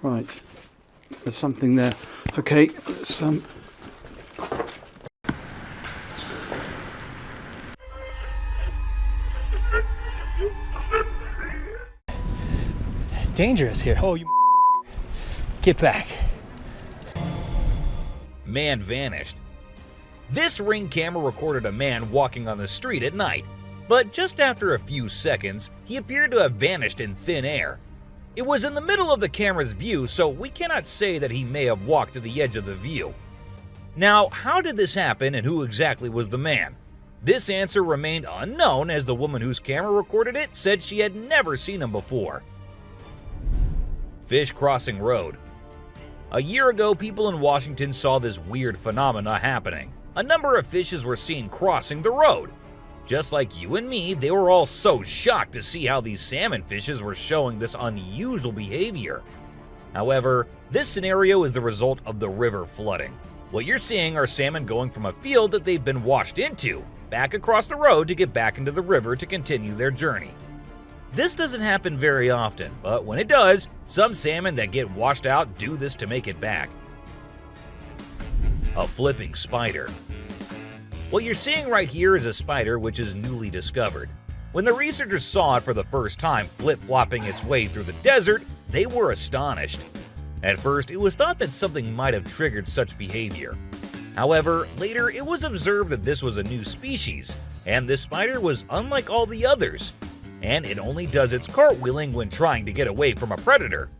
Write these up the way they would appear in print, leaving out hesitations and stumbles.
Right, there's something there. Okay, let's dangerous here. Oh, you get back. Man vanished. This Ring camera recorded a man walking on the street at night, but just after a few seconds, he appeared to have vanished in thin air. It was in the middle of the camera's view, so we cannot say that he may have walked to the edge of the view. Now, how did this happen and who exactly was the man? This answer remained unknown, as the woman whose camera recorded it said she had never seen him before. Fish crossing road. A year ago, people in Washington saw this weird phenomena happening. A number of fishes were seen crossing the road. Just like you and me, they were all so shocked to see how these salmon fishes were showing this unusual behavior. However, this scenario is the result of the river flooding. What you're seeing are salmon going from a field that they've been washed into, back across the road to get back into the river to continue their journey. This doesn't happen very often, but when it does, some salmon that get washed out do this to make it back. A flipping spider. What you're seeing right here is a spider which is newly discovered. When the researchers saw it for the first time flip-flopping its way through the desert, they were astonished. At first, it was thought that something might have triggered such behavior. However, later it was observed that this was a new species, and this spider was unlike all the others, and it only does its cartwheeling when trying to get away from a predator.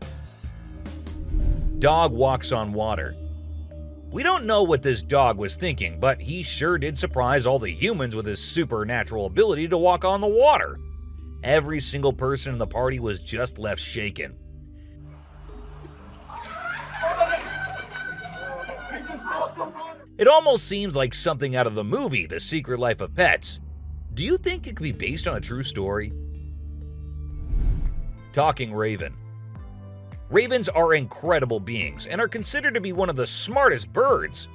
Dog walks on water. We don't know what this dog was thinking, but he sure did surprise all the humans with his supernatural ability to walk on the water. Every single person in the party was just left shaken. It almost seems like something out of the movie The Secret Life of Pets. Do you think it could be based on a true story? Talking raven. Ravens are incredible beings and are considered to be one of the smartest birds.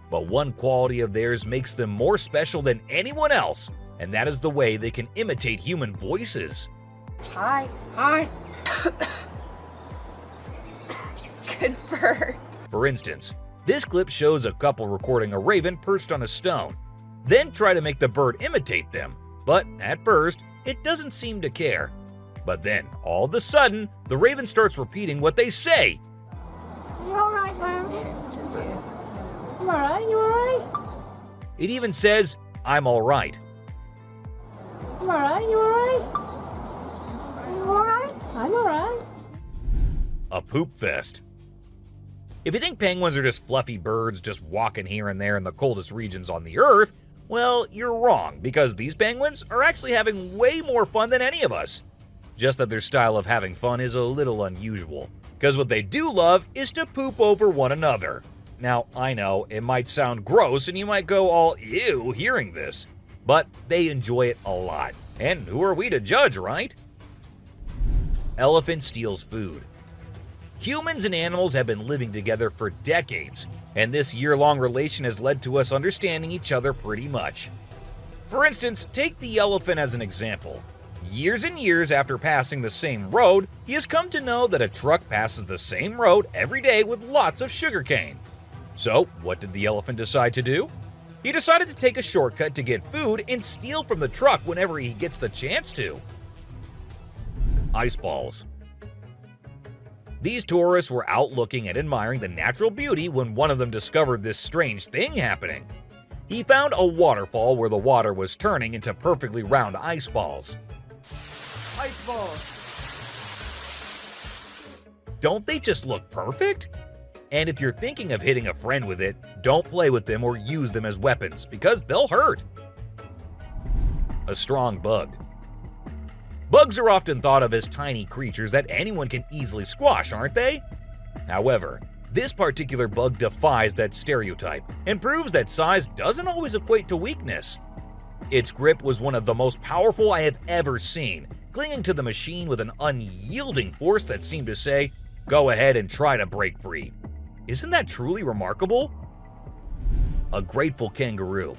But one quality of theirs makes them more special than anyone else, and that is the way they can imitate human voices. Hi. Hi. Good bird. For instance, this clip shows a couple recording a raven perched on a stone, then try to make the bird imitate them. But at first, it doesn't seem to care. But then, all of a sudden, the raven starts repeating what they say. You alright, man? You alright? You alright? It even says, "I'm alright." You alright? You alright? You alright? I'm alright. A poop fest. If you think penguins are just fluffy birds just walking here and there in the coldest regions on the Earth, well, you're wrong, because these penguins are actually having way more fun than any of us. Just that their style of having fun is a little unusual, because what they do love is to poop over one another. Now, I know, it might sound gross and you might go all ew hearing this, but they enjoy it a lot. And who are we to judge, right? Elephant steals food. Humans and animals have been living together for decades, and this year-long relation has led to us understanding each other pretty much. For instance, take the elephant as an example. Years and years after passing the same road, he has come to know that a truck passes the same road every day with lots of sugarcane. So, what did the elephant decide to do? He decided to take a shortcut to get food and steal from the truck whenever he gets the chance to. Ice balls. These tourists were out looking and admiring the natural beauty when one of them discovered this strange thing happening. He found a waterfall where the water was turning into perfectly round ice balls. Ice balls. Don't they just look perfect? And if you're thinking of hitting a friend with it, don't play with them or use them as weapons, because they'll hurt. A strong bug. Bugs are often thought of as tiny creatures that anyone can easily squash, aren't they? However, this particular bug defies that stereotype and proves that size doesn't always equate to weakness. Its grip was one of the most powerful I have ever seen, clinging to the machine with an unyielding force that seemed to say, "Go ahead and try to break free." Isn't that truly remarkable? A grateful kangaroo.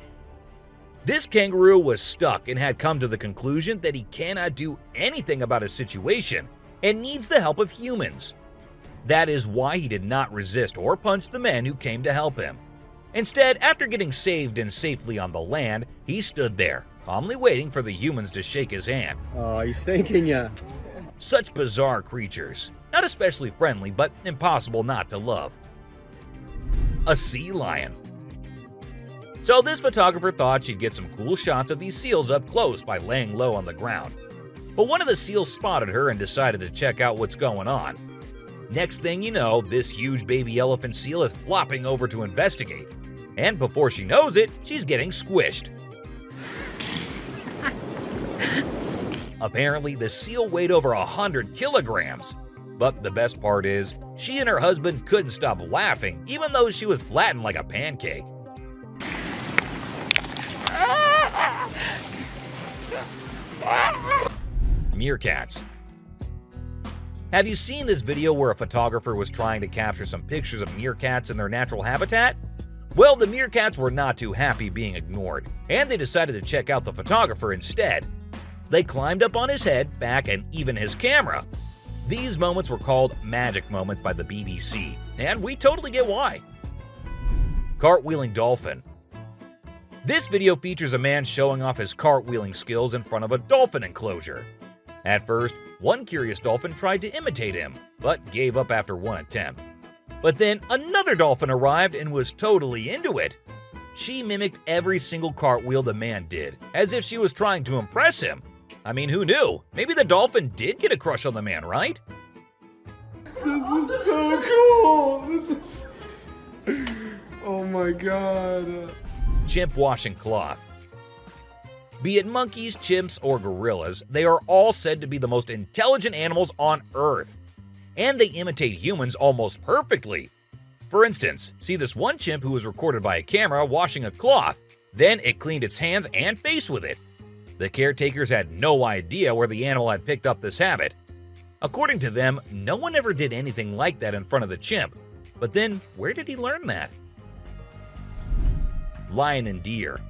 This kangaroo was stuck and had come to the conclusion that he cannot do anything about his situation and needs the help of humans. That is why he did not resist or punch the men who came to help him. Instead, after getting saved and safely on the land, he stood there, calmly waiting for the humans to shake his hand. Oh, he's thanking ya. Such bizarre creatures. Not especially friendly, but impossible not to love. A sea lion. So this photographer thought she'd get some cool shots of these seals up close by laying low on the ground. But one of the seals spotted her and decided to check out what's going on. Next thing you know, this huge baby elephant seal is flopping over to investigate. And before she knows it, she's getting squished. Apparently, the seal weighed over 100 kilograms. But the best part is, she and her husband couldn't stop laughing even though she was flattened like a pancake. Meerkats. Have you seen this video where a photographer was trying to capture some pictures of meerkats in their natural habitat? Well, the meerkats were not too happy being ignored, and they decided to check out the photographer instead. They climbed up on his head, back, and even his camera. These moments were called magic moments by the BBC, and we totally get why. Cartwheeling dolphin. This video features a man showing off his cartwheeling skills in front of a dolphin enclosure. At first, one curious dolphin tried to imitate him, but gave up after one attempt. But then another dolphin arrived and was totally into it. She mimicked every single cartwheel the man did, as if she was trying to impress him. I mean, who knew? Maybe the dolphin did get a crush on the man, right? This is so cool. This is... Oh my god. Chimp washing cloth. Be it monkeys, chimps, or gorillas, they are all said to be the most intelligent animals on Earth. And they imitate humans almost perfectly. For instance, see this one chimp who was recorded by a camera washing a cloth. Then it cleaned its hands and face with it. The caretakers had no idea where the animal had picked up this habit. According to them, no one ever did anything like that in front of the chimp. But then, where did he learn that? Lion and deer.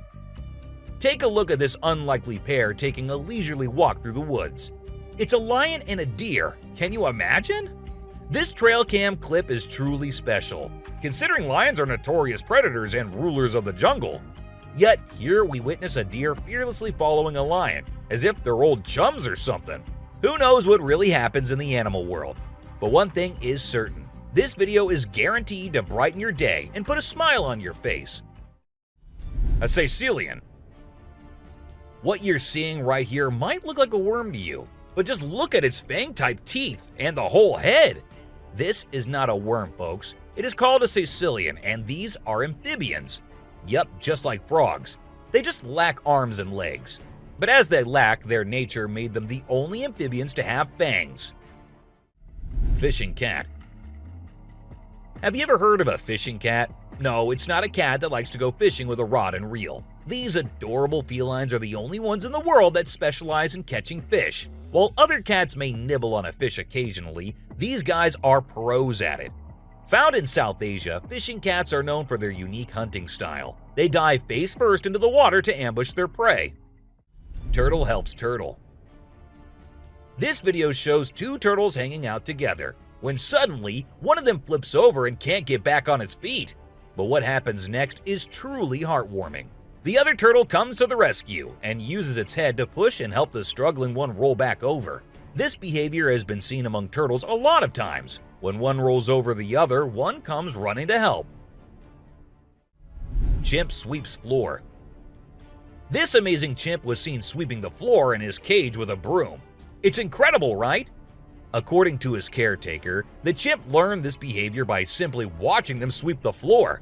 Take a look at this unlikely pair taking a leisurely walk through the woods. It's a lion and a deer. Can you imagine? This trail cam clip is truly special, considering lions are notorious predators and rulers of the jungle. Yet here we witness a deer fearlessly following a lion, as if they're old chums or something. Who knows what really happens in the animal world? But one thing is certain, this video is guaranteed to brighten your day and put a smile on your face. A caecilian. What you're seeing right here might look like a worm to you, but just look at its fang-type teeth and the whole head. This is not a worm, folks. It is called a caecilian, and these are amphibians. Yup, just like frogs. They just lack arms and legs. But as they lack, their nature made them the only amphibians to have fangs. Fishing cat. Have you ever heard of a fishing cat? No, it's not a cat that likes to go fishing with a rod and reel. These adorable felines are the only ones in the world that specialize in catching fish. While other cats may nibble on a fish occasionally, these guys are pros at it. Found in South Asia, fishing cats are known for their unique hunting style. They dive face first into the water to ambush their prey. Turtle helps turtle. This video shows two turtles hanging out together, when suddenly one of them flips over and can't get back on its feet. But what happens next is truly heartwarming. The other turtle comes to the rescue and uses its head to push and help the struggling one roll back over. This behavior has been seen among turtles a lot of times. When one rolls over the other, one comes running to help. Chimp sweeps floor. This amazing chimp was seen sweeping the floor in his cage with a broom. It's incredible, right? According to his caretaker, the chimp learned this behavior by simply watching them sweep the floor.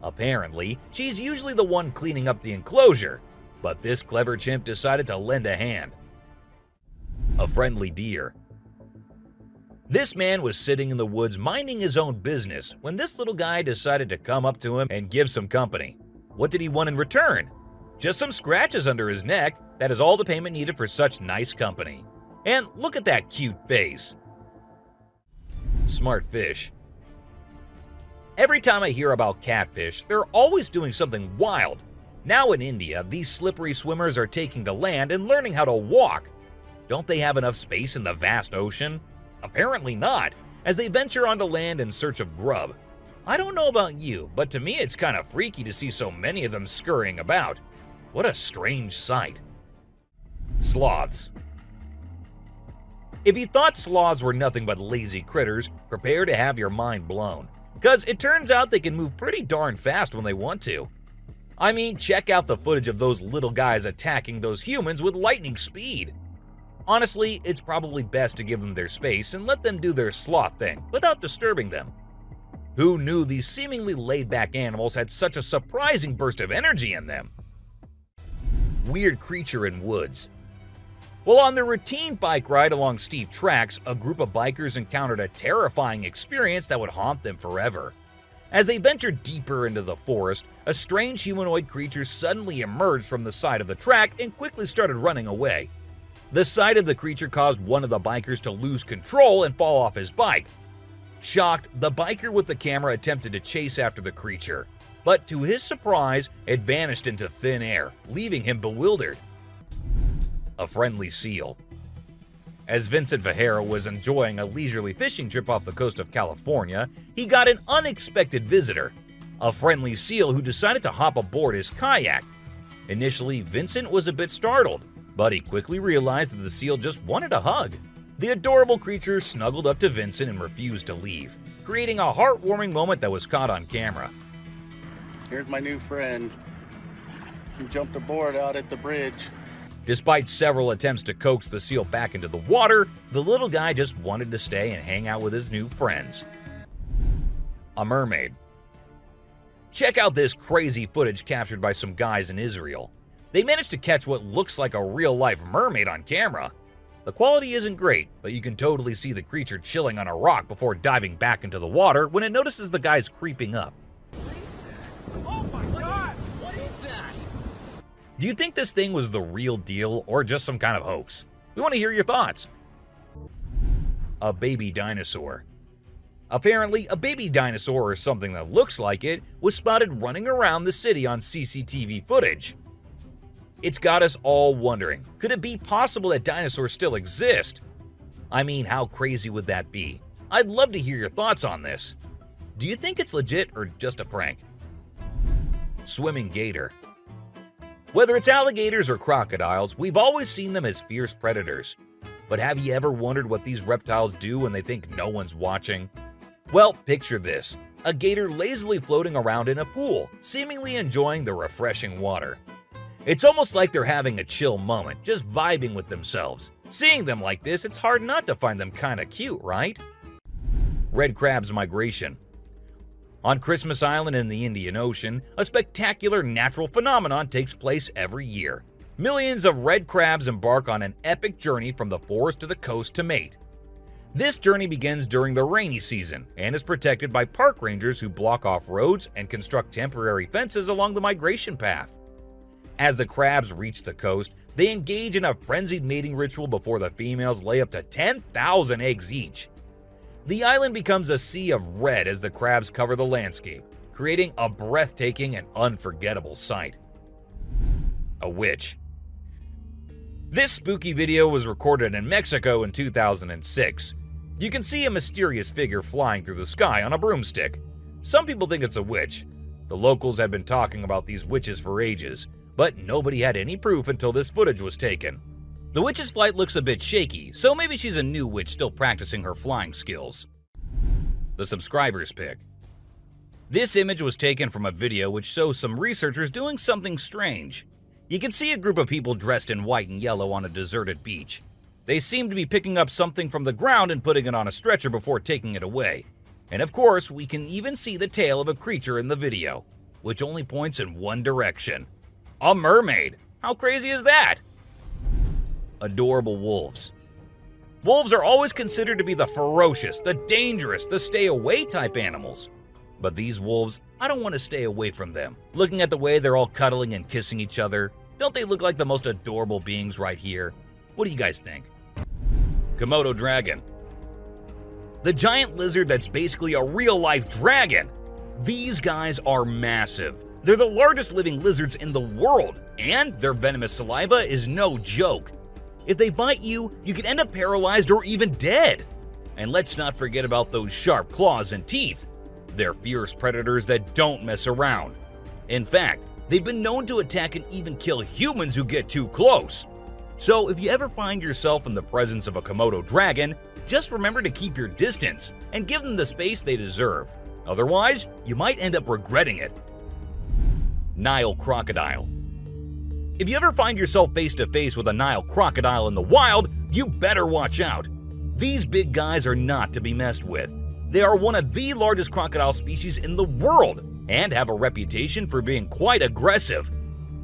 Apparently, she's usually the one cleaning up the enclosure, but this clever chimp decided to lend a hand. A friendly deer. This man was sitting in the woods minding his own business when this little guy decided to come up to him and give some company. What did he want in return? Just some scratches under his neck. That is all the payment needed for such nice company. And look at that cute face. Smart fish. Every time I hear about catfish, they're always doing something wild. Now in India, these slippery swimmers are taking to land and learning how to walk. Don't they have enough space in the vast ocean? Apparently not. as they venture onto land in search of grub. I don't know about you, but to me it's kind of freaky to see so many of them scurrying about. What a strange sight. Sloths. If you thought sloths were nothing but lazy critters, prepare to have your mind blown. Because it turns out they can move pretty darn fast when they want to. I mean, check out the footage of those little guys attacking those humans with lightning speed. Honestly, it's probably best to give them their space and let them do their sloth thing without disturbing them. Who knew these seemingly laid-back animals had such a surprising burst of energy in them? Weird creature in woods. While on their routine bike ride along steep tracks, a group of bikers encountered a terrifying experience that would haunt them forever. As they ventured deeper into the forest, a strange humanoid creature suddenly emerged from the side of the track and quickly started running away. The sight of the creature caused one of the bikers to lose control and fall off his bike. Shocked, the biker with the camera attempted to chase after the creature, but to his surprise, it vanished into thin air, leaving him bewildered. A friendly seal. As Vincent Vajera was enjoying a leisurely fishing trip off the coast of California, he got an unexpected visitor, a friendly seal who decided to hop aboard his kayak. Initially, Vincent was a bit startled, but he quickly realized that the seal just wanted a hug. The adorable creature snuggled up to Vincent and refused to leave, creating a heartwarming moment that was caught on camera. Here's my new friend. He jumped aboard out at the bridge. Despite several attempts to coax the seal back into the water, the little guy just wanted to stay and hang out with his new friends. A mermaid. Check out this crazy footage captured by some guys in Israel. They managed to catch what looks like a real-life mermaid on camera. The quality isn't great, but you can totally see the creature chilling on a rock before diving back into the water when it notices the guys creeping up. Oh my god! What is that? Do you think this thing was the real deal or just some kind of hoax? We want to hear your thoughts. A baby dinosaur. Apparently, a baby dinosaur or something that looks like it was spotted running around the city on CCTV footage. It's got us all wondering, could it be possible that dinosaurs still exist? I mean, how crazy would that be? I'd love to hear your thoughts on this. Do you think it's legit or just a prank? Swimming gator. Whether it's alligators or crocodiles, we've always seen them as fierce predators. But have you ever wondered what these reptiles do when they think no one's watching? Well, picture this. A gator lazily floating around in a pool, seemingly enjoying the refreshing water. It's almost like they're having a chill moment, just vibing with themselves. Seeing them like this, it's hard not to find them kinda cute, right? Red crab's migration. On Christmas Island in the Indian Ocean, a spectacular natural phenomenon takes place every year. Millions of red crabs embark on an epic journey from the forest to the coast to mate. This journey begins during the rainy season and is protected by park rangers who block off roads and construct temporary fences along the migration path. As the crabs reach the coast, they engage in a frenzied mating ritual before the females lay up to 10,000 eggs each. The island becomes a sea of red as the crabs cover the landscape, creating a breathtaking and unforgettable sight. A witch. This spooky video was recorded in Mexico in 2006. You can see a mysterious figure flying through the sky on a broomstick. Some people think it's a witch. The locals had been talking about these witches for ages, but nobody had any proof until this footage was taken. The witch's flight looks a bit shaky, so maybe she's a new witch still practicing her flying skills. The subscriber's pick. This image was taken from a video which shows some researchers doing something strange. You can see a group of people dressed in white and yellow on a deserted beach. They seem to be picking up something from the ground and putting it on a stretcher before taking it away. And of course, we can even see the tail of a creature in the video, which only points in one direction. A mermaid! How crazy is that? Adorable wolves. Wolves are always considered to be the ferocious, the dangerous, the stay-away type animals. But these wolves, I don't want to stay away from them. Looking at the way they're all cuddling and kissing each other, don't they look like the most adorable beings right here? What do you guys think? Komodo dragon. The giant lizard that's basically a real-life dragon. These guys are massive. They're the largest living lizards in the world, and their venomous saliva is no joke. If they bite you, you could end up paralyzed or even dead. And let's not forget about those sharp claws and teeth. They're fierce predators that don't mess around. In fact, they've been known to attack and even kill humans who get too close. So if you ever find yourself in the presence of a Komodo dragon, just remember to keep your distance and give them the space they deserve. Otherwise, you might end up regretting it. Nile crocodile. If you ever find yourself face to face with a Nile crocodile in the wild, you better watch out. These big guys are not to be messed with. They are one of the largest crocodile species in the world and have a reputation for being quite aggressive.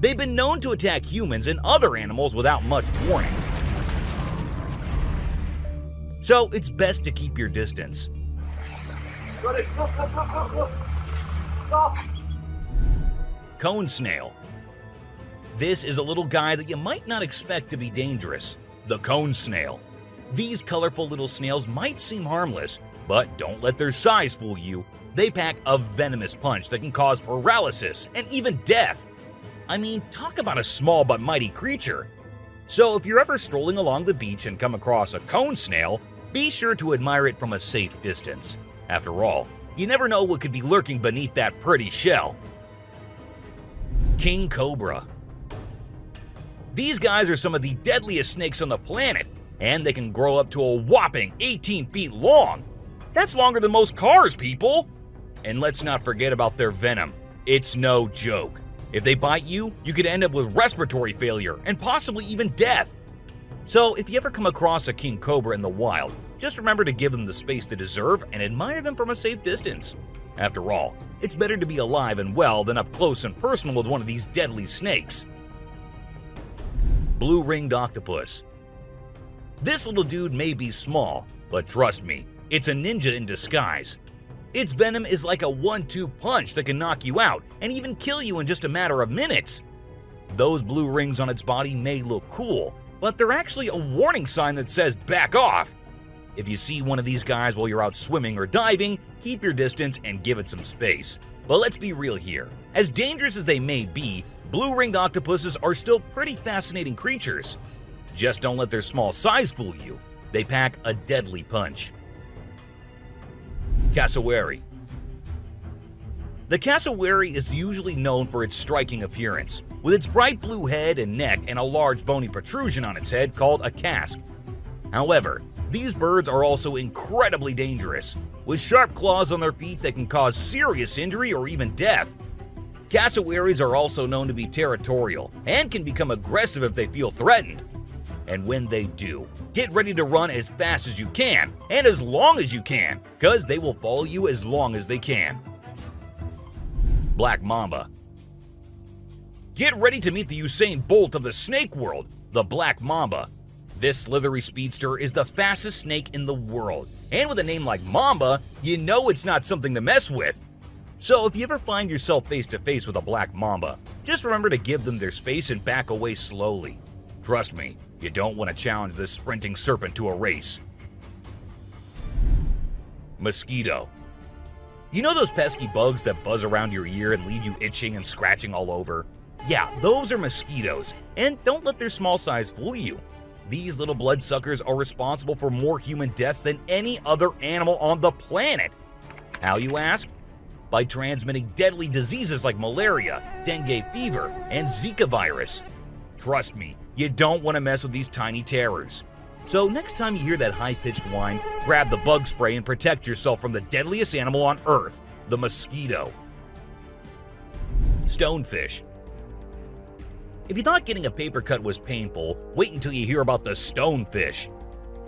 They've been known to attack humans and other animals without much warning. So it's best to keep your distance. Cone snail. This is a little guy that you might not expect to be dangerous. The cone snail. These colorful little snails might seem harmless, but don't let their size fool you. They pack a venomous punch that can cause paralysis and even death. I mean, talk about a small but mighty creature. So if you're ever strolling along the beach and come across a cone snail, be sure to admire it from a safe distance. After all, you never know what could be lurking beneath that pretty shell. King cobra. These guys are some of the deadliest snakes on the planet, and they can grow up to a whopping 18 feet long. That's longer than most cars, people! And let's not forget about their venom. It's no joke. If they bite you, you could end up with respiratory failure and possibly even death. So if you ever come across a king cobra in the wild, just remember to give them the space they deserve and admire them from a safe distance. After all, it's better to be alive and well than up close and personal with one of these deadly snakes. Blue-ringed octopus. This little dude may be small, but trust me, it's a ninja in disguise. Its venom is like a 1-2 punch that can knock you out and even kill you in just a matter of minutes. Those blue rings on its body may look cool, but they're actually a warning sign that says back off. If you see one of these guys while you're out swimming or diving, keep your distance and give it some space. But let's be real here. As dangerous as they may be, blue-ringed octopuses are still pretty fascinating creatures. Just don't let their small size fool you. They pack a deadly punch. Cassowary. The cassowary is usually known for its striking appearance, with its bright blue head and neck and a large bony protrusion on its head called a casque. However, these birds are also incredibly dangerous, with sharp claws on their feet that can cause serious injury or even death. Cassowaries are also known to be territorial and can become aggressive if they feel threatened. And when they do, get ready to run as fast as you can and as long as you can, because they will follow you as long as they can. Black mamba. Get ready to meet the Usain Bolt of the snake world, the black mamba. This slithery speedster is the fastest snake in the world, and with a name like Mamba, you know it's not something to mess with. So if you ever find yourself face to face with a black mamba, just remember to give them their space and back away slowly. Trust me, you don't want to challenge this sprinting serpent to a race. Mosquito. You know those pesky bugs that buzz around your ear and leave you itching and scratching all over? Yeah, those are mosquitoes, and don't let their small size fool you. These little bloodsuckers are responsible for more human deaths than any other animal on the planet. How, you ask? By transmitting deadly diseases like malaria, dengue fever, and Zika virus. Trust me, you don't want to mess with these tiny terrors. So next time you hear that high-pitched whine, grab the bug spray and protect yourself from the deadliest animal on Earth, the mosquito. Stonefish. If you thought getting a paper cut was painful, wait until you hear about the stonefish.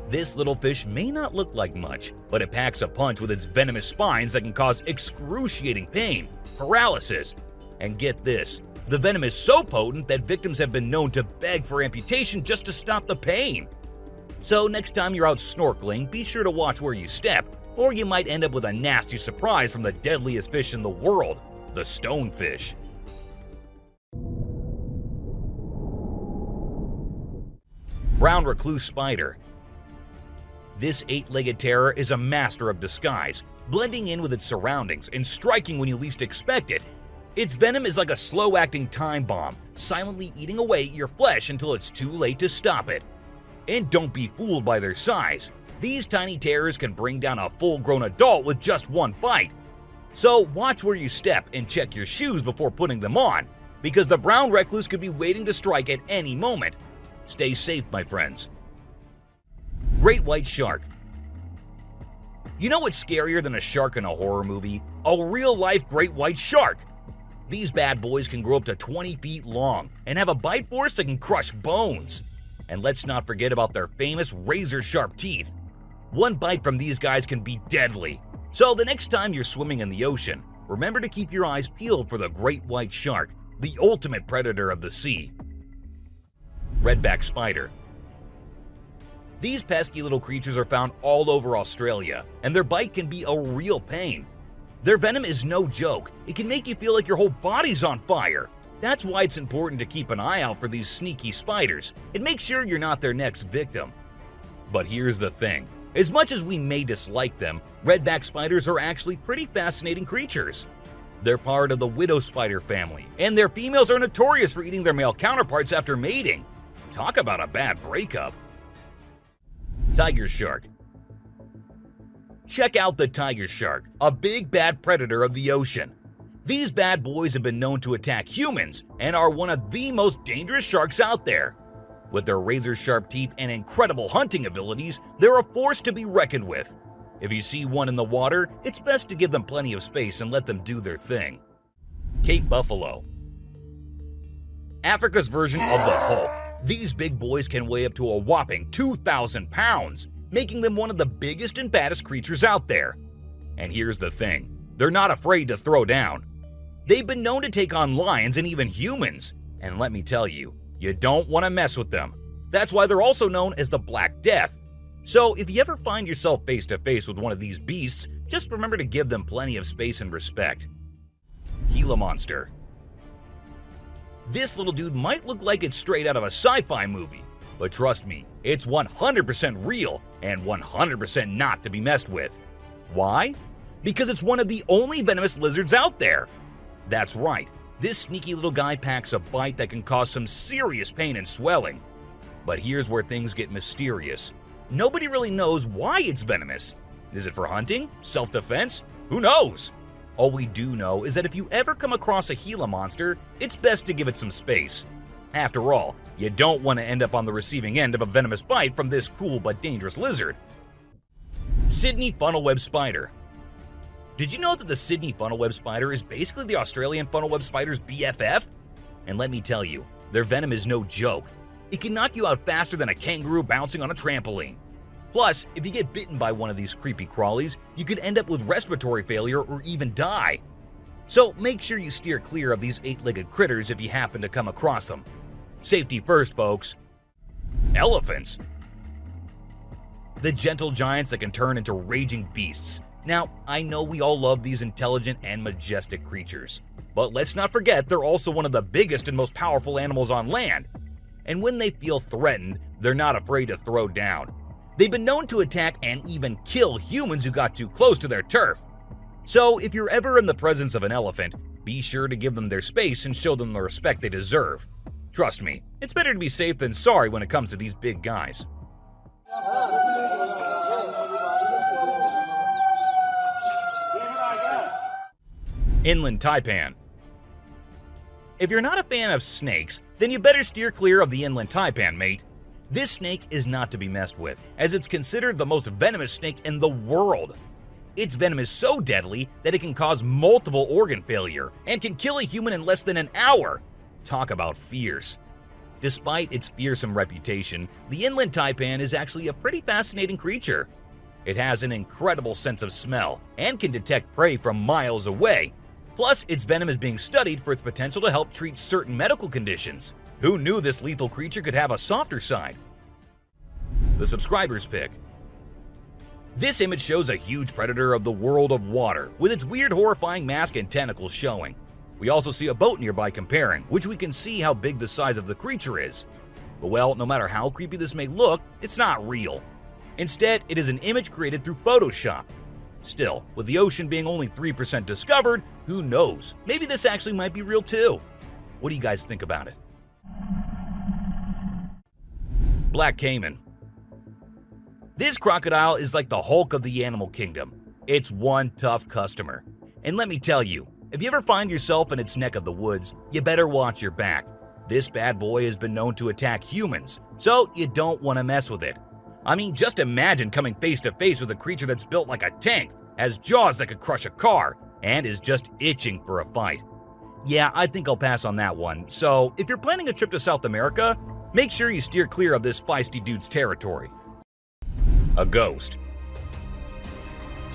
This little fish may not look like much, but it packs a punch with its venomous spines that can cause excruciating pain, paralysis, and get this, the venom is so potent that victims have been known to beg for amputation just to stop the pain. So next time you're out snorkeling, be sure to watch where you step, or you might end up with a nasty surprise from the deadliest fish in the world, the stonefish. Brown recluse spider. This 8-legged terror is a master of disguise, blending in with its surroundings and striking when you least expect it. Its venom is like a slow-acting time bomb, silently eating away at your flesh until it's too late to stop it. And don't be fooled by their size. These tiny terrors can bring down a full-grown adult with just one bite. So watch where you step and check your shoes before putting them on, because the brown recluse could be waiting to strike at any moment. Stay safe, my friends. Great white shark. You know what's scarier than a shark in a horror movie? A real-life great white shark. These bad boys can grow up to 20 feet long and have a bite force that can crush bones. And let's not forget about their famous razor-sharp teeth. One bite from these guys can be deadly. So the next time you're swimming in the ocean, remember to keep your eyes peeled for the great white shark, the ultimate predator of the sea. Redback spider. These pesky little creatures are found all over Australia, and their bite can be a real pain. Their venom is no joke. It can make you feel like your whole body's on fire. That's why it's important to keep an eye out for these sneaky spiders and make sure you're not their next victim. But here's the thing. As much as we may dislike them, redback spiders are actually pretty fascinating creatures. They're part of the widow spider family, and their females are notorious for eating their male counterparts after mating. Talk about a bad breakup. Tiger shark. Check out the tiger shark, a big bad predator of the ocean. These bad boys have been known to attack humans and are one of the most dangerous sharks out there. With their razor-sharp teeth and incredible hunting abilities, they're a force to be reckoned with. If you see one in the water, it's best to give them plenty of space and let them do their thing. Cape buffalo. Africa's version of the Hulk. These big boys can weigh up to a whopping 2,000 pounds, making them one of the biggest and baddest creatures out there. And here's the thing, they're not afraid to throw down. They've been known to take on lions and even humans, and let me tell you, you don't want to mess with them. That's why they're also known as the Black Death. So if you ever find yourself face to face with one of these beasts, just remember to give them plenty of space and respect. Gila monster. This little dude might look like it's straight out of a sci-fi movie, but trust me, it's 100% real and 100% not to be messed with. Why? Because it's one of the only venomous lizards out there. That's right, this sneaky little guy packs a bite that can cause some serious pain and swelling. But here's where things get mysterious. Nobody really knows why it's venomous. Is it for hunting? Self-defense? Who knows? All we do know is that if you ever come across a Gila monster, it's best to give it some space. After all, you don't want to end up on the receiving end of a venomous bite from this cool but dangerous lizard. Sydney funnel-web spider. Did you know that the Sydney funnel-web spider is basically the Australian funnel-web spider's BFF? And let me tell you, their venom is no joke. It can knock you out faster than a kangaroo bouncing on a trampoline. Plus, if you get bitten by one of these creepy crawlies, you could end up with respiratory failure or even die. So make sure you steer clear of these 8-legged critters if you happen to come across them. Safety first, folks. Elephants. The gentle giants that can turn into raging beasts. Now, I know we all love these intelligent and majestic creatures, but let's not forget they're also one of the biggest and most powerful animals on land. And when they feel threatened, they're not afraid to throw down. They've been known to attack and even kill humans who got too close to their turf. So if you're ever in the presence of an elephant, be sure to give them their space and show them the respect they deserve. Trust me, it's better to be safe than sorry when it comes to these big guys. Inland taipan. If you're not a fan of snakes, then you better steer clear of the inland taipan, mate. This snake is not to be messed with, as it's considered the most venomous snake in the world. Its venom is so deadly that it can cause multiple organ failure and can kill a human in less than an hour. Talk about fierce. Despite its fearsome reputation, the inland taipan is actually a pretty fascinating creature. It has an incredible sense of smell and can detect prey from miles away. Plus, its venom is being studied for its potential to help treat certain medical conditions. Who knew this lethal creature could have a softer side? The subscriber's pick. This image shows a huge predator of the world of water, with its weird horrifying mask and tentacles showing. We also see a boat nearby comparing, which we can see how big the size of the creature is. But well, no matter how creepy this may look, it's not real. Instead, it is an image created through Photoshop. Still, with the ocean being only 3% discovered, who knows? Maybe this actually might be real too. What do you guys think about it? Black caiman. This crocodile is like the Hulk of the animal kingdom. It's one tough customer. And let me tell you, if you ever find yourself in its neck of the woods, you better watch your back. This bad boy has been known to attack humans, so you don't want to mess with it. I mean, just imagine coming face to face with a creature that's built like a tank, has jaws that could crush a car, and is just itching for a fight. Yeah, I think I'll pass on that one. So, if you're planning a trip to South America, make sure you steer clear of this feisty dude's territory. A ghost.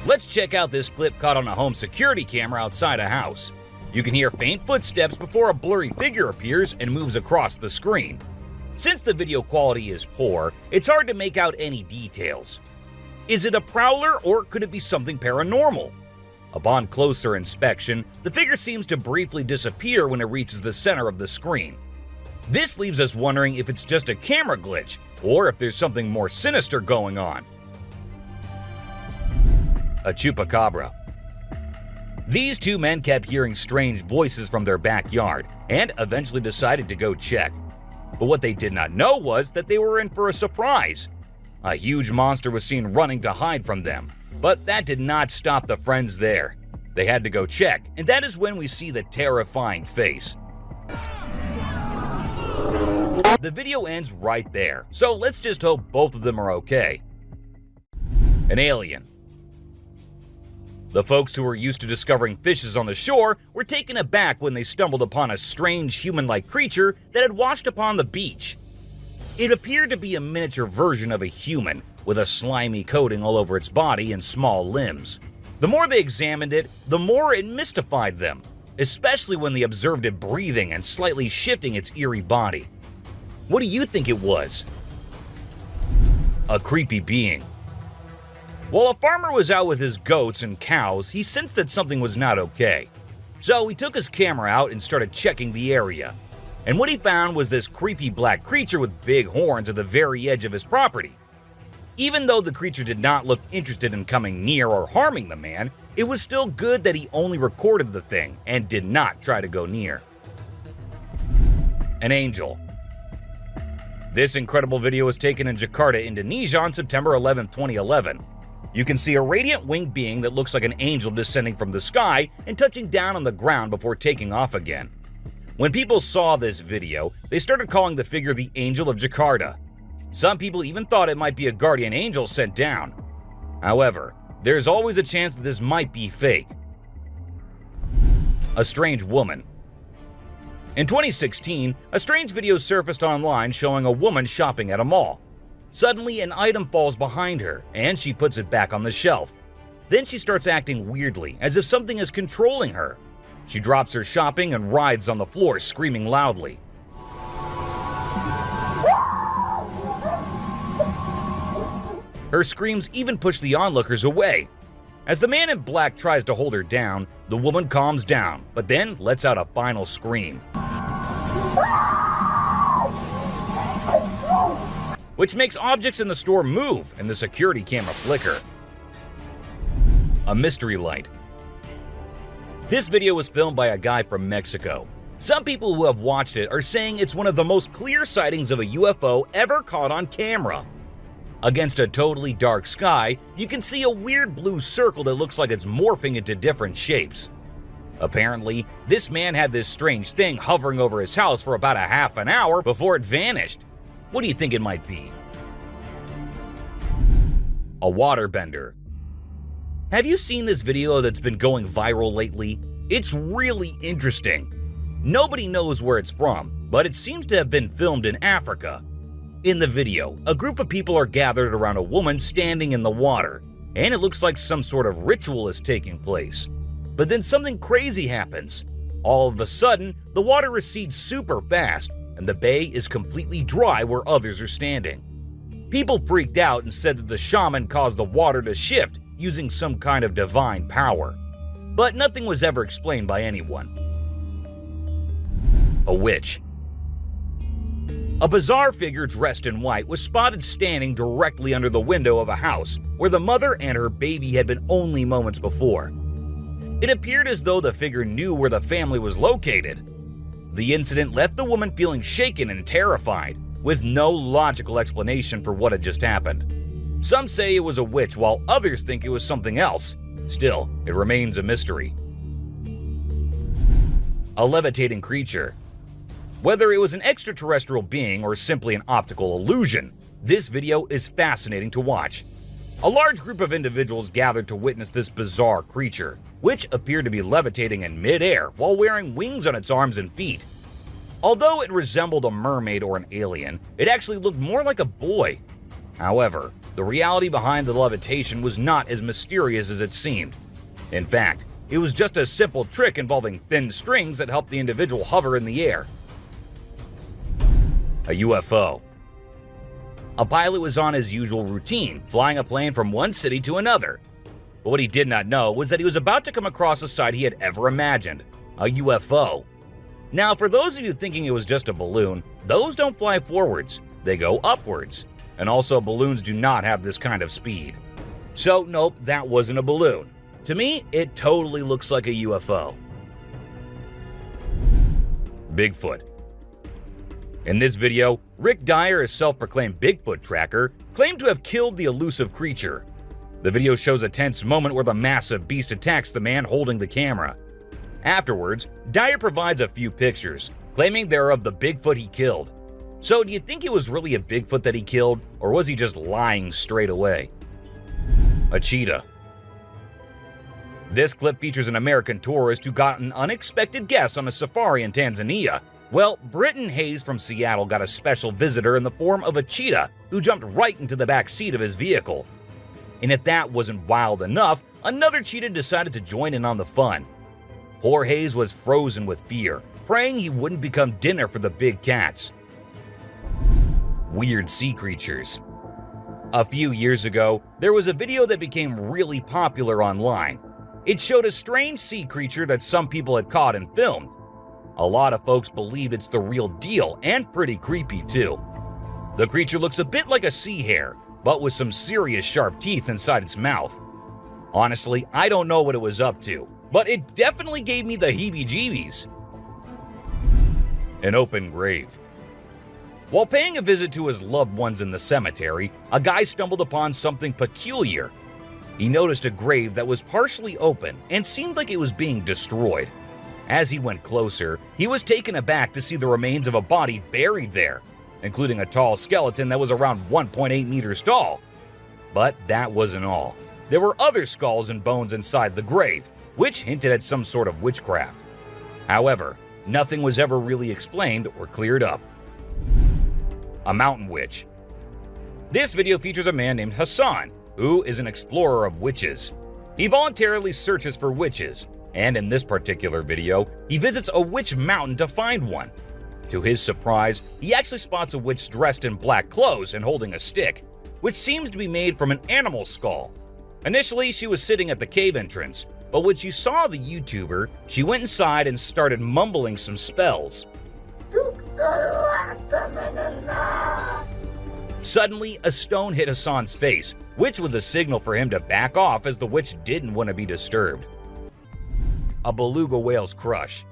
Let's check out this clip caught on a home security camera outside a house. You can hear faint footsteps before a blurry figure appears and moves across the screen. Since the video quality is poor, it's hard to make out any details. Is it a prowler or could it be something paranormal? Upon closer inspection, the figure seems to briefly disappear when it reaches the center of the screen. This leaves us wondering if it's just a camera glitch or if there's something more sinister going on. A chupacabra. These two men kept hearing strange voices from their backyard and eventually decided to go check. But what they did not know was that they were in for a surprise. A huge monster was seen running to hide from them, but that did not stop the friends there. They had to go check, and that is when we see the terrifying face. The video ends right there, so let's just hope both of them are okay. An alien. The folks who were used to discovering fishes on the shore were taken aback when they stumbled upon a strange human-like creature that had washed upon the beach. It appeared to be a miniature version of a human, with a slimy coating all over its body and small limbs. The more they examined it, the more it mystified them, especially when they observed it breathing and slightly shifting its eerie body. What do you think it was? A creepy being. While a farmer was out with his goats and cows, he sensed that something was not okay. So he took his camera out and started checking the area. And what he found was this creepy black creature with big horns at the very edge of his property. Even though the creature did not look interested in coming near or harming the man, it was still good that he only recorded the thing and did not try to go near. An angel. This incredible video was taken in Jakarta, Indonesia on September 11, 2011. You can see a radiant winged being that looks like an angel descending from the sky and touching down on the ground before taking off again. When people saw this video, they started calling the figure the Angel of Jakarta. Some people even thought it might be a guardian angel sent down. However, there's always a chance that this might be fake. A strange woman. In 2016, a strange video surfaced online showing a woman shopping at a mall. Suddenly, an item falls behind her, and she puts it back on the shelf. Then she starts acting weirdly, as if something is controlling her. She drops her shopping and writhes on the floor, screaming loudly. Her screams even push the onlookers away. As the man in black tries to hold her down, the woman calms down, but then lets out a final scream, which makes objects in the store move and the security camera flicker. A mystery light. This video was filmed by a guy from Mexico. Some people who have watched it are saying it's one of the most clear sightings of a UFO ever caught on camera. Against a totally dark sky, you can see a weird blue circle that looks like it's morphing into different shapes. Apparently, this man had this strange thing hovering over his house for about a half an hour before it vanished. What do you think it might be? A waterbender. Have you seen this video that's been going viral lately? It's really interesting. Nobody knows where it's from, but it seems to have been filmed in Africa. In the video, a group of people are gathered around a woman standing in the water, and it looks like some sort of ritual is taking place. But then something crazy happens. All of a sudden, the water recedes super fast, and the bay is completely dry where others are standing. People freaked out and said that the shaman caused the water to shift using some kind of divine power. But nothing was ever explained by anyone. A witch. A bizarre figure dressed in white was spotted standing directly under the window of a house where the mother and her baby had been only moments before. It appeared as though the figure knew where the family was located. The incident left the woman feeling shaken and terrified, with no logical explanation for what had just happened. Some say it was a witch, while others think it was something else. Still, it remains a mystery. A levitating creature. Whether it was an extraterrestrial being or simply an optical illusion, this video is fascinating to watch. A large group of individuals gathered to witness this bizarre creature, which appeared to be levitating in mid-air while wearing wings on its arms and feet. Although it resembled a mermaid or an alien, it actually looked more like a boy. However, the reality behind the levitation was not as mysterious as it seemed. In fact, it was just a simple trick involving thin strings that helped the individual hover in the air. A UFO. A pilot was on his usual routine, flying a plane from one city to another. But what he did not know was that he was about to come across a sight he had ever imagined, a UFO. Now, for those of you thinking it was just a balloon, those don't fly forwards, they go upwards. And also, balloons do not have this kind of speed. So nope, that wasn't a balloon. To me, it totally looks like a UFO. Bigfoot. In this video, Rick Dyer, a self-proclaimed Bigfoot tracker, claimed to have killed the elusive creature. The video shows a tense moment where the massive beast attacks the man holding the camera. Afterwards, Dyer provides a few pictures, claiming they're of the Bigfoot he killed. So do you think it was really a Bigfoot that he killed, or was he just lying straight away? A cheetah. This clip features an American tourist who got an unexpected guest on a safari in Tanzania. Well, Britton Hayes from Seattle got a special visitor in the form of a cheetah who jumped right into the back seat of his vehicle. And if that wasn't wild enough, another cheetah decided to join in on the fun. Poor Hayes was frozen with fear, praying he wouldn't become dinner for the big cats. Weird sea creatures. A few years ago, there was a video that became really popular online. It showed a strange sea creature that some people had caught and filmed. A lot of folks believe it's the real deal and pretty creepy too. The creature looks a bit like a sea hare, but with some serious sharp teeth inside its mouth. Honestly, I don't know what it was up to, but it definitely gave me the heebie-jeebies. An open grave. While paying a visit to his loved ones in the cemetery, a guy stumbled upon something peculiar. He noticed a grave that was partially open and seemed like it was being destroyed. As he went closer, he was taken aback to see the remains of a body buried there, including a tall skeleton that was around 1.8 meters tall. But that wasn't all. There were other skulls and bones inside the grave, which hinted at some sort of witchcraft. However, nothing was ever really explained or cleared up. A mountain witch. This video features a man named Hassan, who is an explorer of witches. He voluntarily searches for witches, and in this particular video, he visits a witch mountain to find one. To his surprise, he actually spots a witch dressed in black clothes and holding a stick, which seems to be made from an animal skull. Initially, she was sitting at the cave entrance, but when she saw the YouTuber, she went inside and started mumbling some spells. Suddenly, a stone hit Hassan's face, which was a signal for him to back off as the witch didn't want to be disturbed. A beluga whale's crush.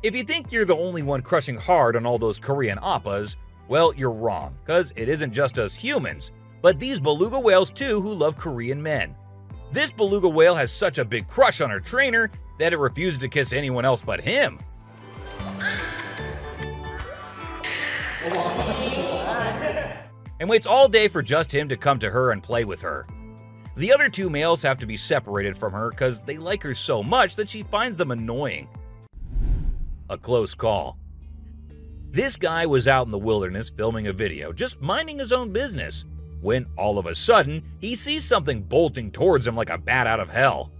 If you think you're the only one crushing hard on all those Korean oppas, well, you're wrong, because it isn't just us humans, but these beluga whales too who love Korean men. This beluga whale has such a big crush on her trainer that it refuses to kiss anyone else but him. And waits all day for just him to come to her and play with her. The other two males have to be separated from her because they like her so much that she finds them annoying. A close call. This guy was out in the wilderness filming a video, just minding his own business, when all of a sudden, he sees something bolting towards him like a bat out of hell.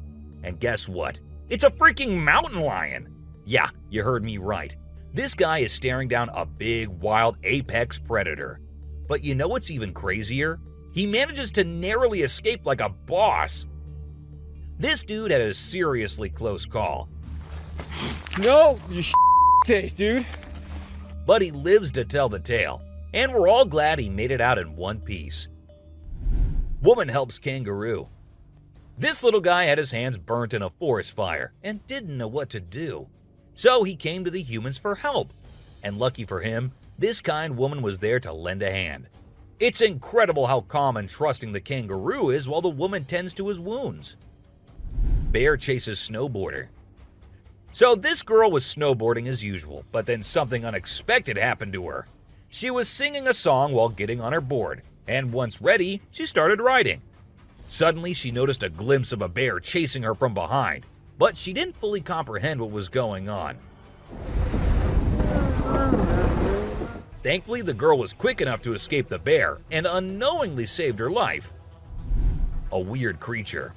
And guess what? It's a freaking mountain lion! Yeah, you heard me right. This guy is staring down a big, wild apex predator. But you know what's even crazier? He manages to narrowly escape like a boss. This dude had a seriously close call. No, you face, dude. But he lives to tell the tale, and we're all glad he made it out in one piece. Woman helps kangaroo. This little guy had his hands burnt in a forest fire and didn't know what to do. So he came to the humans for help. And lucky for him, this kind woman was there to lend a hand. It's incredible how calm and trusting the kangaroo is while the woman tends to his wounds. Bear chases snowboarder. So this girl was snowboarding as usual, but then something unexpected happened to her. She was singing a song while getting on her board, and once ready, she started riding. Suddenly, she noticed a glimpse of a bear chasing her from behind, but she didn't fully comprehend what was going on. Thankfully, the girl was quick enough to escape the bear and unknowingly saved her life. A weird creature.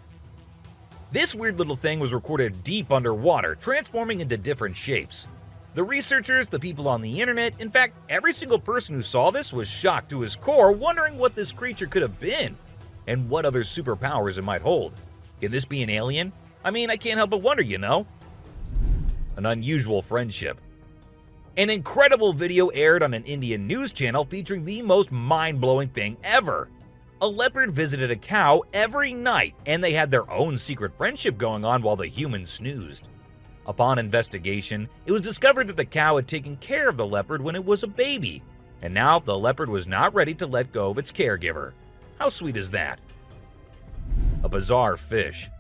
This weird little thing was recorded deep underwater, transforming into different shapes. The researchers, the people on the internet, in fact, every single person who saw this was shocked to his core, wondering what this creature could have been and what other superpowers it might hold. Can this be an alien? I mean, I can't help but wonder, you know? An unusual friendship. An incredible video aired on an Indian news channel featuring the most mind-blowing thing ever. A leopard visited a cow every night, and they had their own secret friendship going on while the humans snoozed. Upon investigation, it was discovered that the cow had taken care of the leopard when it was a baby, and now the leopard was not ready to let go of its caregiver. How sweet is that? A bizarre fish.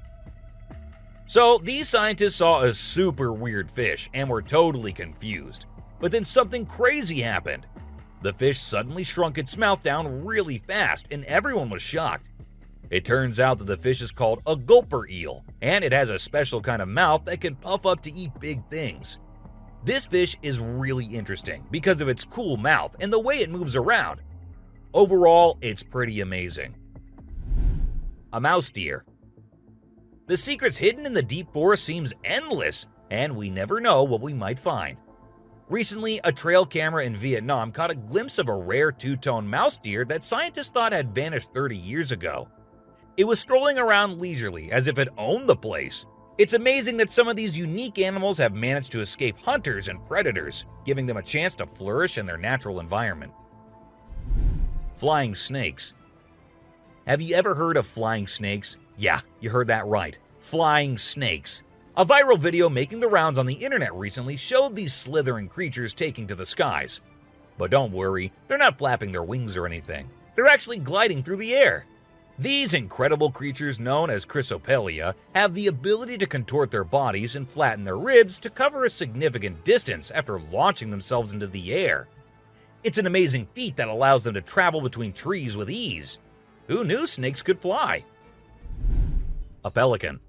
So these scientists saw a super weird fish and were totally confused. But then something crazy happened. The fish suddenly shrunk its mouth down really fast, and everyone was shocked. It turns out that the fish is called a gulper eel, and it has a special kind of mouth that can puff up to eat big things. This fish is really interesting because of its cool mouth and the way it moves around. Overall, it's pretty amazing. A mouse deer. The secrets hidden in the deep forest seems endless, and we never know what we might find. Recently, a trail camera in Vietnam caught a glimpse of a rare two-tone mouse deer that scientists thought had vanished 30 years ago. It was strolling around leisurely as if it owned the place. It's amazing that some of these unique animals have managed to escape hunters and predators, giving them a chance to flourish in their natural environment. Flying snakes. Have you ever heard of flying snakes? Yeah, you heard that right. Flying snakes. A viral video making the rounds on the internet recently showed these slithering creatures taking to the skies. But don't worry, they're not flapping their wings or anything. They're actually gliding through the air. These incredible creatures, known as Chrysopelia, have the ability to contort their bodies and flatten their ribs to cover a significant distance after launching themselves into the air. It's an amazing feat that allows them to travel between trees with ease. Who knew snakes could fly? A pelican.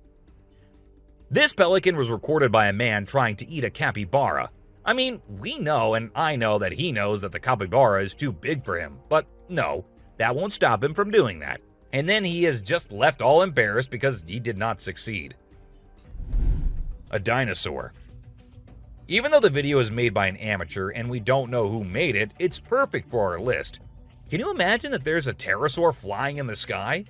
This pelican was recorded by a man trying to eat a capybara. I mean, we know and I know that he knows that the capybara is too big for him, but no, that won't stop him from doing that. And then he is just left all embarrassed because he did not succeed. A dinosaur. Even though the video is made by an amateur and we don't know who made it, it's perfect for our list. Can you imagine that there's a pterosaur flying in the sky?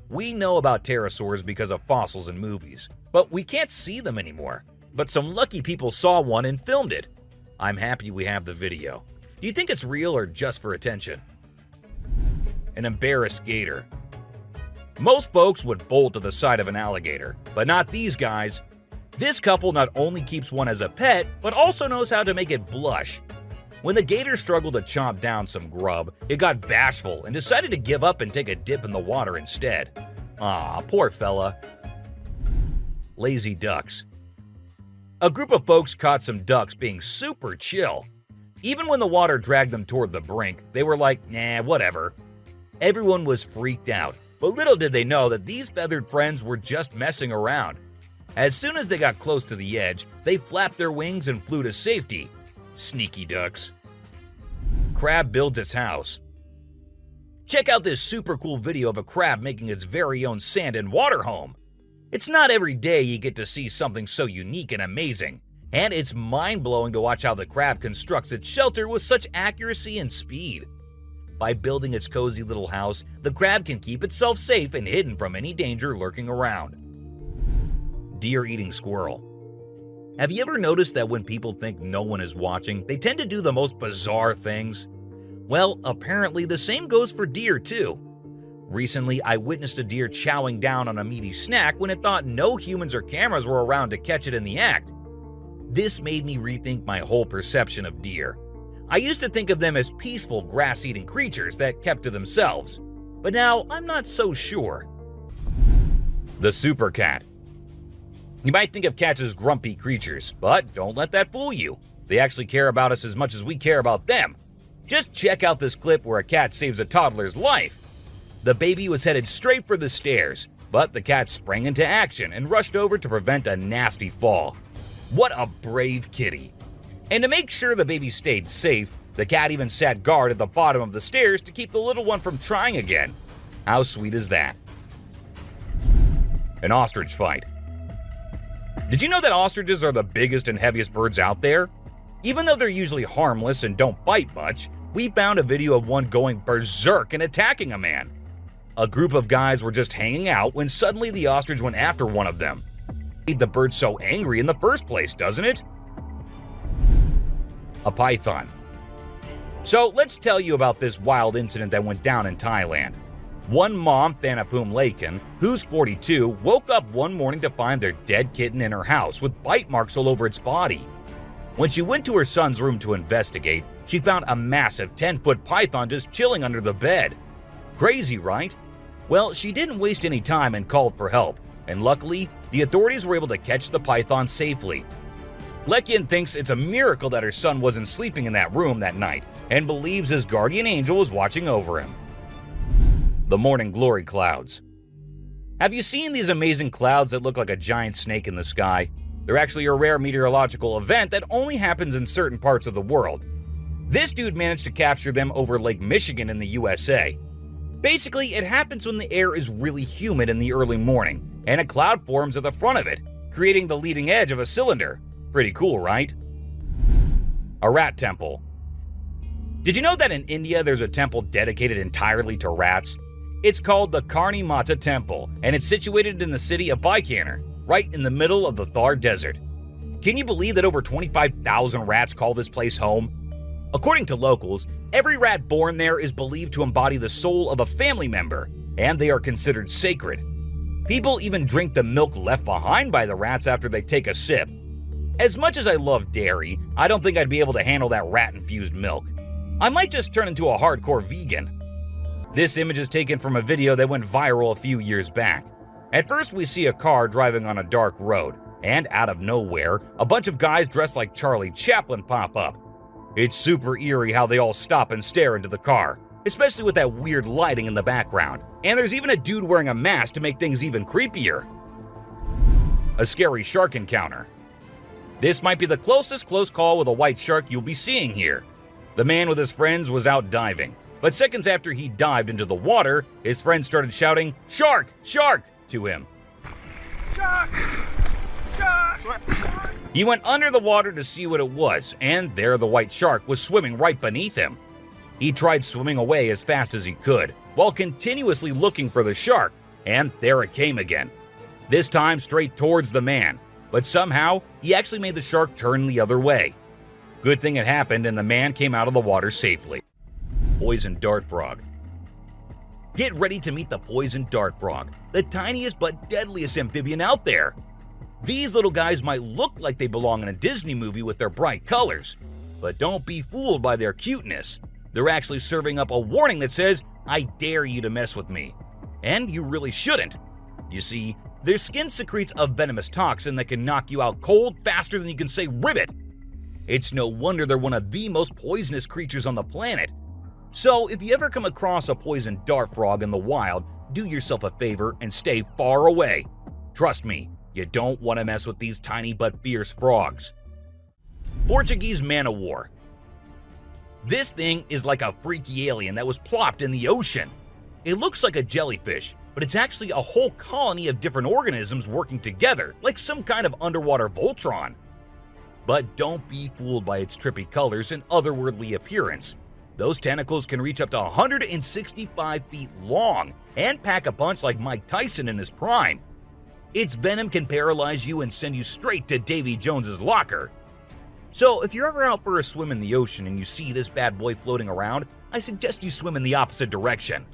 We know about pterosaurs because of fossils in movies, but we can't see them anymore. But some lucky people saw one and filmed it. I'm happy we have the video. Do you think it's real or just for attention? An embarrassed gator. Most folks would bolt to the side of an alligator, but not these guys. This couple not only keeps one as a pet, but also knows how to make it blush. When the gator struggled to chomp down some grub, it got bashful and decided to give up and take a dip in the water instead. Aw, poor fella. Lazy ducks. A group of folks caught some ducks being super chill. Even when the water dragged them toward the brink, they were like, nah, whatever. Everyone was freaked out, but little did they know that these feathered friends were just messing around. As soon as they got close to the edge, they flapped their wings and flew to safety. Sneaky ducks. Crab builds its house. Check out this super cool video of a crab making its very own sand and water home. It's not every day you get to see something so unique and amazing, and it's mind-blowing to watch how the crab constructs its shelter with such accuracy and speed. By building its cozy little house, the crab can keep itself safe and hidden from any danger lurking around. Deer eating squirrel. Have you ever noticed that when people think no one is watching, they tend to do the most bizarre things? Well, apparently the same goes for deer too. Recently, I witnessed a deer chowing down on a meaty snack when it thought no humans or cameras were around to catch it in the act. This made me rethink my whole perception of deer. I used to think of them as peaceful grass-eating creatures that kept to themselves, but now I'm not so sure. The super cat. You might think of cats as grumpy creatures, but don't let that fool you. They actually care about us as much as we care about them. Just check out this clip where a cat saves a toddler's life. The baby was headed straight for the stairs, but the cat sprang into action and rushed over to prevent a nasty fall. What a brave kitty. And to make sure the baby stayed safe, the cat even sat guard at the bottom of the stairs to keep the little one from trying again. How sweet is that? An ostrich fight. Did you know that ostriches are the biggest and heaviest birds out there? Even though they're usually harmless and don't bite much, we found a video of one going berserk and attacking a man. A group of guys were just hanging out when suddenly the ostrich went after one of them. Made the bird so angry in the first place, doesn't it? A python. So let's tell you about this wild incident that went down in Thailand. One mom, Thanapum Laken, who's 42, woke up one morning to find their dead kitten in her house with bite marks all over its body. When she went to her son's room to investigate, she found a massive 10-foot python just chilling under the bed. Crazy, right? Well, she didn't waste any time and called for help, and luckily, the authorities were able to catch the python safely. Lekian thinks it's a miracle that her son wasn't sleeping in that room that night, and believes his guardian angel was watching over him. The morning glory clouds. Have you seen these amazing clouds that look like a giant snake in the sky? They're actually a rare meteorological event that only happens in certain parts of the world. This dude managed to capture them over Lake Michigan in the USA. Basically, it happens when the air is really humid in the early morning, and a cloud forms at the front of it, creating the leading edge of a cylinder. Pretty cool, right? A rat temple. Did you know that in India there's a temple dedicated entirely to rats? It's called the Karni Mata Temple, and it's situated in the city of Bikaner, right in the middle of the Thar Desert. Can you believe that over 25,000 rats call this place home? According to locals, every rat born there is believed to embody the soul of a family member, and they are considered sacred. People even drink the milk left behind by the rats after they take a sip. As much as I love dairy, I don't think I'd be able to handle that rat-infused milk. I might just turn into a hardcore vegan. This image is taken from a video that went viral a few years back. At first, we see a car driving on a dark road, and out of nowhere, a bunch of guys dressed like Charlie Chaplin pop up. It's super eerie how they all stop and stare into the car, especially with that weird lighting in the background. And there's even a dude wearing a mask to make things even creepier. A scary shark encounter. This might be the closest close call with a white shark you'll be seeing here. The man with his friends was out diving, but seconds after he dived into the water, his friends started shouting, "Shark! Shark!" to him. Shark! Shark! He went under the water to see what it was, and there the white shark was swimming right beneath him. He tried swimming away as fast as he could, while continuously looking for the shark, and there it came again. This time straight towards the man, but somehow he actually made the shark turn the other way. Good thing it happened and the man came out of the water safely. Poison dart frog. Get ready to meet the poison dart frog, the tiniest but deadliest amphibian out there. These little guys might look like they belong in a Disney movie with their bright colors, but don't be fooled by their cuteness. They're actually serving up a warning that says, "I dare you to mess with me." And you really shouldn't. You see, their skin secretes a venomous toxin that can knock you out cold faster than you can say ribbit. It's no wonder they're one of the most poisonous creatures on the planet. So if you ever come across a poison dart frog in the wild, do yourself a favor and stay far away. Trust me, you don't want to mess with these tiny but fierce frogs. Portuguese man-o-war. This thing is like a freaky alien that was plopped in the ocean. It looks like a jellyfish, but it's actually a whole colony of different organisms working together, like some kind of underwater Voltron. But don't be fooled by its trippy colors and otherworldly appearance. Those tentacles can reach up to 165 feet long and pack a punch like Mike Tyson in his prime. Its venom can paralyze you and send you straight to Davy Jones's locker. So if you're ever out for a swim in the ocean and you see this bad boy floating around, I suggest you swim in the opposite direction.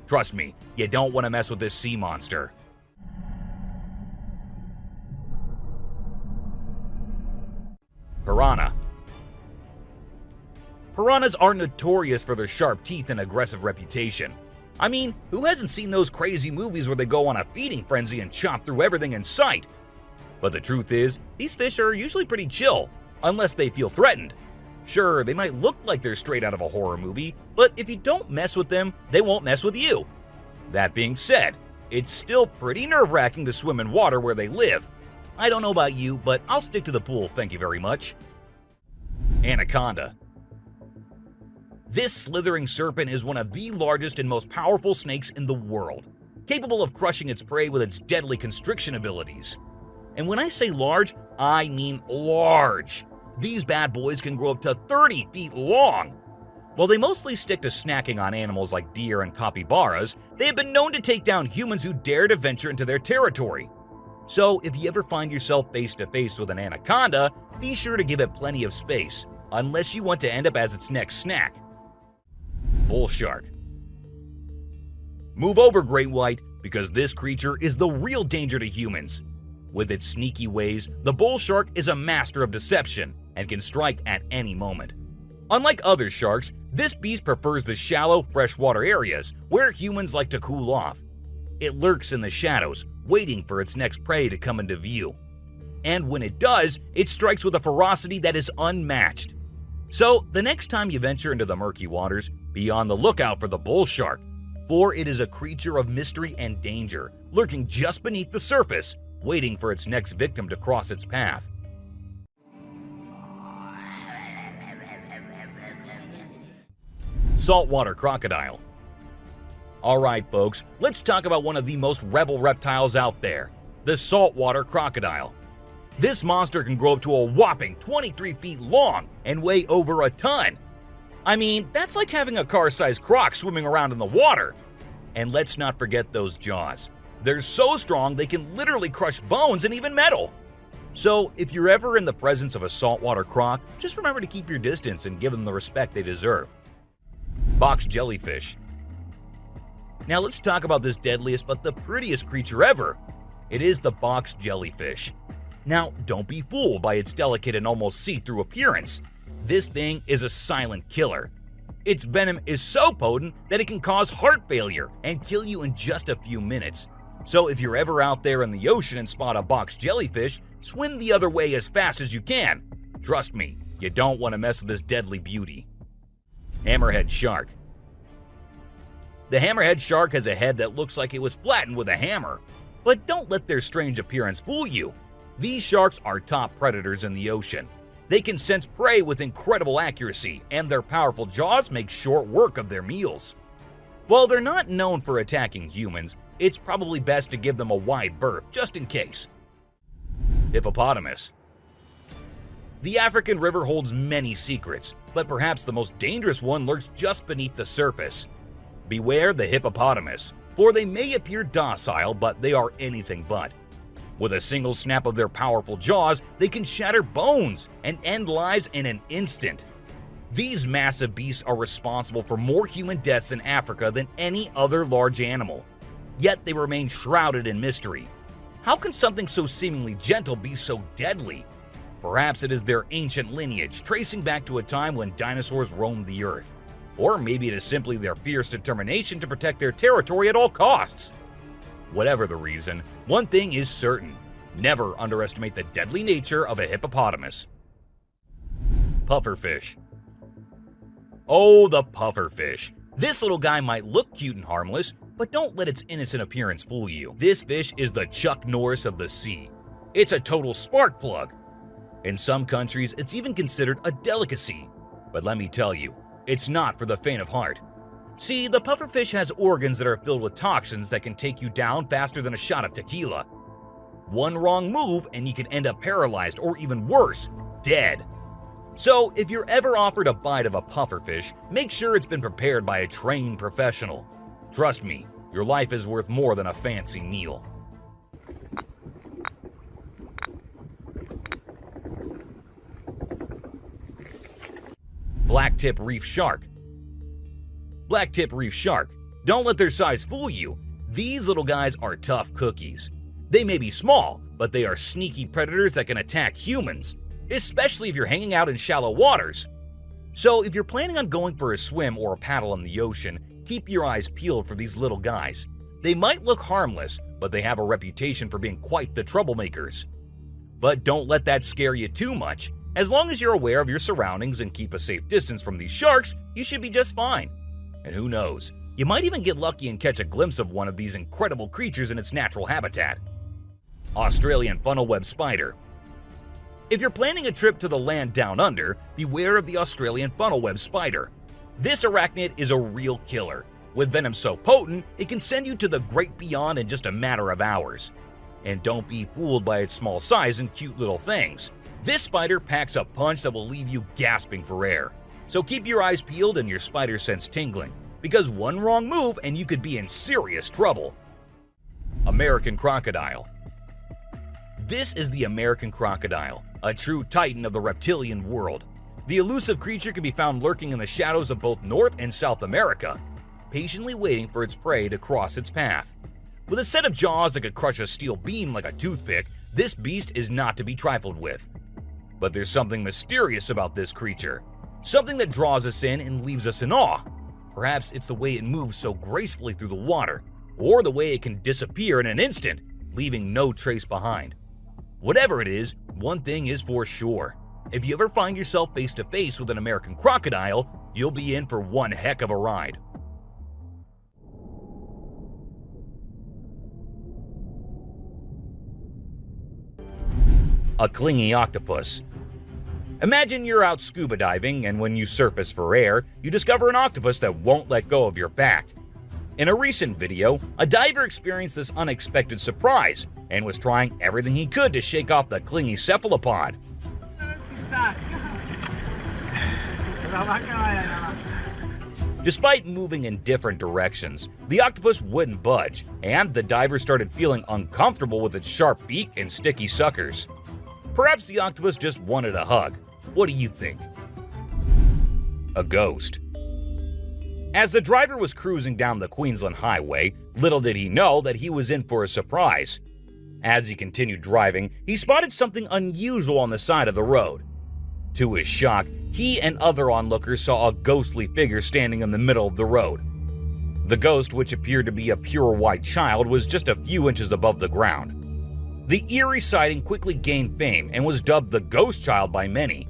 Trust me, you don't want to mess with this sea monster. Piranha. Piranhas are notorious for their sharp teeth and aggressive reputation. I mean, who hasn't seen those crazy movies where they go on a feeding frenzy and chomp through everything in sight? But the truth is, these fish are usually pretty chill, unless they feel threatened. Sure, they might look like they're straight out of a horror movie, but if you don't mess with them, they won't mess with you. That being said, it's still pretty nerve-wracking to swim in water where they live. I don't know about you, but I'll stick to the pool, thank you very much. Anaconda. This slithering serpent is one of the largest and most powerful snakes in the world, capable of crushing its prey with its deadly constriction abilities. And when I say large, I mean large. These bad boys can grow up to 30 feet long. While they mostly stick to snacking on animals like deer and capybaras, they have been known to take down humans who dare to venture into their territory. So if you ever find yourself face to face with an anaconda, be sure to give it plenty of space, unless you want to end up as its next snack. Bull shark. Move over, great white, because this creature is the real danger to humans. With its sneaky ways, the bull shark is a master of deception and can strike at any moment. Unlike other sharks, this beast prefers the shallow, freshwater areas where humans like to cool off. It lurks in the shadows, waiting for its next prey to come into view. And when it does, it strikes with a ferocity that is unmatched. So, the next time you venture into the murky waters, be on the lookout for the bull shark, for it is a creature of mystery and danger, lurking just beneath the surface, waiting for its next victim to cross its path. Saltwater crocodile. Alright folks, let's talk about one of the most rebel reptiles out there, the saltwater crocodile. This monster can grow up to a whopping 23 feet long and weigh over a ton. I mean, that's like having a car-sized croc swimming around in the water. And let's not forget those jaws. They're so strong they can literally crush bones and even metal. So if you're ever in the presence of a saltwater croc, just remember to keep your distance and give them the respect they deserve. Box jellyfish. Now let's talk about this deadliest but the prettiest creature ever. It is the box jellyfish. Now, don't be fooled by its delicate and almost see-through appearance. This thing is a silent killer. Its venom is so potent that it can cause heart failure and kill you in just a few minutes. So if you're ever out there in the ocean and spot a box jellyfish, swim the other way as fast as you can. Trust me, you don't want to mess with this deadly beauty. Hammerhead shark. The hammerhead shark has a head that looks like it was flattened with a hammer. But don't let their strange appearance fool you. These sharks are top predators in the ocean. They can sense prey with incredible accuracy, and their powerful jaws make short work of their meals. While they're not known for attacking humans, it's probably best to give them a wide berth just in case. Hippopotamus. The African river holds many secrets, but perhaps the most dangerous one lurks just beneath the surface. Beware the hippopotamus, for they may appear docile, but they are anything but. With a single snap of their powerful jaws, they can shatter bones and end lives in an instant. These massive beasts are responsible for more human deaths in Africa than any other large animal. Yet they remain shrouded in mystery. How can something so seemingly gentle be so deadly? Perhaps it is their ancient lineage, tracing back to a time when dinosaurs roamed the earth. Or maybe it is simply their fierce determination to protect their territory at all costs. Whatever the reason, one thing is certain: never underestimate the deadly nature of a hippopotamus. Pufferfish. Oh, the pufferfish. This little guy might look cute and harmless, but don't let its innocent appearance fool you. This fish is the Chuck Norris of the sea. It's a total spark plug. In some countries, it's even considered a delicacy. But let me tell you, it's not for the faint of heart. See, the pufferfish has organs that are filled with toxins that can take you down faster than a shot of tequila. One wrong move and you can end up paralyzed or even worse, dead. So if you're ever offered a bite of a pufferfish, make sure it's been prepared by a trained professional. Trust me, your life is worth more than a fancy meal. Blacktip reef shark. Blacktip reef shark. Don't let their size fool you. These little guys are tough cookies. They may be small, but they are sneaky predators that can attack humans, especially if you're hanging out in shallow waters. So if you're planning on going for a swim or a paddle in the ocean, keep your eyes peeled for these little guys. They might look harmless, but they have a reputation for being quite the troublemakers. But don't let that scare you too much. As long as you're aware of your surroundings and keep a safe distance from these sharks, you should be just fine. And who knows, you might even get lucky and catch a glimpse of one of these incredible creatures in its natural habitat. Australian funnel-web spider. If you're planning a trip to the land down under, beware of the Australian funnel-web spider. This arachnid is a real killer. With venom so potent, it can send you to the great beyond in just a matter of hours. And don't be fooled by its small size and cute little things. This spider packs a punch that will leave you gasping for air. So keep your eyes peeled and your spider sense tingling, because one wrong move and you could be in serious trouble. American crocodile. This is the American crocodile, a true titan of the reptilian world. The elusive creature can be found lurking in the shadows of both North and South America, patiently waiting for its prey to cross its path. With a set of jaws that could crush a steel beam like a toothpick, this beast is not to be trifled with. But there's something mysterious about this creature, something that draws us in and leaves us in awe. Perhaps it's the way it moves so gracefully through the water, or the way it can disappear in an instant, leaving no trace behind. Whatever it is, one thing is for sure. If you ever find yourself face to face with an American crocodile, you'll be in for one heck of a ride. A clingy octopus. Imagine you're out scuba diving, and when you surface for air, you discover an octopus that won't let go of your back. In a recent video, a diver experienced this unexpected surprise and was trying everything he could to shake off the clingy cephalopod. Despite moving in different directions, the octopus wouldn't budge, and the diver started feeling uncomfortable with its sharp beak and sticky suckers. Perhaps the octopus just wanted a hug. What do you think? A ghost. As the driver was cruising down the Queensland Highway, little did he know that he was in for a surprise. As he continued driving, he spotted something unusual on the side of the road. To his shock, he and other onlookers saw a ghostly figure standing in the middle of the road. The ghost, which appeared to be a pure white child, was just a few inches above the ground. The eerie sighting quickly gained fame and was dubbed the Ghost Child by many.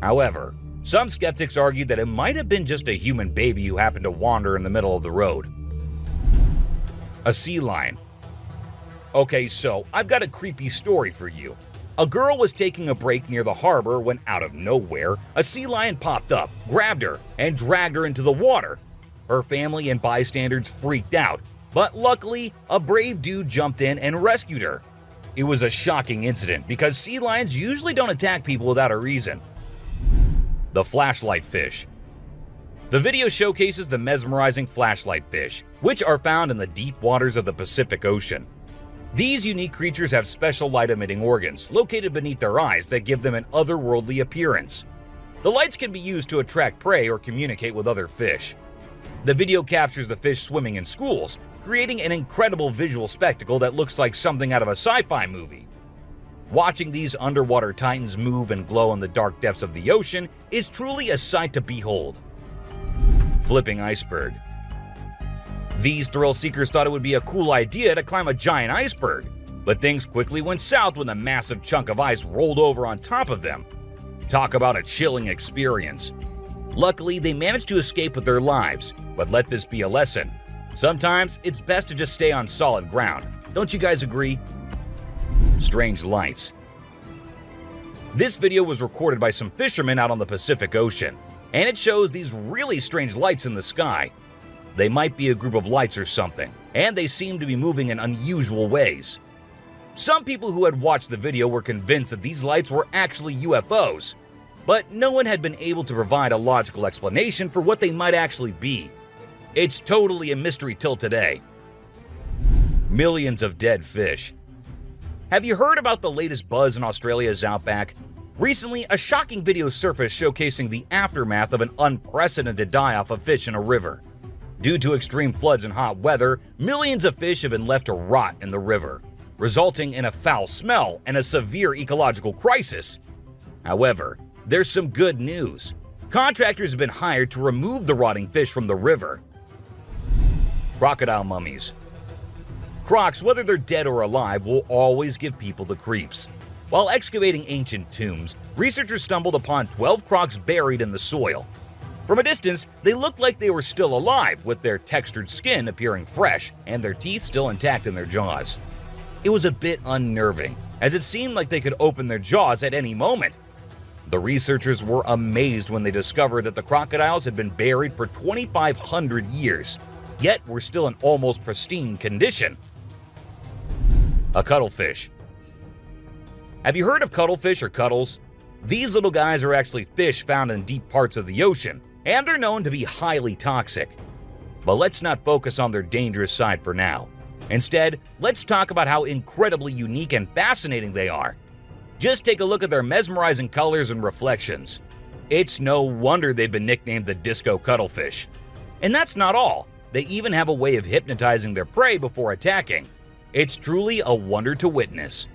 However, some skeptics argued that it might have been just a human baby who happened to wander in the middle of the road. A sea lion. Okay, so I've got a creepy story for you. A girl was taking a break near the harbor when, out of nowhere, a sea lion popped up, grabbed her, and dragged her into the water. Her family and bystanders freaked out, but luckily, a brave dude jumped in and rescued her. It was a shocking incident because sea lions usually don't attack people without a reason. The flashlight fish. The video showcases the mesmerizing flashlight fish, which are found in the deep waters of the Pacific Ocean. These unique creatures have special light-emitting organs located beneath their eyes that give them an otherworldly appearance. The lights can be used to attract prey or communicate with other fish. The video captures the fish swimming in schools, creating an incredible visual spectacle that looks like something out of a sci-fi movie. Watching these underwater titans move and glow in the dark depths of the ocean is truly a sight to behold. Flipping iceberg. These thrill seekers thought it would be a cool idea to climb a giant iceberg, but things quickly went south when a massive chunk of ice rolled over on top of them. Talk about a chilling experience. Luckily, they managed to escape with their lives, but let this be a lesson. Sometimes it's best to just stay on solid ground. Don't you guys agree? Strange lights. This video was recorded by some fishermen out on the Pacific Ocean, and it shows these really strange lights in the sky. They might be a group of lights or something, and they seem to be moving in unusual ways. Some people who had watched the video were convinced that these lights were actually UFOs, but no one had been able to provide a logical explanation for what they might actually be. It's totally a mystery till today. Millions of dead fish. Have you heard about the latest buzz in Australia's outback? Recently, a shocking video surfaced showcasing the aftermath of an unprecedented die-off of fish in a river. Due to extreme floods and hot weather, millions of fish have been left to rot in the river, resulting in a foul smell and a severe ecological crisis. However, there's some good news. Contractors have been hired to remove the rotting fish from the river. Crocodile mummies. Crocs, whether they're dead or alive, will always give people the creeps. While excavating ancient tombs, researchers stumbled upon 12 crocs buried in the soil. From a distance, they looked like they were still alive, with their textured skin appearing fresh and their teeth still intact in their jaws. It was a bit unnerving, as it seemed like they could open their jaws at any moment. The researchers were amazed when they discovered that the crocodiles had been buried for 2,500 years, yet were still in almost pristine condition. A cuttlefish. Have you heard of cuttlefish or cuttles? These little guys are actually fish found in deep parts of the ocean, and they're known to be highly toxic. But let's not focus on their dangerous side for now. Instead, let's talk about how incredibly unique and fascinating they are. Just take a look at their mesmerizing colors and reflections. It's no wonder they've been nicknamed the disco cuttlefish. And that's not all. They even have a way of hypnotizing their prey before attacking. It's truly a wonder to witness.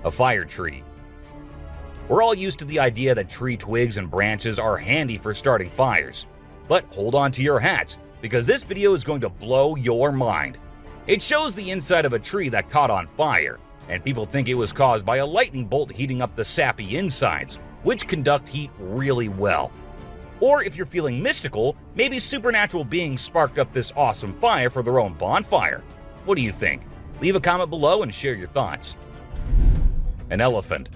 A fire tree. We're all used to the idea that tree twigs and branches are handy for starting fires. But hold on to your hats, because this video is going to blow your mind. It shows the inside of a tree that caught on fire, and people think it was caused by a lightning bolt heating up the sappy insides, which conduct heat really well. Or if you're feeling mystical, maybe supernatural beings sparked up this awesome fire for their own bonfire. What do you think? Leave a comment below and share your thoughts. An elephant.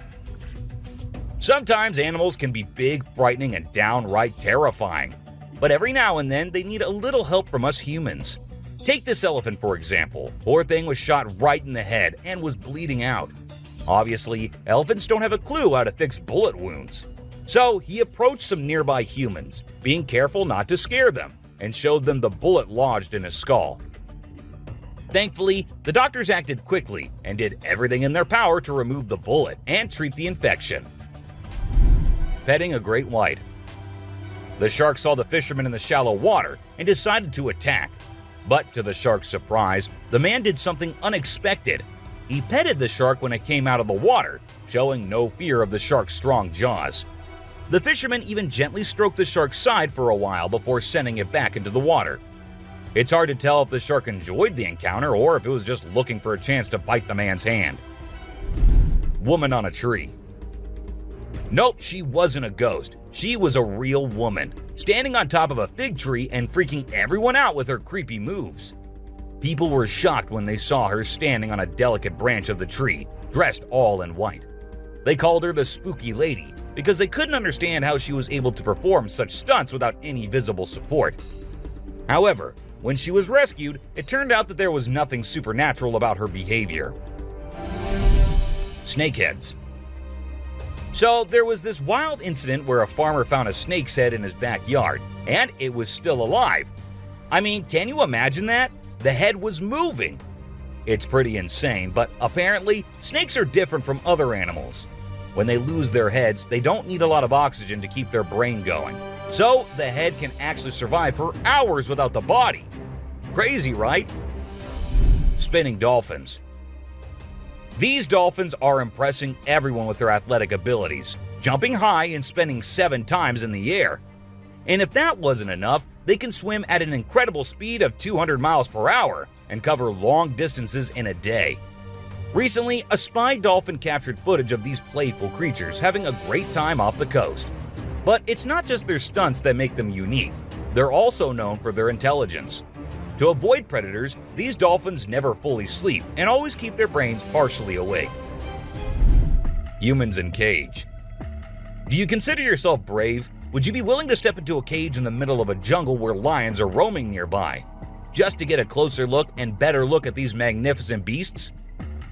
Sometimes animals can be big, frightening, and downright terrifying. But every now and then, they need a little help from us humans. Take this elephant for example. Poor thing was shot right in the head and was bleeding out. Obviously, elephants don't have a clue how to fix bullet wounds. So he approached some nearby humans, being careful not to scare them, and showed them the bullet lodged in his skull. Thankfully, the doctors acted quickly and did everything in their power to remove the bullet and treat the infection. Petting a great white. The shark saw the fisherman in the shallow water and decided to attack. But to the shark's surprise, the man did something unexpected. He petted the shark when it came out of the water, showing no fear of the shark's strong jaws. The fisherman even gently stroked the shark's side for a while before sending it back into the water. It's hard to tell if the shark enjoyed the encounter or if it was just looking for a chance to bite the man's hand. Woman on a tree. Nope, she wasn't a ghost. She was a real woman, standing on top of a fig tree and freaking everyone out with her creepy moves. People were shocked when they saw her standing on a delicate branch of the tree, dressed all in white. They called her the Spooky Lady because they couldn't understand how she was able to perform such stunts without any visible support. However, when she was rescued, it turned out that there was nothing supernatural about her behavior. Snakeheads. So there was this wild incident where a farmer found a snake's head in his backyard, and it was still alive. I mean, can you imagine that? The head was moving. It's pretty insane, but apparently snakes are different from other animals. When they lose their heads, they don't need a lot of oxygen to keep their brain going. So the head can actually survive for hours without the body. Crazy, right? Spinning dolphins. These dolphins are impressing everyone with their athletic abilities, jumping high and spinning 7 times in the air. And if that wasn't enough, they can swim at an incredible speed of 200 miles per hour and cover long distances in a day. Recently, a spy dolphin captured footage of these playful creatures having a great time off the coast. But it's not just their stunts that make them unique. They're also known for their intelligence. To avoid predators, these dolphins never fully sleep and always keep their brains partially awake. Humans in cage. Do you consider yourself brave? Would you be willing to step into a cage in the middle of a jungle where lions are roaming nearby, just to get a closer look and better look at these magnificent beasts?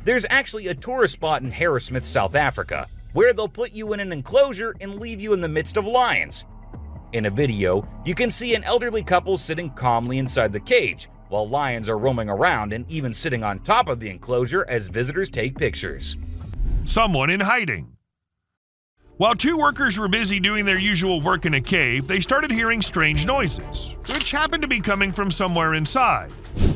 There's actually a tourist spot in Harrismith, South Africa, where they'll put you in an enclosure and leave you in the midst of lions. In a video, you can see an elderly couple sitting calmly inside the cage, while lions are roaming around and even sitting on top of the enclosure as visitors take pictures. Someone in hiding. While 2 workers were busy doing their usual work in a cave, they started hearing strange noises, which happened to be coming from somewhere inside.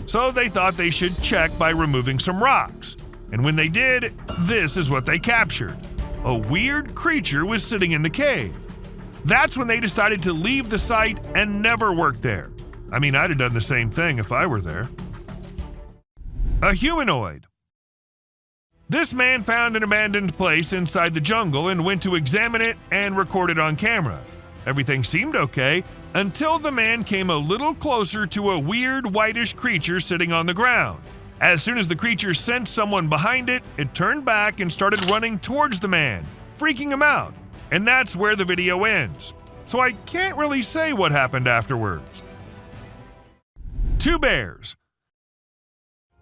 So they thought they should check by removing some rocks. And when they did, this is what they captured. A weird creature was sitting in the cave. That's when they decided to leave the site and never work there. I mean, I'd have done the same thing if I were there. A humanoid. This man found an abandoned place inside the jungle and went to examine it and record it on camera. Everything seemed okay until the man came a little closer to a weird whitish creature sitting on the ground. As soon as the creature sensed someone behind it, it turned back and started running towards the man, freaking him out. And that's where the video ends. So I can't really say what happened afterwards. Two bears.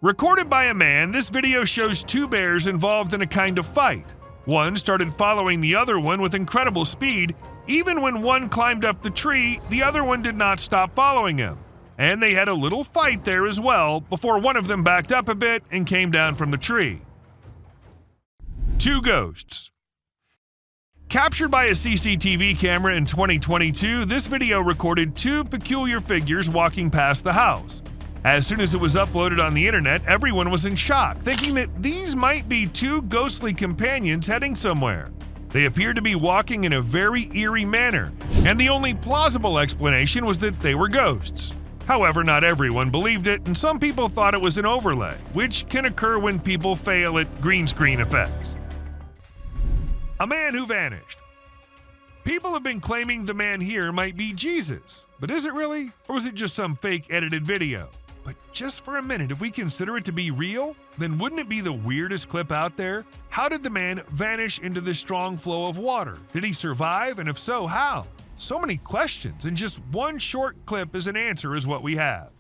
Recorded by a man, this video shows two bears involved in a kind of fight. One started following the other one with incredible speed. Even when one climbed up the tree, the other one did not stop following him. And they had a little fight there as well before one of them backed up a bit and came down from the tree. Two ghosts. Captured by a CCTV camera in 2022, this video recorded two peculiar figures walking past the house. As soon as it was uploaded on the internet, everyone was in shock, thinking that these might be two ghostly companions heading somewhere. They appeared to be walking in a very eerie manner, and the only plausible explanation was that they were ghosts. However, not everyone believed it, and some people thought it was an overlay, which can occur when people fail at green screen effects. A man who vanished. People have been claiming the man here might be Jesus, but is it really? Or was it just some fake edited video? But just for a minute, if we consider it to be real, then wouldn't it be the weirdest clip out there? How did the man vanish into this strong flow of water? Did he survive? And if so, how? So many questions, and just one short clip as an answer is what we have.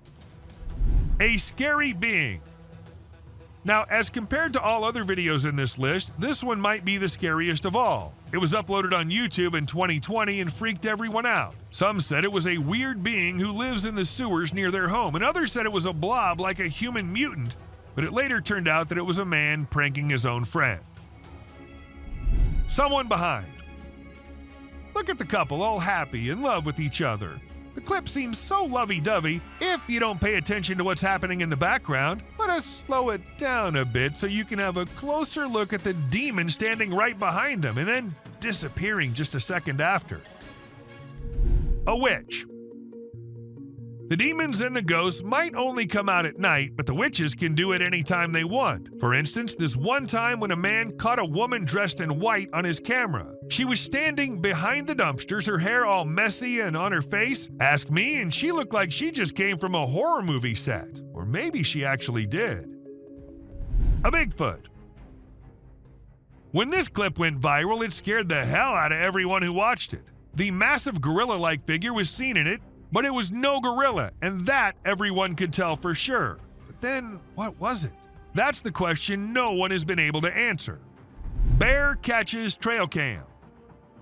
A scary being. Now, as compared to all other videos in this list, this one might be the scariest of all. It was uploaded on YouTube in 2020 and freaked everyone out. Some said it was a weird being who lives in the sewers near their home, and others said it was a blob like a human mutant, but it later turned out that it was a man pranking his own friend. Someone behind. Look at the couple all happy, in love with each other. The clip seems so lovey-dovey. If you don't pay attention to what's happening in the background, let us slow it down a bit so you can have a closer look at the demon standing right behind them and then disappearing just a second after. A witch. The demons and the ghosts might only come out at night, but the witches can do it anytime they want. For instance, this one time when a man caught a woman dressed in white on his camera. She was standing behind the dumpsters, her hair all messy and on her face. Ask me, and she looked like she just came from a horror movie set. Or maybe she actually did. A Bigfoot. When this clip went viral, it scared the hell out of everyone who watched it. The massive gorilla-like figure was seen in it, but it was no gorilla, and that everyone could tell for sure. But then, what was it? That's the question no one has been able to answer. Bear catches trail cam.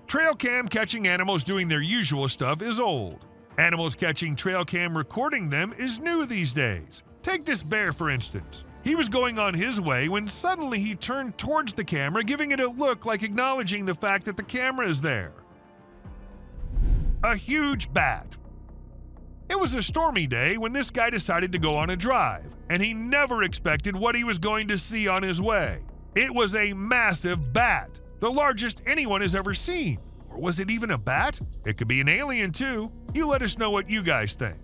Trail cam catching animals doing their usual stuff is old. Animals catching trail cam recording them is new these days. Take this bear for instance. He was going on his way when suddenly he turned towards the camera, giving it a look like acknowledging the fact that the camera is there. A huge bat. It was a stormy day when this guy decided to go on a drive, and he never expected what he was going to see on his way. It was a massive bat, the largest anyone has ever seen. Or was it even a bat? It could be an alien too. You let us know what you guys think.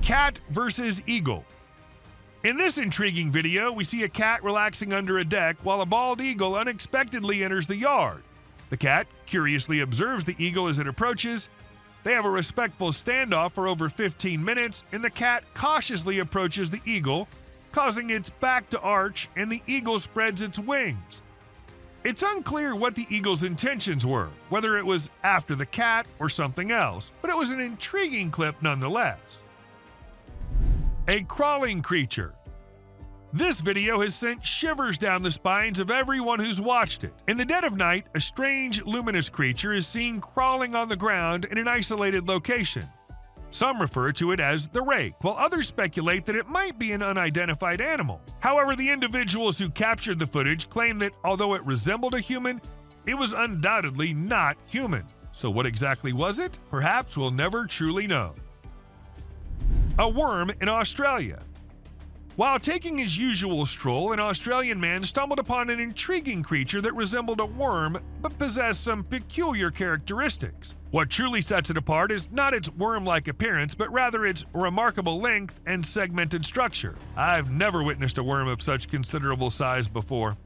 Cat versus eagle. In this intriguing video, we see a cat relaxing under a deck while a bald eagle unexpectedly enters the yard. The cat curiously observes the eagle as it approaches. They have a respectful standoff for over 15 minutes, and the cat cautiously approaches the eagle, causing its back to arch, and the eagle spreads its wings. It's unclear what the eagle's intentions were, whether it was after the cat or something else, but it was an intriguing clip nonetheless. A crawling creature. This video has sent shivers down the spines of everyone who's watched it. In the dead of night, a strange, luminous creature is seen crawling on the ground in an isolated location. Some refer to it as the rake, while others speculate that it might be an unidentified animal. However, the individuals who captured the footage claim that although it resembled a human, it was undoubtedly not human. So what exactly was it? Perhaps we'll never truly know. A worm in Australia. While taking his usual stroll, an Australian man stumbled upon an intriguing creature that resembled a worm but possessed some peculiar characteristics. What truly sets it apart is not its worm-like appearance, but rather its remarkable length and segmented structure. I've never witnessed a worm of such considerable size before.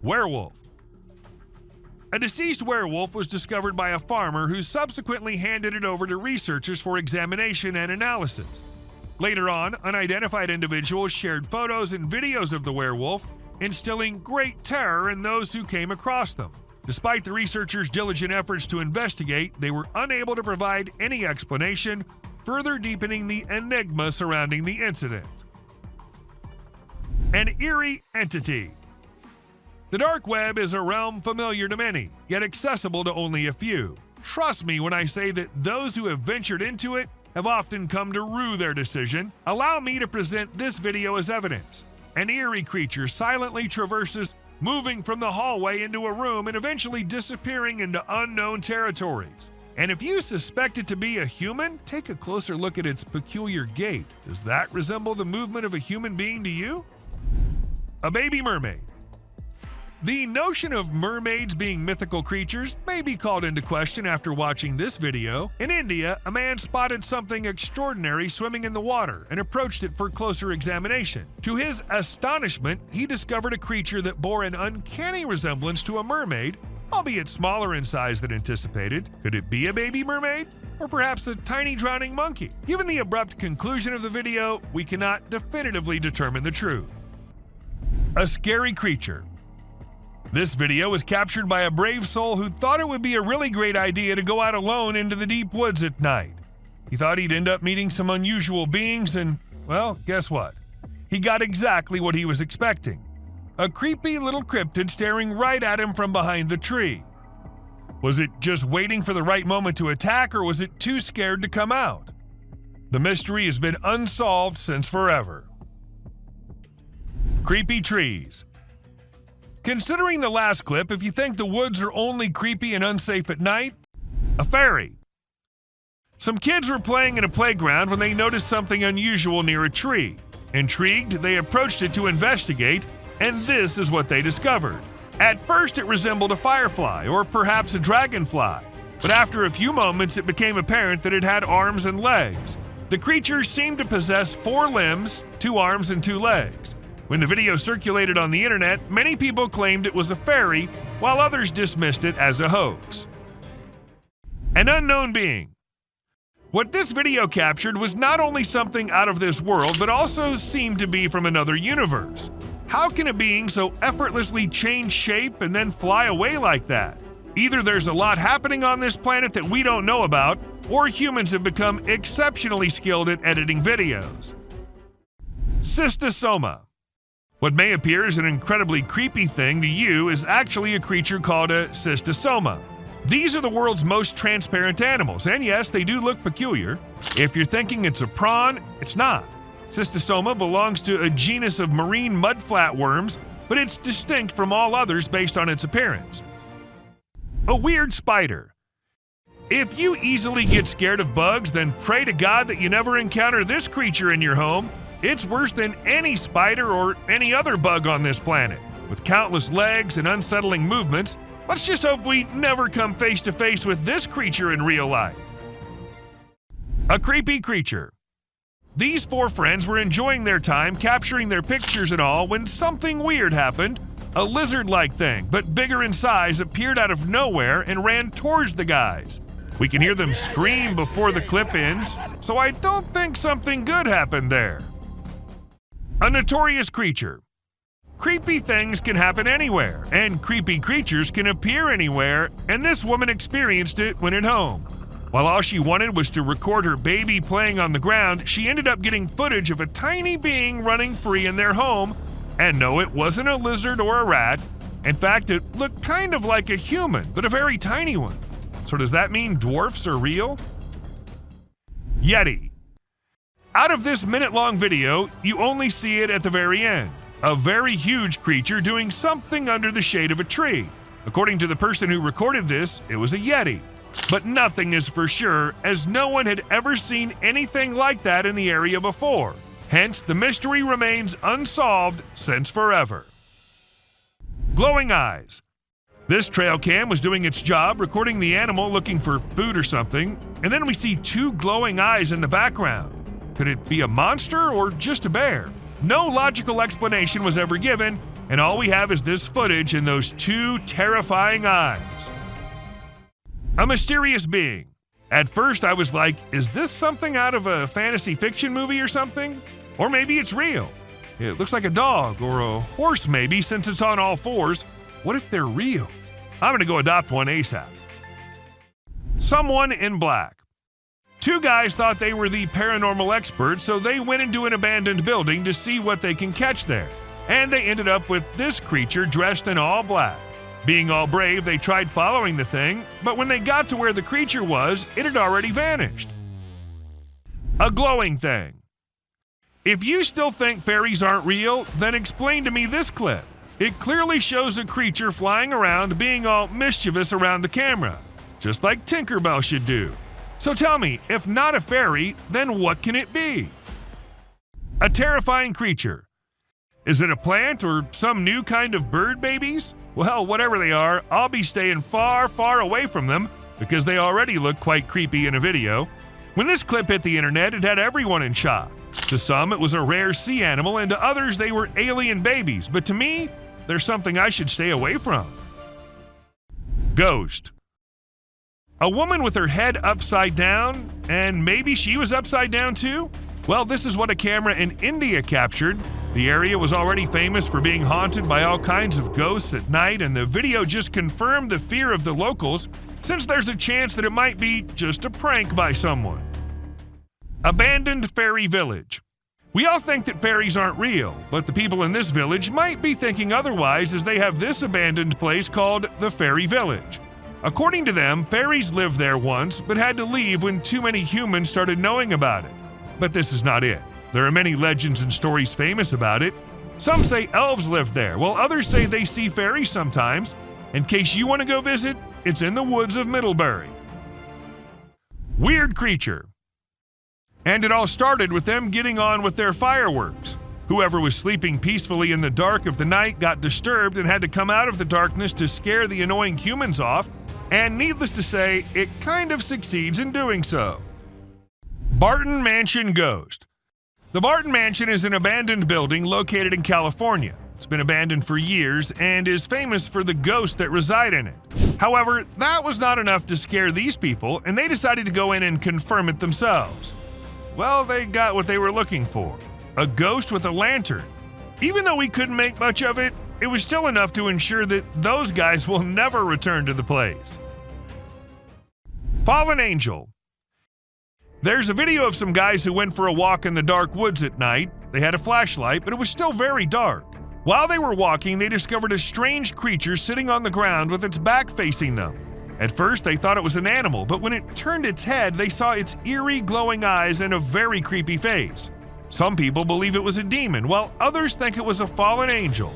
Werewolf. A deceased werewolf was discovered by a farmer who subsequently handed it over to researchers for examination and analysis. Later on, unidentified individuals shared photos and videos of the werewolf, instilling great terror in those who came across them. Despite the researchers' diligent efforts to investigate, they were unable to provide any explanation, further deepening the enigma surrounding the incident. An eerie entity. The dark web is a realm familiar to many, yet accessible to only a few. Trust me when I say that those who have ventured into it have often come to rue their decision. Allow me to present this video as evidence. An eerie creature silently traverses, moving from the hallway into a room and eventually disappearing into unknown territories. And if you suspect it to be a human, take a closer look at its peculiar gait. Does that resemble the movement of a human being to you? A baby mermaid. The notion of mermaids being mythical creatures may be called into question after watching this video. In India, a man spotted something extraordinary swimming in the water and approached it for closer examination. To his astonishment, he discovered a creature that bore an uncanny resemblance to a mermaid, albeit smaller in size than anticipated. Could it be a baby mermaid? Or perhaps a tiny drowning monkey? Given the abrupt conclusion of the video, we cannot definitively determine the truth. A scary creature. This video was captured by a brave soul who thought it would be a really great idea to go out alone into the deep woods at night. He thought he'd end up meeting some unusual beings and, well, guess what? He got exactly what he was expecting. A creepy little cryptid staring right at him from behind the tree. Was it just waiting for the right moment to attack, or was it too scared to come out? The mystery has been unsolved since forever. Creepy trees. Considering the last clip, if you think the woods are only creepy and unsafe at night, a fairy. Some kids were playing in a playground when they noticed something unusual near a tree. Intrigued, they approached it to investigate, and this is what they discovered. At first, it resembled a firefly or perhaps a dragonfly, but after a few moments, it became apparent that it had arms and legs. The creature seemed to possess 4 limbs, 2 arms, and 2 legs. When the video circulated on the internet, many people claimed it was a fairy, while others dismissed it as a hoax. An unknown being. What this video captured was not only something out of this world, but also seemed to be from another universe. How can a being so effortlessly change shape and then fly away like that? Either there's a lot happening on this planet that we don't know about, or humans have become exceptionally skilled at editing videos. Cystosoma. What may appear as an incredibly creepy thing to you is actually a creature called a cystosoma. These are the world's most transparent animals, and yes, they do look peculiar. If you're thinking it's a prawn, it's not. Cystosoma belongs to a genus of marine mudflat worms, but it's distinct from all others based on its appearance. A weird spider. If you easily get scared of bugs, then pray to God that you never encounter this creature in your home. It's worse than any spider or any other bug on this planet. With countless legs and unsettling movements, let's just hope we never come face to face with this creature in real life. A creepy creature. These 4 friends were enjoying their time capturing their pictures and all when something weird happened. A lizard-like thing, but bigger in size, appeared out of nowhere and ran towards the guys. We can hear them scream before the clip ends, so I don't think something good happened there. A notorious creature. Creepy things can happen anywhere, and creepy creatures can appear anywhere, and this woman experienced it when at home. While all she wanted was to record her baby playing on the ground, she ended up getting footage of a tiny being running free in their home, and no, it wasn't a lizard or a rat. In fact, it looked kind of like a human, but a very tiny one. So does that mean dwarfs are real? Yeti. Out of this minute-long video, you only see it at the very end. A very huge creature doing something under the shade of a tree. According to the person who recorded this, it was a Yeti. But nothing is for sure, as no one had ever seen anything like that in the area before. Hence, the mystery remains unsolved since forever. Glowing eyes. This trail cam was doing its job, recording the animal looking for food or something, and then we see two glowing eyes in the background. Could it be a monster or just a bear? No logical explanation was ever given, and all we have is this footage and those two terrifying eyes. A mysterious being. At first I was like, is this something out of a fantasy fiction movie or something? Or maybe it's real. It looks like a dog or a horse maybe, since it's on all fours. What if they're real? I'm gonna go adopt one ASAP. Someone in black. Two guys thought they were the paranormal experts, so they went into an abandoned building to see what they can catch there. And they ended up with this creature dressed in all black. Being all brave, they tried following the thing, but when they got to where the creature was, it had already vanished. A glowing thing. If you still think fairies aren't real, then explain to me this clip. It clearly shows a creature flying around being all mischievous around the camera, just like Tinkerbell should do. So tell me, if not a fairy, then what can it be? A terrifying creature. Is it a plant or some new kind of bird babies? Well, whatever they are, I'll be staying far, far away from them because they already look quite creepy in a video. When this clip hit the internet, it had everyone in shock. To some, it was a rare sea animal, and to others, they were alien babies. But to me, they're something I should stay away from. Ghost. A woman with her head upside down, and maybe she was upside down too? Well, this is what a camera in India captured. The area was already famous for being haunted by all kinds of ghosts at night, and the video just confirmed the fear of the locals, since there's a chance that it might be just a prank by someone. Abandoned fairy village. We all think that fairies aren't real, but the people in this village might be thinking otherwise, as they have this abandoned place called the Fairy Village. According to them, fairies lived there once, but had to leave when too many humans started knowing about it. But this is not it. There are many legends and stories famous about it. Some say elves lived there, while others say they see fairies sometimes. In case you want to go visit, it's in the woods of Middlebury. Weird creature. And it all started with them getting on with their fireworks. Whoever was sleeping peacefully in the dark of the night got disturbed and had to come out of the darkness to scare the annoying humans off, and needless to say, it kind of succeeds in doing so. Barton Mansion Ghost. The Barton Mansion is an abandoned building located in California. It's been abandoned for years and is famous for the ghosts that reside in it. However, that was not enough to scare these people, and they decided to go in and confirm it themselves. Well, they got what they were looking for. A ghost with a lantern. Even though we couldn't make much of it, it was still enough to ensure that those guys will never return to the place. Fallen Angel. There's a video of some guys who went for a walk in the dark woods at night. They had a flashlight, but it was still very dark. While they were walking, they discovered a strange creature sitting on the ground with its back facing them. At first, they thought it was an animal, but when it turned its head, they saw its eerie glowing eyes and a very creepy face. Some people believe it was a demon, while others think it was a fallen angel.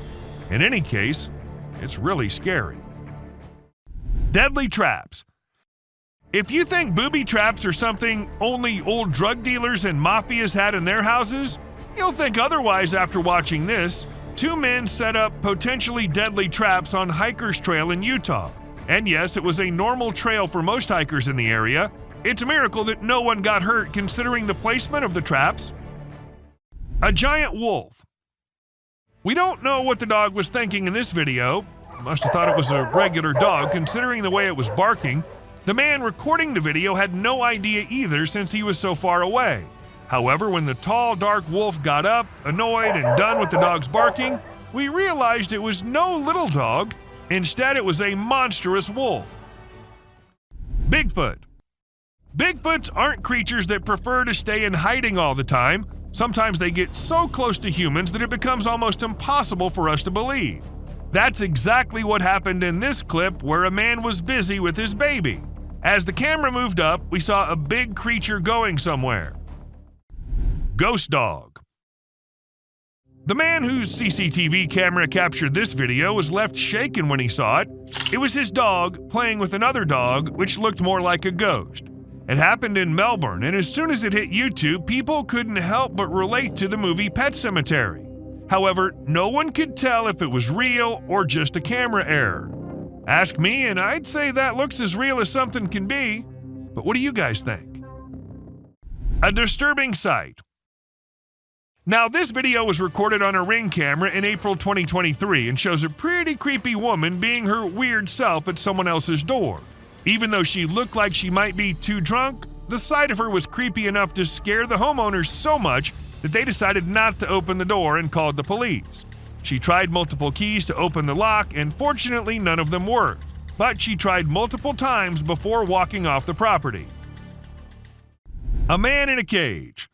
In any case, it's really scary. Deadly traps. If you think booby traps are something only old drug dealers and mafias had in their houses, you'll think otherwise after watching this. Two men set up potentially deadly traps on Hiker's Trail in Utah. And yes, it was a normal trail for most hikers in the area. It's a miracle that no one got hurt considering the placement of the traps. A giant wolf. We don't know what the dog was thinking in this video. Must have thought it was a regular dog considering the way it was barking. The man recording the video had no idea either since he was so far away. However, when the tall, dark wolf got up, annoyed and done with the dog's barking, we realized it was no little dog. Instead, it was a monstrous wolf. Bigfoot. Bigfoots aren't creatures that prefer to stay in hiding all the time. Sometimes they get so close to humans that it becomes almost impossible for us to believe. That's exactly what happened in this clip where a man was busy with his baby. As the camera moved up, we saw a big creature going somewhere. Ghost dog. The man whose CCTV camera captured this video was left shaken when he saw it. It was his dog playing with another dog, which looked more like a ghost. It happened in Melbourne, and as soon as it hit YouTube, people couldn't help but relate to the movie Pet Sematary. However, no one could tell if it was real or just a camera error. Ask me, and I'd say that looks as real as something can be. But what do you guys think? A disturbing sight. Now, this video was recorded on a Ring camera in April 2023 and shows a pretty creepy woman being her weird self at someone else's door. Even though she looked like she might be too drunk, the sight of her was creepy enough to scare the homeowners so much that they decided not to open the door and called the police. She tried multiple keys to open the lock, and fortunately none of them worked. But she tried multiple times before walking off the property. A man in a cage.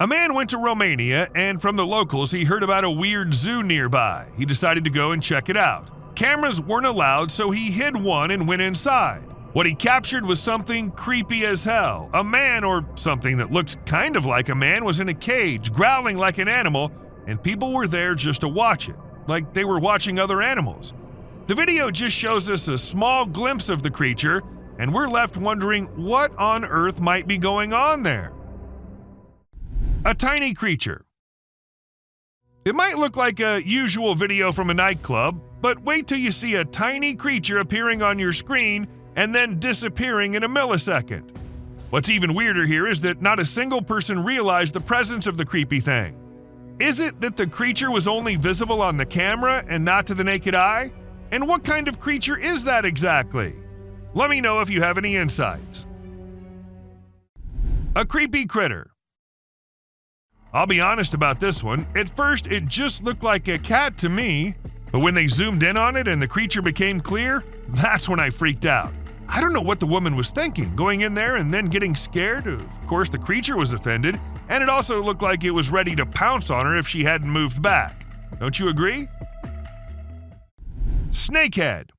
A man went to Romania, and from the locals he heard about a weird zoo nearby. He decided to go and check it out. Cameras weren't allowed, so he hid one and went inside. What he captured was something creepy as hell. A man, or something that looks kind of like a man, was in a cage, growling like an animal, and people were there just to watch it, like they were watching other animals. The video just shows us a small glimpse of the creature, and we're left wondering what on earth might be going on there. A tiny creature. It might look like a usual video from a nightclub, but wait till you see a tiny creature appearing on your screen and then disappearing in a millisecond. What's even weirder here is that not a single person realized the presence of the creepy thing. Is it that the creature was only visible on the camera and not to the naked eye? And what kind of creature is that exactly? Let me know if you have any insights. A creepy critter. I'll be honest about this one. At first, it just looked like a cat to me, but when they zoomed in on it and the creature became clear, that's when I freaked out. I don't know what the woman was thinking, going in there and then getting scared. Of course, the creature was offended, and it also looked like it was ready to pounce on her if she hadn't moved back. Don't you agree? Snakehead.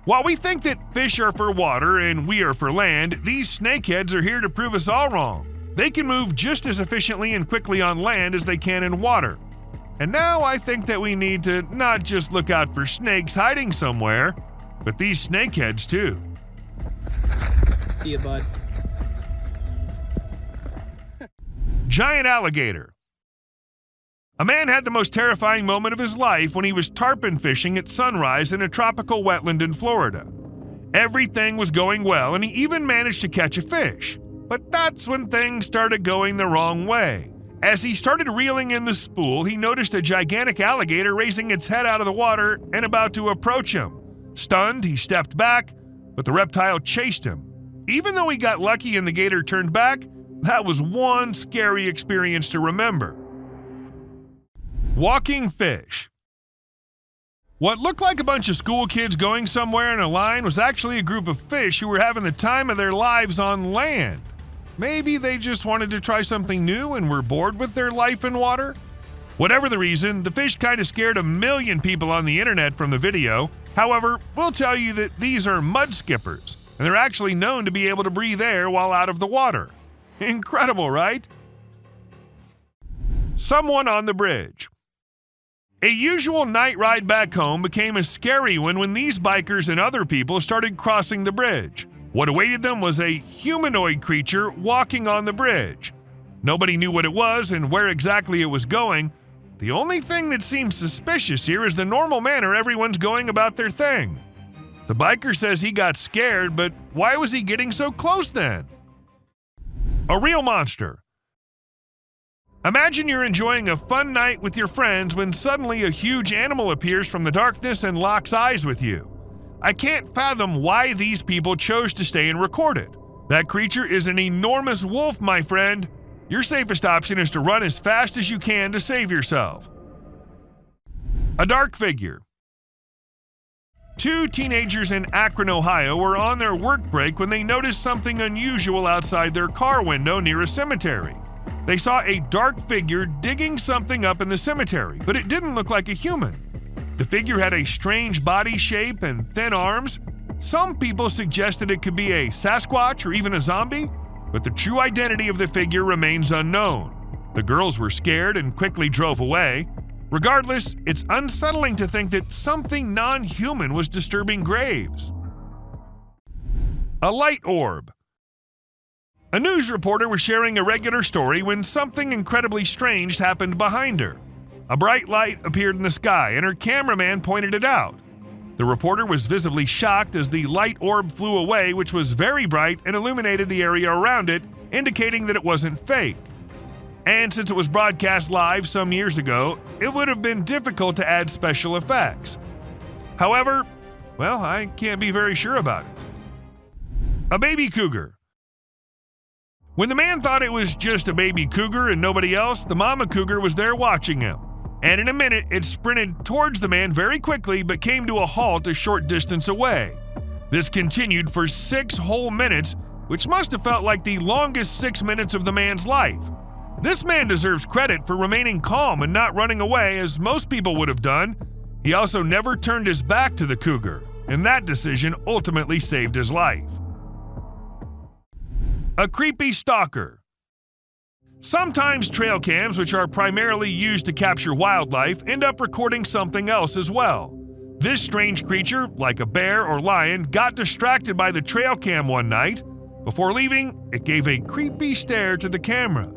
While we think that fish are for water and we are for land, these snakeheads are here to prove us all wrong. They can move just as efficiently and quickly on land as they can in water. And now I think that we need to not just look out for snakes hiding somewhere, but these snakeheads too. See you, bud. Giant alligator. A man had the most terrifying moment of his life when he was tarpon fishing at sunrise in a tropical wetland in Florida. Everything was going well, and he even managed to catch a fish. But that's when things started going the wrong way. As he started reeling in the spool, he noticed a gigantic alligator raising its head out of the water and about to approach him. Stunned, he stepped back, but the reptile chased him. Even though he got lucky and the gator turned back, that was one scary experience to remember. Walking fish. What looked like a bunch of school kids going somewhere in a line was actually a group of fish who were having the time of their lives on land. Maybe they just wanted to try something new and were bored with their life in water? Whatever the reason, the fish kind of scared 1 million people on the internet from the video. However, we'll tell you that these are mud skippers, and they're actually known to be able to breathe air while out of the water. Incredible, right? Someone on the bridge. A usual night ride back home became a scary one when these bikers and other people started crossing the bridge. What awaited them was a humanoid creature walking on the bridge. Nobody knew what it was and where exactly it was going. The only thing that seems suspicious here is the normal manner everyone's going about their thing. The biker says he got scared, but why was he getting so close then? A real monster. Imagine you're enjoying a fun night with your friends when suddenly a huge animal appears from the darkness and locks eyes with you. I can't fathom why these people chose to stay and record it. That creature is an enormous wolf, my friend. Your safest option is to run as fast as you can to save yourself. A dark figure. 2 teenagers in Akron, Ohio were on their work break when they noticed something unusual outside their car window near a cemetery. They saw a dark figure digging something up in the cemetery, but it didn't look like a human. The figure had a strange body shape and thin arms. Some people suggested it could be a Sasquatch or even a zombie, but the true identity of the figure remains unknown. The girls were scared and quickly drove away. Regardless, it's unsettling to think that something non-human was disturbing graves. A light orb. A news reporter was sharing a regular story when something incredibly strange happened behind her. A bright light appeared in the sky, and her cameraman pointed it out. The reporter was visibly shocked as the light orb flew away, which was very bright and illuminated the area around it, indicating that it wasn't fake. And since it was broadcast live some years ago, it would have been difficult to add special effects. However, well, I can't be very sure about it. A baby cougar. When the man thought it was just a baby cougar and nobody else, the mama cougar was there watching him. And in a minute, it sprinted towards the man very quickly but came to a halt a short distance away. This continued for 6 whole minutes, which must have felt like the longest 6 minutes of the man's life. This man deserves credit for remaining calm and not running away as most people would have done. He also never turned his back to the cougar, and that decision ultimately saved his life. A creepy stalker. Sometimes trail cams, which are primarily used to capture wildlife, end up recording something else as well. This strange creature, like a bear or lion, got distracted by the trail cam one night. Before leaving, it gave a creepy stare to the camera.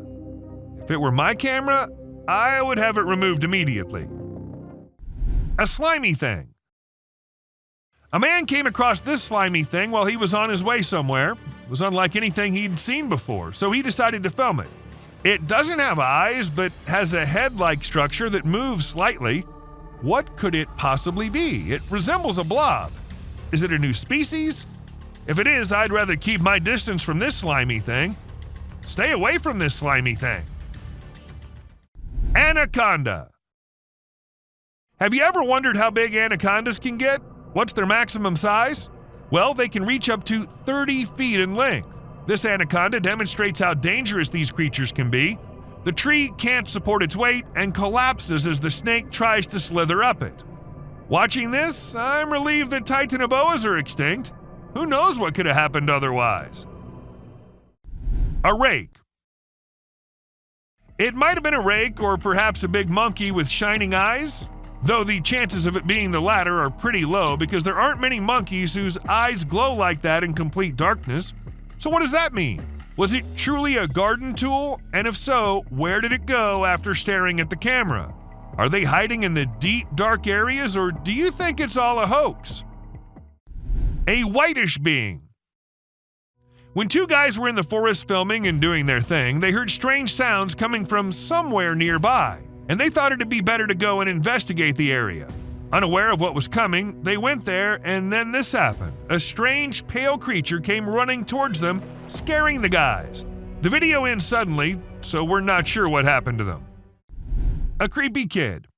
If it were my camera, I would have it removed immediately. A slimy thing. A man came across this slimy thing while he was on his way somewhere. It was unlike anything he'd seen before, so he decided to film it. It doesn't have eyes, but has a head-like structure that moves slightly. What could it possibly be? It resembles a blob. Is it a new species? If it is, I'd rather keep my distance from this slimy thing. Stay away from this slimy thing. Anaconda. Have you ever wondered how big anacondas can get? What's their maximum size? Well, they can reach up to 30 feet in length. This anaconda demonstrates how dangerous these creatures can be. The tree can't support its weight and collapses as the snake tries to slither up it. Watching this, I'm relieved that titanoboas are extinct. Who knows what could have happened otherwise? A rake. It might have been a rake or perhaps a big monkey with shining eyes, though the chances of it being the latter are pretty low because there aren't many monkeys whose eyes glow like that in complete darkness. So what does that mean? Was it truly a garden tool? And if so, where did it go after staring at the camera? Are they hiding in the deep, dark areas, or do you think it's all a hoax? A whitish being. When 2 guys were in the forest filming and doing their thing, they heard strange sounds coming from somewhere nearby, and they thought it'd be better to go and investigate the area. Unaware of what was coming, they went there, and then this happened. A strange, pale creature came running towards them, scaring the guys. The video ends suddenly, so we're not sure what happened to them. A creepy kid.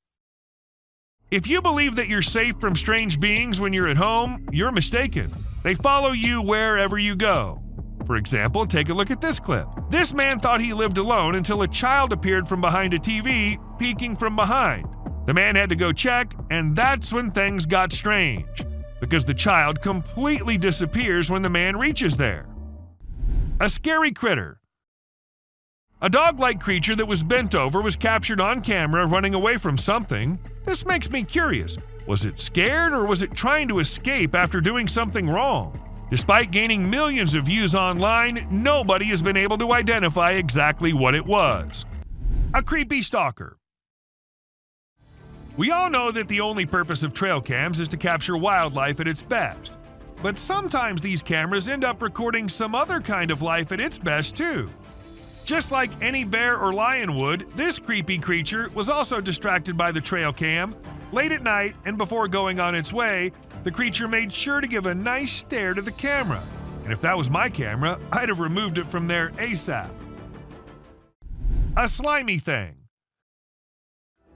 If you believe that you're safe from strange beings when you're at home, you're mistaken. They follow you wherever you go. For example, take a look at this clip. This man thought he lived alone until a child appeared from behind a TV, peeking from behind. The man had to go check, and that's when things got strange, because the child completely disappears when the man reaches there. A scary critter. A dog-like creature that was bent over was captured on camera running away from something. This makes me curious. Was it scared or was it trying to escape after doing something wrong? Despite gaining millions of views online, nobody has been able to identify exactly what it was. A creepy stalker. We all know that the only purpose of trail cams is to capture wildlife at its best. But sometimes these cameras end up recording some other kind of life at its best too. Just like any bear or lion would, this creepy creature was also distracted by the trail cam. Late at night and before going on its way, the creature made sure to give a nice stare to the camera. And if that was my camera, I'd have removed it from there ASAP. A slimy thing.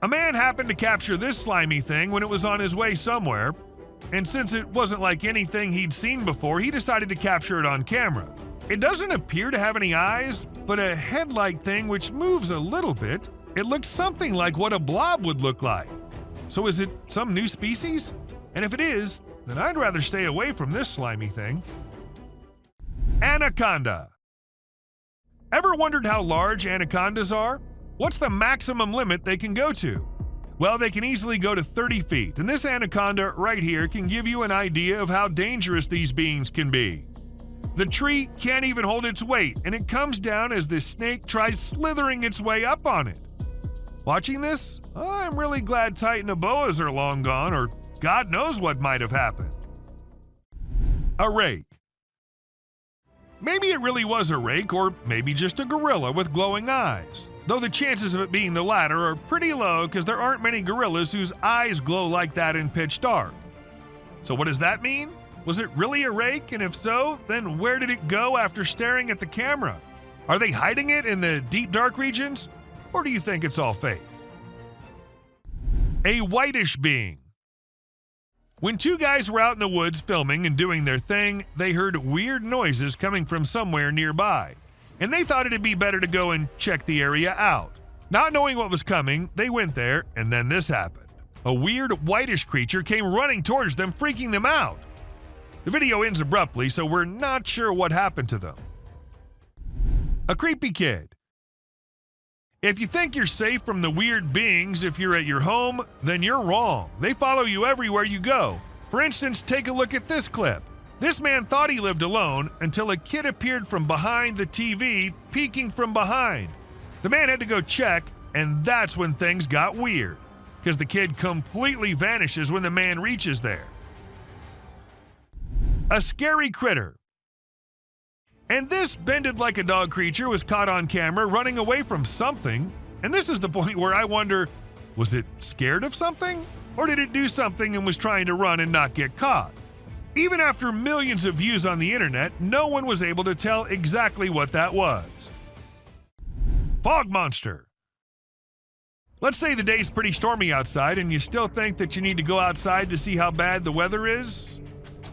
A man happened to capture this slimy thing when it was on his way somewhere, and since it wasn't like anything he'd seen before, he decided to capture it on camera. It doesn't appear to have any eyes, but a head-like thing which moves a little bit. It looks something like what a blob would look like. So is it some new species? And if it is, then I'd rather stay away from this slimy thing. Anaconda. Ever wondered how large anacondas are? What's the maximum limit they can go to? Well, they can easily go to 30 feet, and this anaconda right here can give you an idea of how dangerous these beings can be. The tree can't even hold its weight, and it comes down as the snake tries slithering its way up on it. Watching this, I'm really glad Titanoboas are long gone, or God knows what might have happened. A rake. Maybe it really was a rake, or maybe just a gorilla with glowing eyes. Though the chances of it being the latter are pretty low because there aren't many gorillas whose eyes glow like that in pitch dark. So what does that mean? Was it really a rake? And if so, then where did it go after staring at the camera? Are they hiding it in the deep dark regions? Or do you think it's all fake? A whitish being. When two guys were out in the woods filming and doing their thing, they heard weird noises coming from somewhere nearby, and they thought it'd be better to go and check the area out. Not knowing what was coming, they went there, and then this happened. A weird whitish creature came running towards them, freaking them out. The video ends abruptly, so we're not sure what happened to them. A creepy kid. If you think you're safe from the weird beings if you're at your home, then you're wrong. They follow you everywhere you go. For instance, take a look at this clip. This man thought he lived alone until a kid appeared from behind the TV, peeking from behind. The man had to go check, and that's when things got weird, because the kid completely vanishes when the man reaches there. A scary critter. And this bended like a dog creature was caught on camera running away from something. And this is the point where I wonder, was it scared of something? Or did it do something and was trying to run and not get caught? Even after millions of views on the internet, no one was able to tell exactly what that was. Fog monster. Let's say the day's pretty stormy outside and you still think that you need to go outside to see how bad the weather is.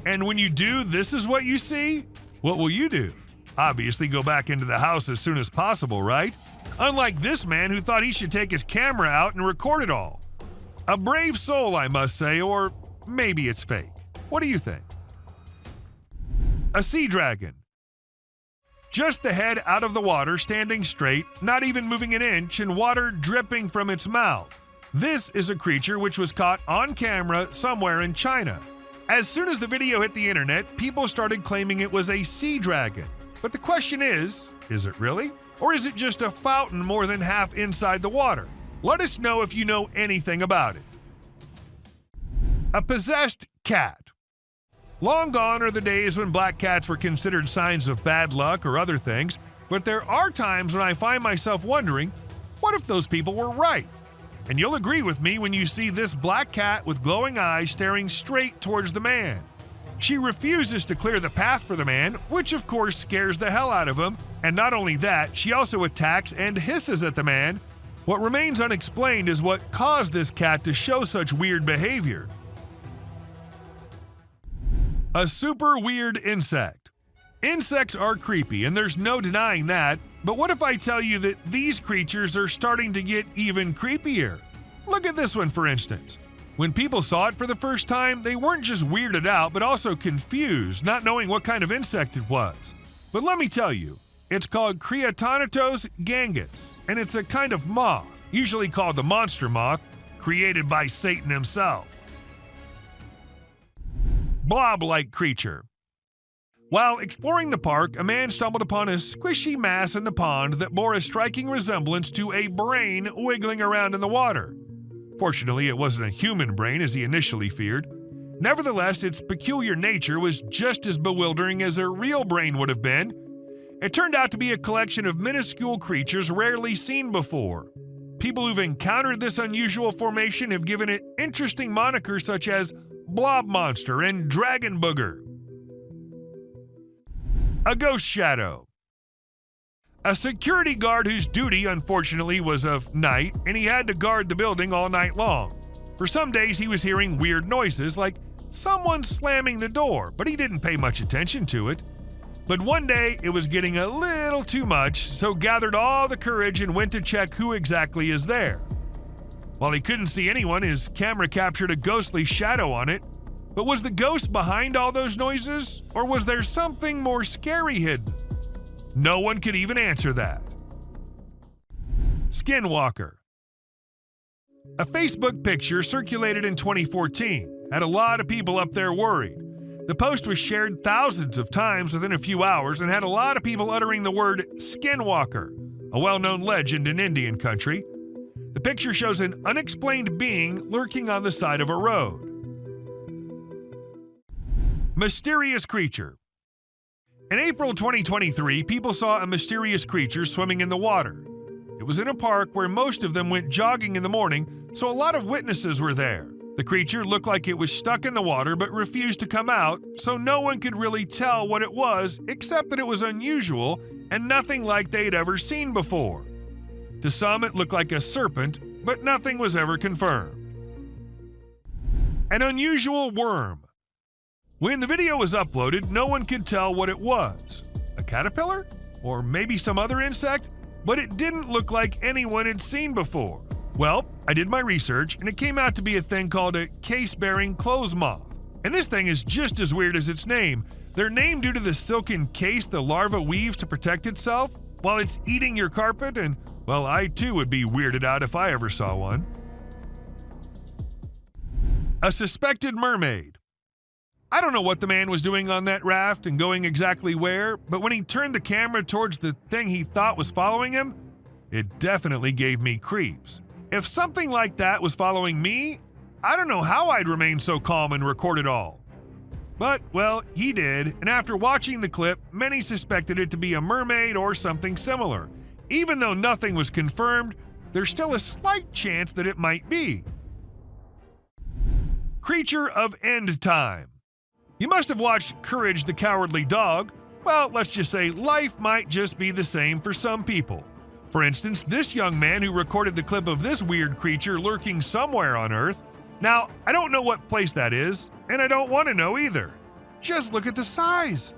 And when you do, this is what you see? What will you do? Obviously go back into the house as soon as possible, right? Unlike this man who thought he should take his camera out and record it all. A brave soul, I must say, or maybe it's fake. What do you think? A sea dragon. Just the head out of the water, standing straight, not even moving an inch, and water dripping from its mouth. This is a creature which was caught on camera somewhere in China. As soon as the video hit the internet, people started claiming it was a sea dragon. But the question is it really? Or is it just a fountain more than half inside the water? Let us know if you know anything about it. A possessed cat. Long gone are the days when black cats were considered signs of bad luck or other things, but there are times when I find myself wondering, what if those people were right? And you'll agree with me when you see this black cat with glowing eyes staring straight towards the man. She refuses to clear the path for the man, which of course scares the hell out of him, and not only that, she also attacks and hisses at the man. What remains unexplained is what caused this cat to show such weird behavior. A super weird insect. Insects are creepy, and there's no denying that, but what if I tell you that these creatures are starting to get even creepier? Look at this one, for instance. When people saw it for the first time, they weren't just weirded out, but also confused, not knowing what kind of insect it was. But let me tell you, it's called Creatonatos gangus, and it's a kind of moth, usually called the monster moth, created by Satan himself. Blob-like creature. While exploring the park, a man stumbled upon a squishy mass in the pond that bore a striking resemblance to a brain wiggling around in the water. Fortunately, it wasn't a human brain as he initially feared. Nevertheless, its peculiar nature was just as bewildering as a real brain would have been. It turned out to be a collection of minuscule creatures rarely seen before. People who've encountered this unusual formation have given it interesting monikers such as Blob Monster and Dragon Booger. A ghost shadow. A security guard whose duty, unfortunately, was of night, and he had to guard the building all night long. For some days, he was hearing weird noises like someone slamming the door, but he didn't pay much attention to it. But one day, it was getting a little too much, so gathered all the courage and went to check who exactly is there. While he couldn't see anyone, his camera captured a ghostly shadow on it. But was the ghost behind all those noises, or was there something more scary hidden? No one could even answer that. Skinwalker. A Facebook picture circulated in 2014 had a lot of people up there worried. The post was shared thousands of times within a few hours and had a lot of people uttering the word skinwalker, a well-known legend in Indian country. The picture shows an unexplained being lurking on the side of a road. Mysterious creature. In April 2023, people saw a mysterious creature swimming in the water. It was in a park where most of them went jogging in the morning, so a lot of witnesses were there. The creature looked like it was stuck in the water but refused to come out, so no one could really tell what it was except that it was unusual and nothing like they'd ever seen before. To some, it looked like a serpent, but nothing was ever confirmed. An unusual worm. When the video was uploaded, no one could tell what it was. A caterpillar? Or maybe some other insect? But it didn't look like anyone had seen before. Well, I did my research, and it came out to be a thing called a case-bearing clothes moth. And this thing is just as weird as its name. They're named due to the silken case the larva weaves to protect itself while it's eating your carpet, and, well, I too would be weirded out if I ever saw one. A suspected mermaid. I don't know what the man was doing on that raft and going exactly where, but when he turned the camera towards the thing he thought was following him, it definitely gave me creeps. If something like that was following me, I don't know how I'd remain so calm and record it all. But, well, he did, and after watching the clip, many suspected it to be a mermaid or something similar. Even though nothing was confirmed, there's still a slight chance that it might be. Creature of End Time. You must have watched Courage the Cowardly Dog. Well, let's just say life might just be the same for some people. For instance, this young man who recorded the clip of this weird creature lurking somewhere on Earth. Now, I don't know what place that is, and I don't want to know either. Just look at the size.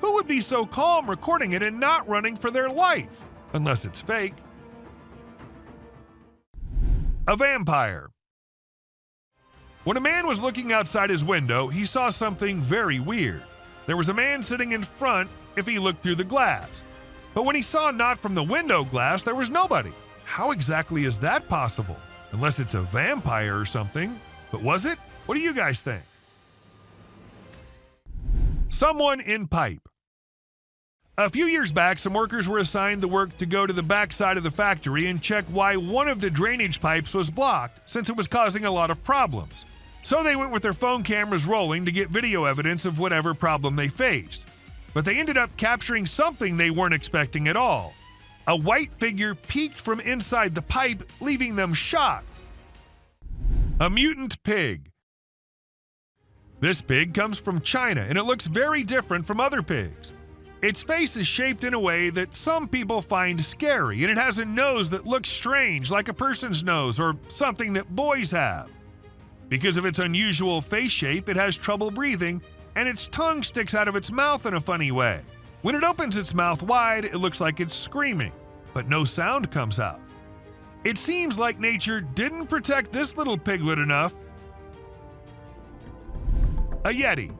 Who would be so calm recording it and not running for their life? Unless it's fake. A vampire. When a man was looking outside his window, he saw something very weird. There was a man sitting in front if he looked through the glass. But when he saw not from the window glass, there was nobody. How exactly is that possible? Unless it's a vampire or something. But was it? What do you guys think? Someone in pipe. A few years back, some workers were assigned the work to go to the back side of the factory and check why one of the drainage pipes was blocked, since it was causing a lot of problems. So they went with their phone cameras rolling to get video evidence of whatever problem they faced. But they ended up capturing something they weren't expecting at all. A white figure peeked from inside the pipe, leaving them shocked. A mutant pig. This pig comes from China, and it looks very different from other pigs. Its face is shaped in a way that some people find scary, and it has a nose that looks strange, like a person's nose or something that boys have. Because of its unusual face shape, it has trouble breathing, and its tongue sticks out of its mouth in a funny way. When it opens its mouth wide, it looks like it's screaming, but no sound comes out. It seems like nature didn't protect this little piglet enough. A Yeti.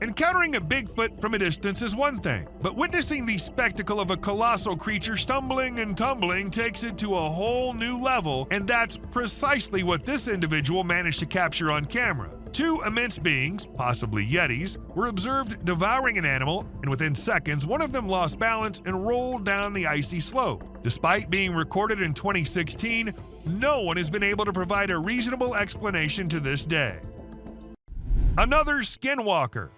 Encountering a Bigfoot from a distance is one thing, but witnessing the spectacle of a colossal creature stumbling and tumbling takes it to a whole new level, and that's precisely what this individual managed to capture on camera. Two immense beings, possibly Yetis, were observed devouring an animal, and within seconds, one of them lost balance and rolled down the icy slope. Despite being recorded in 2016, no one has been able to provide a reasonable explanation to this day. Another skinwalker.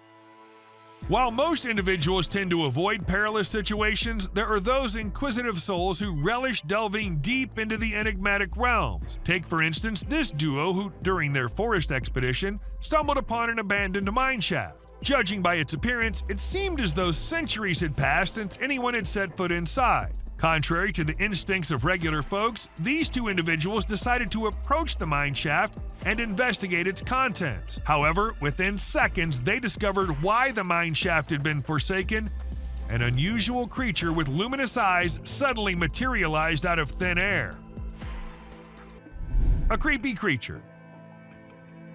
While most individuals tend to avoid perilous situations, there are those inquisitive souls who relish delving deep into the enigmatic realms. Take, for instance, this duo who, during their forest expedition, stumbled upon an abandoned mine shaft. Judging by its appearance, it seemed as though centuries had passed since anyone had set foot inside. Contrary to the instincts of regular folks, these two individuals decided to approach the mine shaft and investigate its contents. However, within seconds, they discovered why the mine shaft had been forsaken. An unusual creature with luminous eyes suddenly materialized out of thin air. A creepy creature.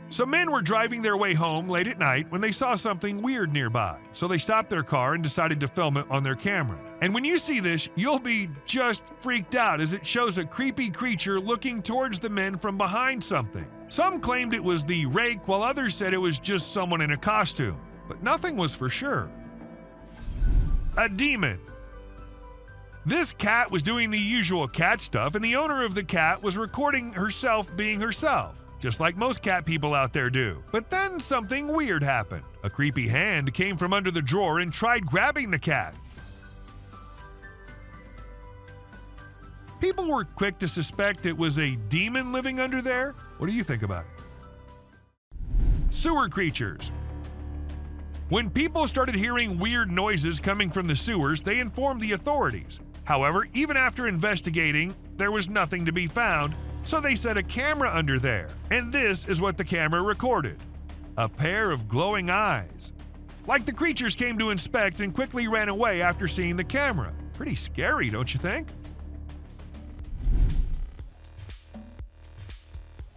Some men were driving their way home late at night when they saw something weird nearby, so they stopped their car and decided to film it on their camera. And when you see this, you'll be just freaked out as it shows a creepy creature looking towards the men from behind something. Some claimed it was the rake, while others said it was just someone in a costume, but nothing was for sure. A demon. This cat was doing the usual cat stuff, and the owner of the cat was recording herself being herself, just like most cat people out there do. But then something weird happened. A creepy hand came from under the drawer and tried grabbing the cat. People were quick to suspect it was a demon living under there. What do you think about it? Sewer creatures. When people started hearing weird noises coming from the sewers, they informed the authorities. However, even after investigating, there was nothing to be found, so they set a camera under there. And this is what the camera recorded. A pair of glowing eyes. Like the creatures came to inspect and quickly ran away after seeing the camera. Pretty scary, don't you think?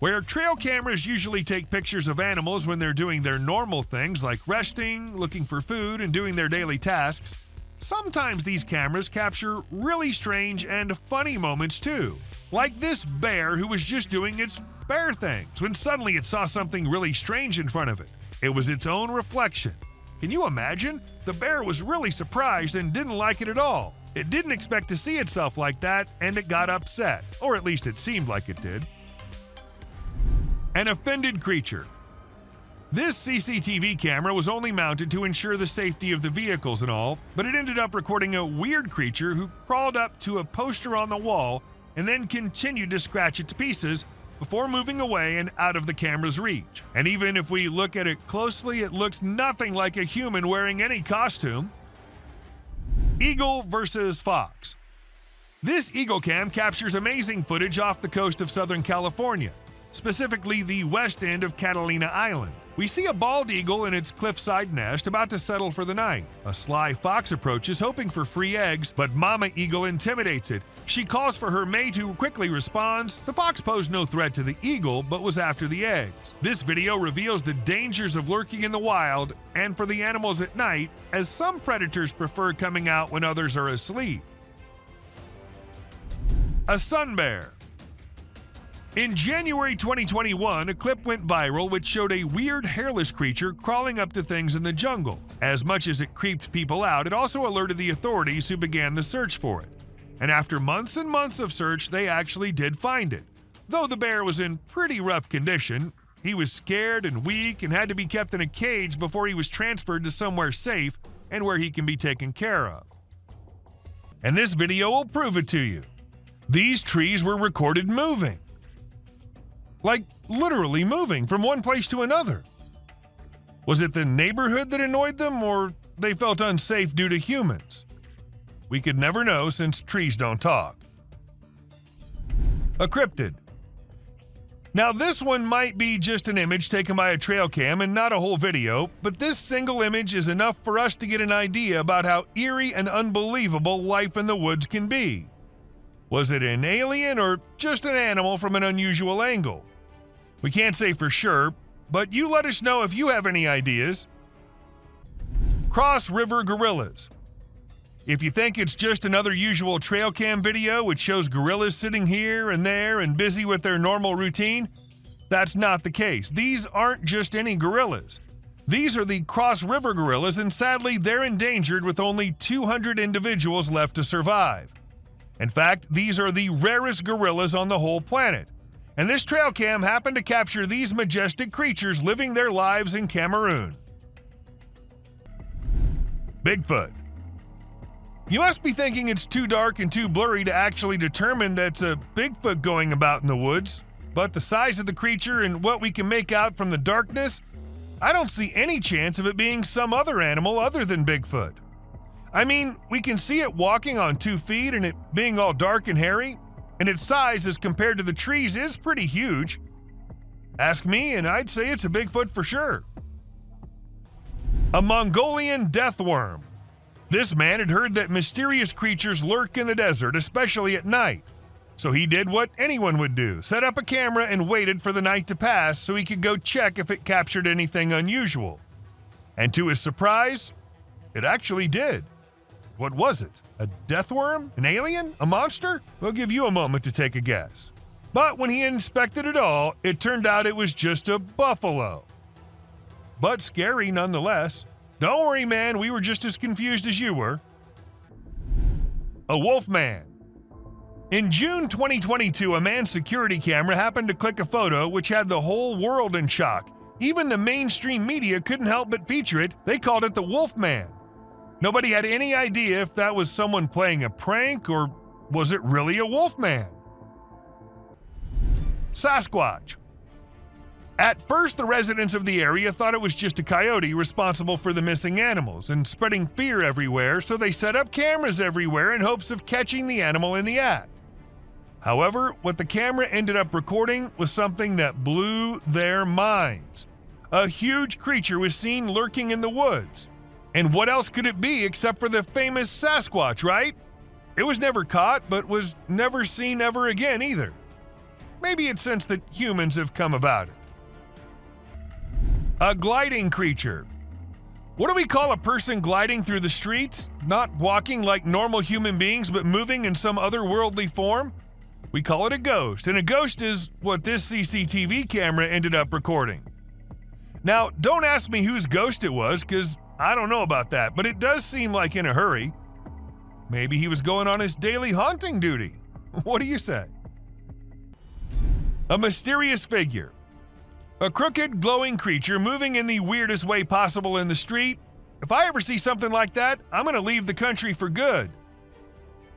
Where trail cameras usually take pictures of animals when they're doing their normal things like resting, looking for food, and doing their daily tasks, sometimes these cameras capture really strange and funny moments too. Like this bear who was just doing its bear things when suddenly it saw something really strange in front of it. It was its own reflection. Can you imagine? The bear was really surprised and didn't like it at all. It didn't expect to see itself like that, and it got upset, or at least it seemed like it did. An offended creature. This CCTV camera was only mounted to ensure the safety of the vehicles and all, but it ended up recording a weird creature who crawled up to a poster on the wall and then continued to scratch it to pieces before moving away and out of the camera's reach. And even if we look at it closely, it looks nothing like a human wearing any costume. Eagle versus fox. This Eagle Cam captures amazing footage off the coast of Southern California, specifically the west end of Catalina Island. We see a bald eagle in its cliffside nest about to settle for the night. A sly fox approaches hoping for free eggs, but Mama Eagle intimidates it. She calls for her mate who quickly responds. The fox posed no threat to the eagle, but was after the eggs. This video reveals the dangers of lurking in the wild and for the animals at night, as some predators prefer coming out when others are asleep. A sun bear. In January 2021, a clip went viral which showed a weird hairless creature crawling up to things in the jungle. As much as it creeped people out, it also alerted the authorities who began the search for it. And after months and months of search, they actually did find it. Though the bear was in pretty rough condition, he was scared and weak and had to be kept in a cage before he was transferred to somewhere safe and where he can be taken care of. And this video will prove it to you. These trees were recorded moving. Like, literally moving from one place to another. Was it the neighborhood that annoyed them, or they felt unsafe due to humans? We could never know since trees don't talk. A cryptid. Now this one might be just an image taken by a trail cam and not a whole video, but this single image is enough for us to get an idea about how eerie and unbelievable life in the woods can be. Was it an alien or just an animal from an unusual angle? We can't say for sure, but you let us know if you have any ideas. Cross River Gorillas. If you think it's just another usual trail cam video which shows gorillas sitting here and there and busy with their normal routine, that's not the case. These aren't just any gorillas. These are the Cross River gorillas, and sadly they're endangered with only 200 individuals left to survive. In fact, these are the rarest gorillas on the whole planet. And this trail cam happened to capture these majestic creatures living their lives in Cameroon. Bigfoot. You must be thinking it's too dark and too blurry to actually determine that's a Bigfoot going about in the woods, but the size of the creature and what we can make out from the darkness, I don't see any chance of it being some other animal other than Bigfoot. I mean, we can see it walking on 2 feet and it being all dark and hairy, and its size as compared to the trees is pretty huge. Ask me and I'd say it's a Bigfoot for sure. A Mongolian death worm. This man had heard that mysterious creatures lurk in the desert, especially at night. So he did what anyone would do, set up a camera and waited for the night to pass so he could go check if it captured anything unusual. And to his surprise, it actually did. What was it? A death worm? An alien? A monster? We'll give you a moment to take a guess. But when he inspected it all, it turned out it was just a buffalo. But scary nonetheless. Don't worry, man, we were just as confused as you were. A wolf man. In June 2022, a man's security camera happened to click a photo which had the whole world in shock. Even the mainstream media couldn't help but feature it. They called it the Wolf Man. Nobody had any idea if that was someone playing a prank or was it really a wolf man. Sasquatch. At first, the residents of the area thought it was just a coyote responsible for the missing animals and spreading fear everywhere, so they set up cameras everywhere in hopes of catching the animal in the act. However, what the camera ended up recording was something that blew their minds. A huge creature was seen lurking in the woods. And what else could it be except for the famous Sasquatch, right? It was never caught, but was never seen ever again either. Maybe it's since that humans have come about it. A gliding creature. What do we call a person gliding through the streets? Not walking like normal human beings, but moving in some otherworldly form? We call it a ghost, and a ghost is what this CCTV camera ended up recording. Now, don't ask me whose ghost it was, because I don't know about that, but it does seem like in a hurry. Maybe he was going on his daily haunting duty. What do you say? A mysterious figure. A crooked, glowing creature moving in the weirdest way possible in the street. If I ever see something like that, I'm going to leave the country for good.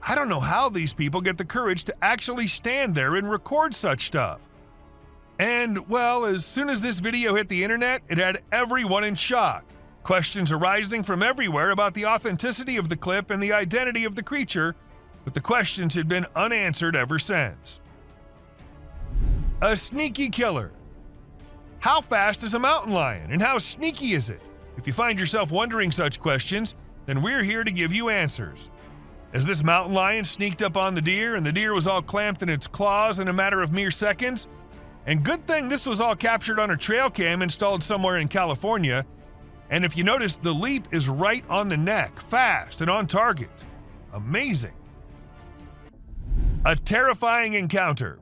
I don't know how these people get the courage to actually stand there and record such stuff. And, well, as soon as this video hit the internet, it had everyone in shock. Questions arising from everywhere about the authenticity of the clip and the identity of the creature, but the questions had been unanswered ever since. A sneaky killer. How fast is a mountain lion, and how sneaky is it? If you find yourself wondering such questions, then we're here to give you answers. As this mountain lion sneaked up on the deer, and the deer was all clamped in its claws in a matter of mere seconds, and good thing this was all captured on a trail cam installed somewhere in California. And if you notice, the leap is right on the neck, fast and on target. Amazing. A terrifying encounter.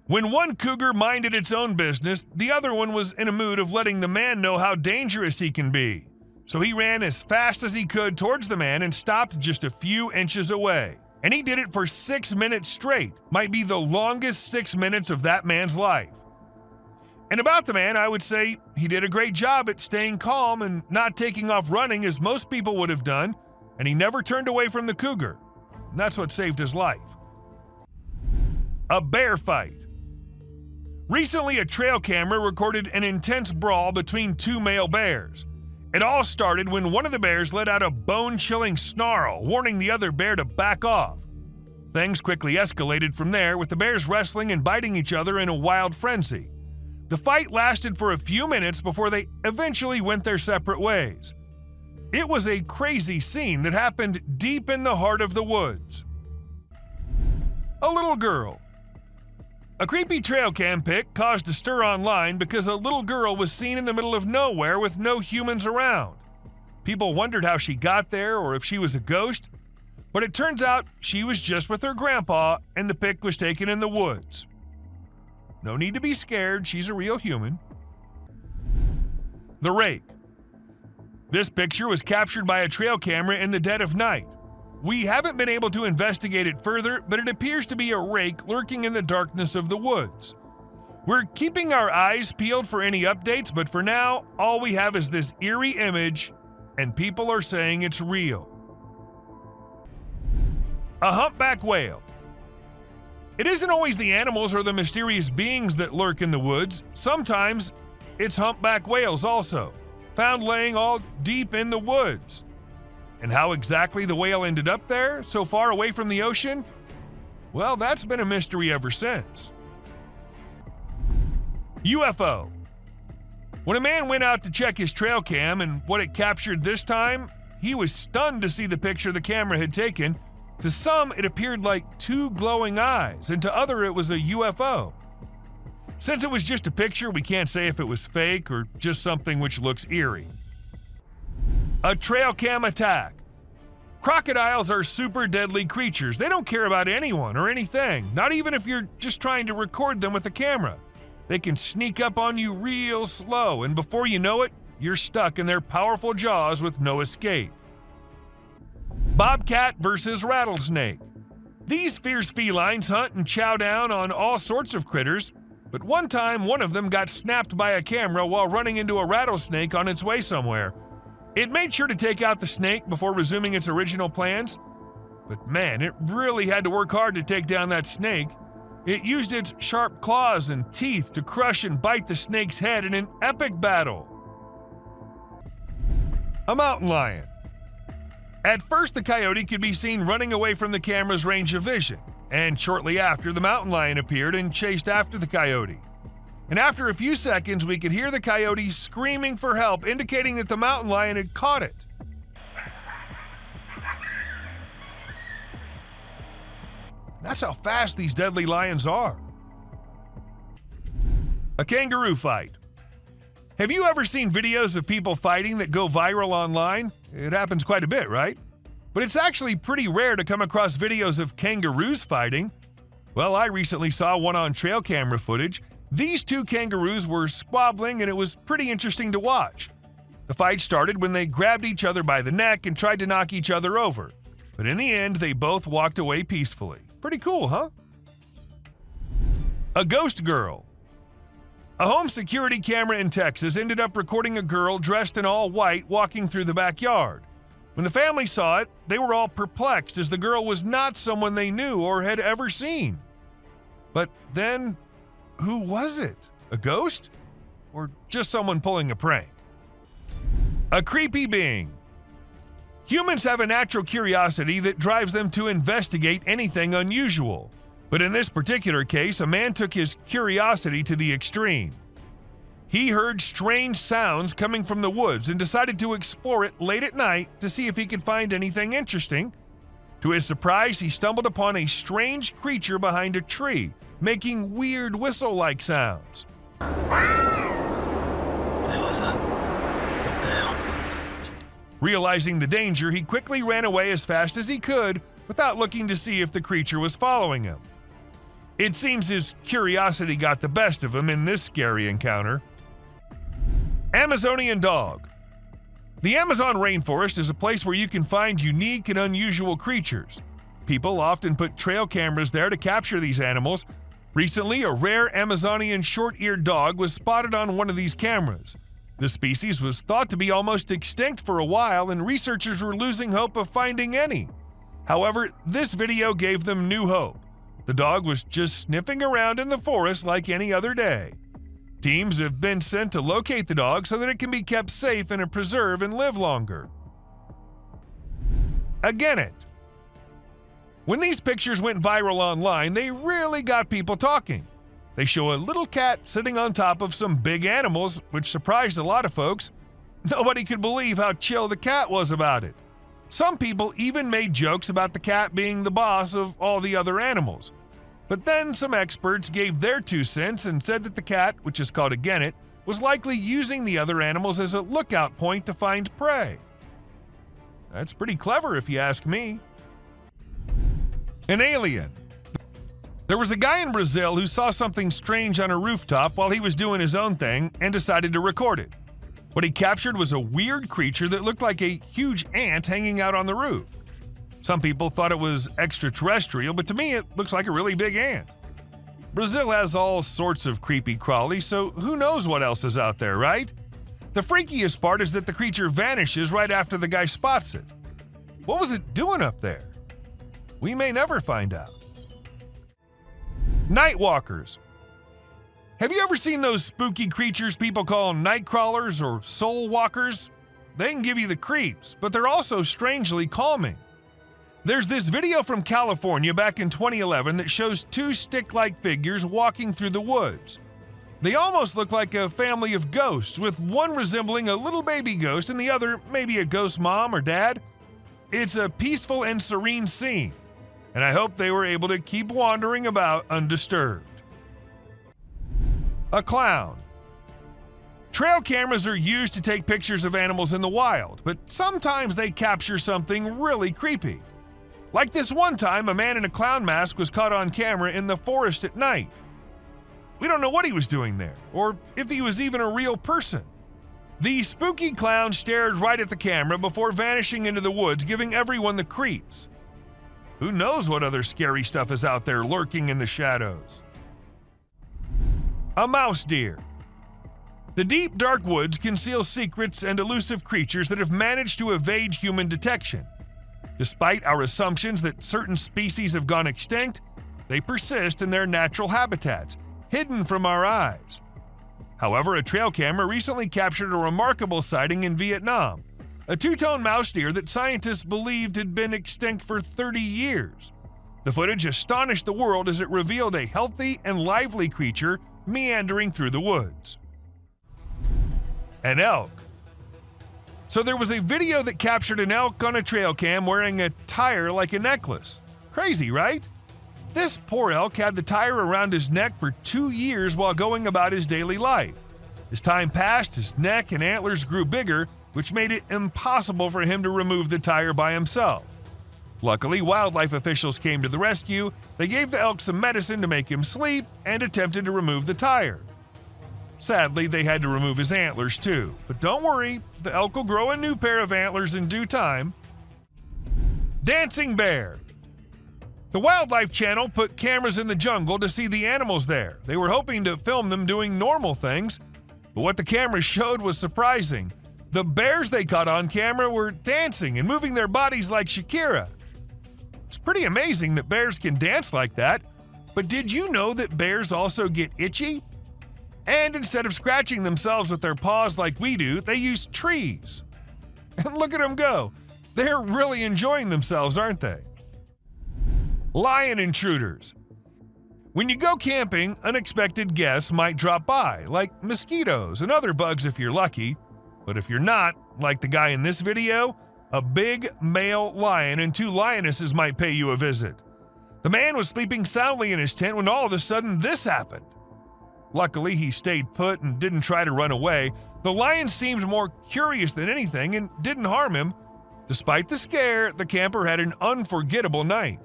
When one cougar minded its own business, the other one was in a mood of letting the man know how dangerous he can be. So he ran as fast as he could towards the man and stopped just a few inches away. And he did it for 6 minutes straight. Might be the longest 6 minutes of that man's life. And about the man, I would say he did a great job at staying calm and not taking off running as most people would have done, and he never turned away from the cougar. And that's what saved his life. A bear fight. Recently, a trail camera recorded an intense brawl between two male bears. It all started when one of the bears let out a bone-chilling snarl, warning the other bear to back off. Things quickly escalated from there, with the bears wrestling and biting each other in a wild frenzy. The fight lasted for a few minutes before they eventually went their separate ways. It was a crazy scene that happened deep in the heart of the woods. A little girl. A creepy trail cam pic caused a stir online because a little girl was seen in the middle of nowhere with no humans around. People wondered how she got there or if she was a ghost, but it turns out she was just with her grandpa and the pic was taken in the woods. No need to be scared, she's a real human. The rake. This picture was captured by a trail camera in the dead of night. We haven't been able to investigate it further, but it appears to be a rake lurking in the darkness of the woods. We're keeping our eyes peeled for any updates, but for now, all we have is this eerie image, and people are saying it's real. A humpback whale. It isn't always the animals or the mysterious beings that lurk in the woods. Sometimes it's humpback whales also, found laying all deep in the woods. And how exactly the whale ended up there, so far away from the ocean? Well, that's been a mystery ever since. UFO. When a man went out to check his trail cam and what it captured this time, he was stunned to see the picture the camera had taken. To some, it appeared like two glowing eyes, and to others, it was a UFO. Since it was just a picture, we can't say if it was fake or just something which looks eerie. A trail cam attack. Crocodiles are super deadly creatures. They don't care about anyone or anything, not even if you're just trying to record them with a camera. They can sneak up on you real slow, and before you know it, you're stuck in their powerful jaws with no escape. Bobcat versus rattlesnake. These fierce felines hunt and chow down on all sorts of critters, but one time one of them got snapped by a camera while running into a rattlesnake on its way somewhere. It made sure to take out the snake before resuming its original plans, but man, it really had to work hard to take down that snake. It used its sharp claws and teeth to crush and bite the snake's head in an epic battle. A mountain lion. At first, the coyote could be seen running away from the camera's range of vision, and shortly after, the mountain lion appeared and chased after the coyote. And after a few seconds, we could hear the coyote screaming for help, indicating that the mountain lion had caught it. That's how fast these deadly lions are. A kangaroo fight. Have you ever seen videos of people fighting that go viral online? It happens quite a bit, right? But it's actually pretty rare to come across videos of kangaroos fighting. Well, I recently saw one on trail camera footage. These two kangaroos were squabbling, and it was pretty interesting to watch. The fight started when they grabbed each other by the neck and tried to knock each other over. But in the end, they both walked away peacefully. Pretty cool, huh? A ghost girl. A home security camera in Texas ended up recording a girl dressed in all white walking through the backyard. When the family saw it, they were all perplexed as the girl was not someone they knew or had ever seen. But then, who was it? A ghost? Or just someone pulling a prank? A creepy being. Humans have a natural curiosity that drives them to investigate anything unusual. But in this particular case, a man took his curiosity to the extreme. He heard strange sounds coming from the woods and decided to explore it late at night to see if he could find anything interesting. To his surprise, he stumbled upon a strange creature behind a tree, making weird whistle-like sounds. What the hell is that? What the hell? Realizing the danger, he quickly ran away as fast as he could without looking to see if the creature was following him. It seems his curiosity got the best of him in this scary encounter. Amazonian dog. The Amazon rainforest is a place where you can find unique and unusual creatures. People often put trail cameras there to capture these animals. Recently, a rare Amazonian short-eared dog was spotted on one of these cameras. The species was thought to be almost extinct for a while, and researchers were losing hope of finding any. However, this video gave them new hope. The dog was just sniffing around in the forest like any other day. Teams have been sent to locate the dog so that it can be kept safe in a preserve and live longer. A genet. When these pictures went viral online, they really got people talking. They show a little cat sitting on top of some big animals, which surprised a lot of folks. Nobody could believe how chill the cat was about it. Some people even made jokes about the cat being the boss of all the other animals. But then some experts gave their 2 cents and said that the cat, which is called a genet, was likely using the other animals as a lookout point to find prey. That's pretty clever if you ask me. An alien. There was a guy in Brazil who saw something strange on a rooftop while he was doing his own thing and decided to record it. What he captured was a weird creature that looked like a huge ant hanging out on the roof. Some people thought it was extraterrestrial, but to me it looks like a really big ant. Brazil has all sorts of creepy crawlies, so who knows what else is out there, right? The freakiest part is that the creature vanishes right after the guy spots it. What was it doing up there? We may never find out. Nightwalkers. Have you ever seen those spooky creatures people call night crawlers or soul walkers? They can give you the creeps, but they're also strangely calming. There's this video from California back in 2011 that shows 2 stick-like figures walking through the woods. They almost look like a family of ghosts, with one resembling a little baby ghost and the other maybe a ghost mom or dad. It's a peaceful and serene scene, and I hope they were able to keep wandering about undisturbed. A clown. Trail cameras are used to take pictures of animals in the wild, but sometimes they capture something really creepy. Like this one time, a man in a clown mask was caught on camera in the forest at night. We don't know what he was doing there, or if he was even a real person. The spooky clown stared right at the camera before vanishing into the woods, giving everyone the creeps. Who knows what other scary stuff is out there lurking in the shadows? A mouse deer. The deep, dark woods conceal secrets and elusive creatures that have managed to evade human detection. Despite our assumptions that certain species have gone extinct, they persist in their natural habitats, hidden from our eyes. However, a trail camera recently captured a remarkable sighting in Vietnam, a two-tone mouse deer that scientists believed had been extinct for 30 years. The footage astonished the world as it revealed a healthy and lively creature meandering through the woods. An elk. So there was a video that captured an elk on a trail cam wearing a tire like a necklace. Crazy, right? This poor elk had the tire around his neck for 2 years while going about his daily life. As time passed, his neck and antlers grew bigger, which made it impossible for him to remove the tire by himself. Luckily, wildlife officials came to the rescue. They gave the elk some medicine to make him sleep and attempted to remove the tire. Sadly, they had to remove his antlers too. But don't worry, the elk will grow a new pair of antlers in due time. Dancing bear. The Wildlife Channel put cameras in the jungle to see the animals there. They were hoping to film them doing normal things, but what the cameras showed was surprising. The bears they caught on camera were dancing and moving their bodies like Shakira. It's pretty amazing that bears can dance like that, but did you know that bears also get itchy? And instead of scratching themselves with their paws like we do, they use trees. And look at them go. They're really enjoying themselves, aren't they? Lion intruders. When you go camping, unexpected guests might drop by, like mosquitoes and other bugs if you're lucky. But if you're not, like the guy in this video, a big male lion and 2 lionesses might pay you a visit. The man was sleeping soundly in his tent when all of a sudden this happened. Luckily, he stayed put and didn't try to run away. The lion seemed more curious than anything and didn't harm him. Despite the scare, the camper had an unforgettable night.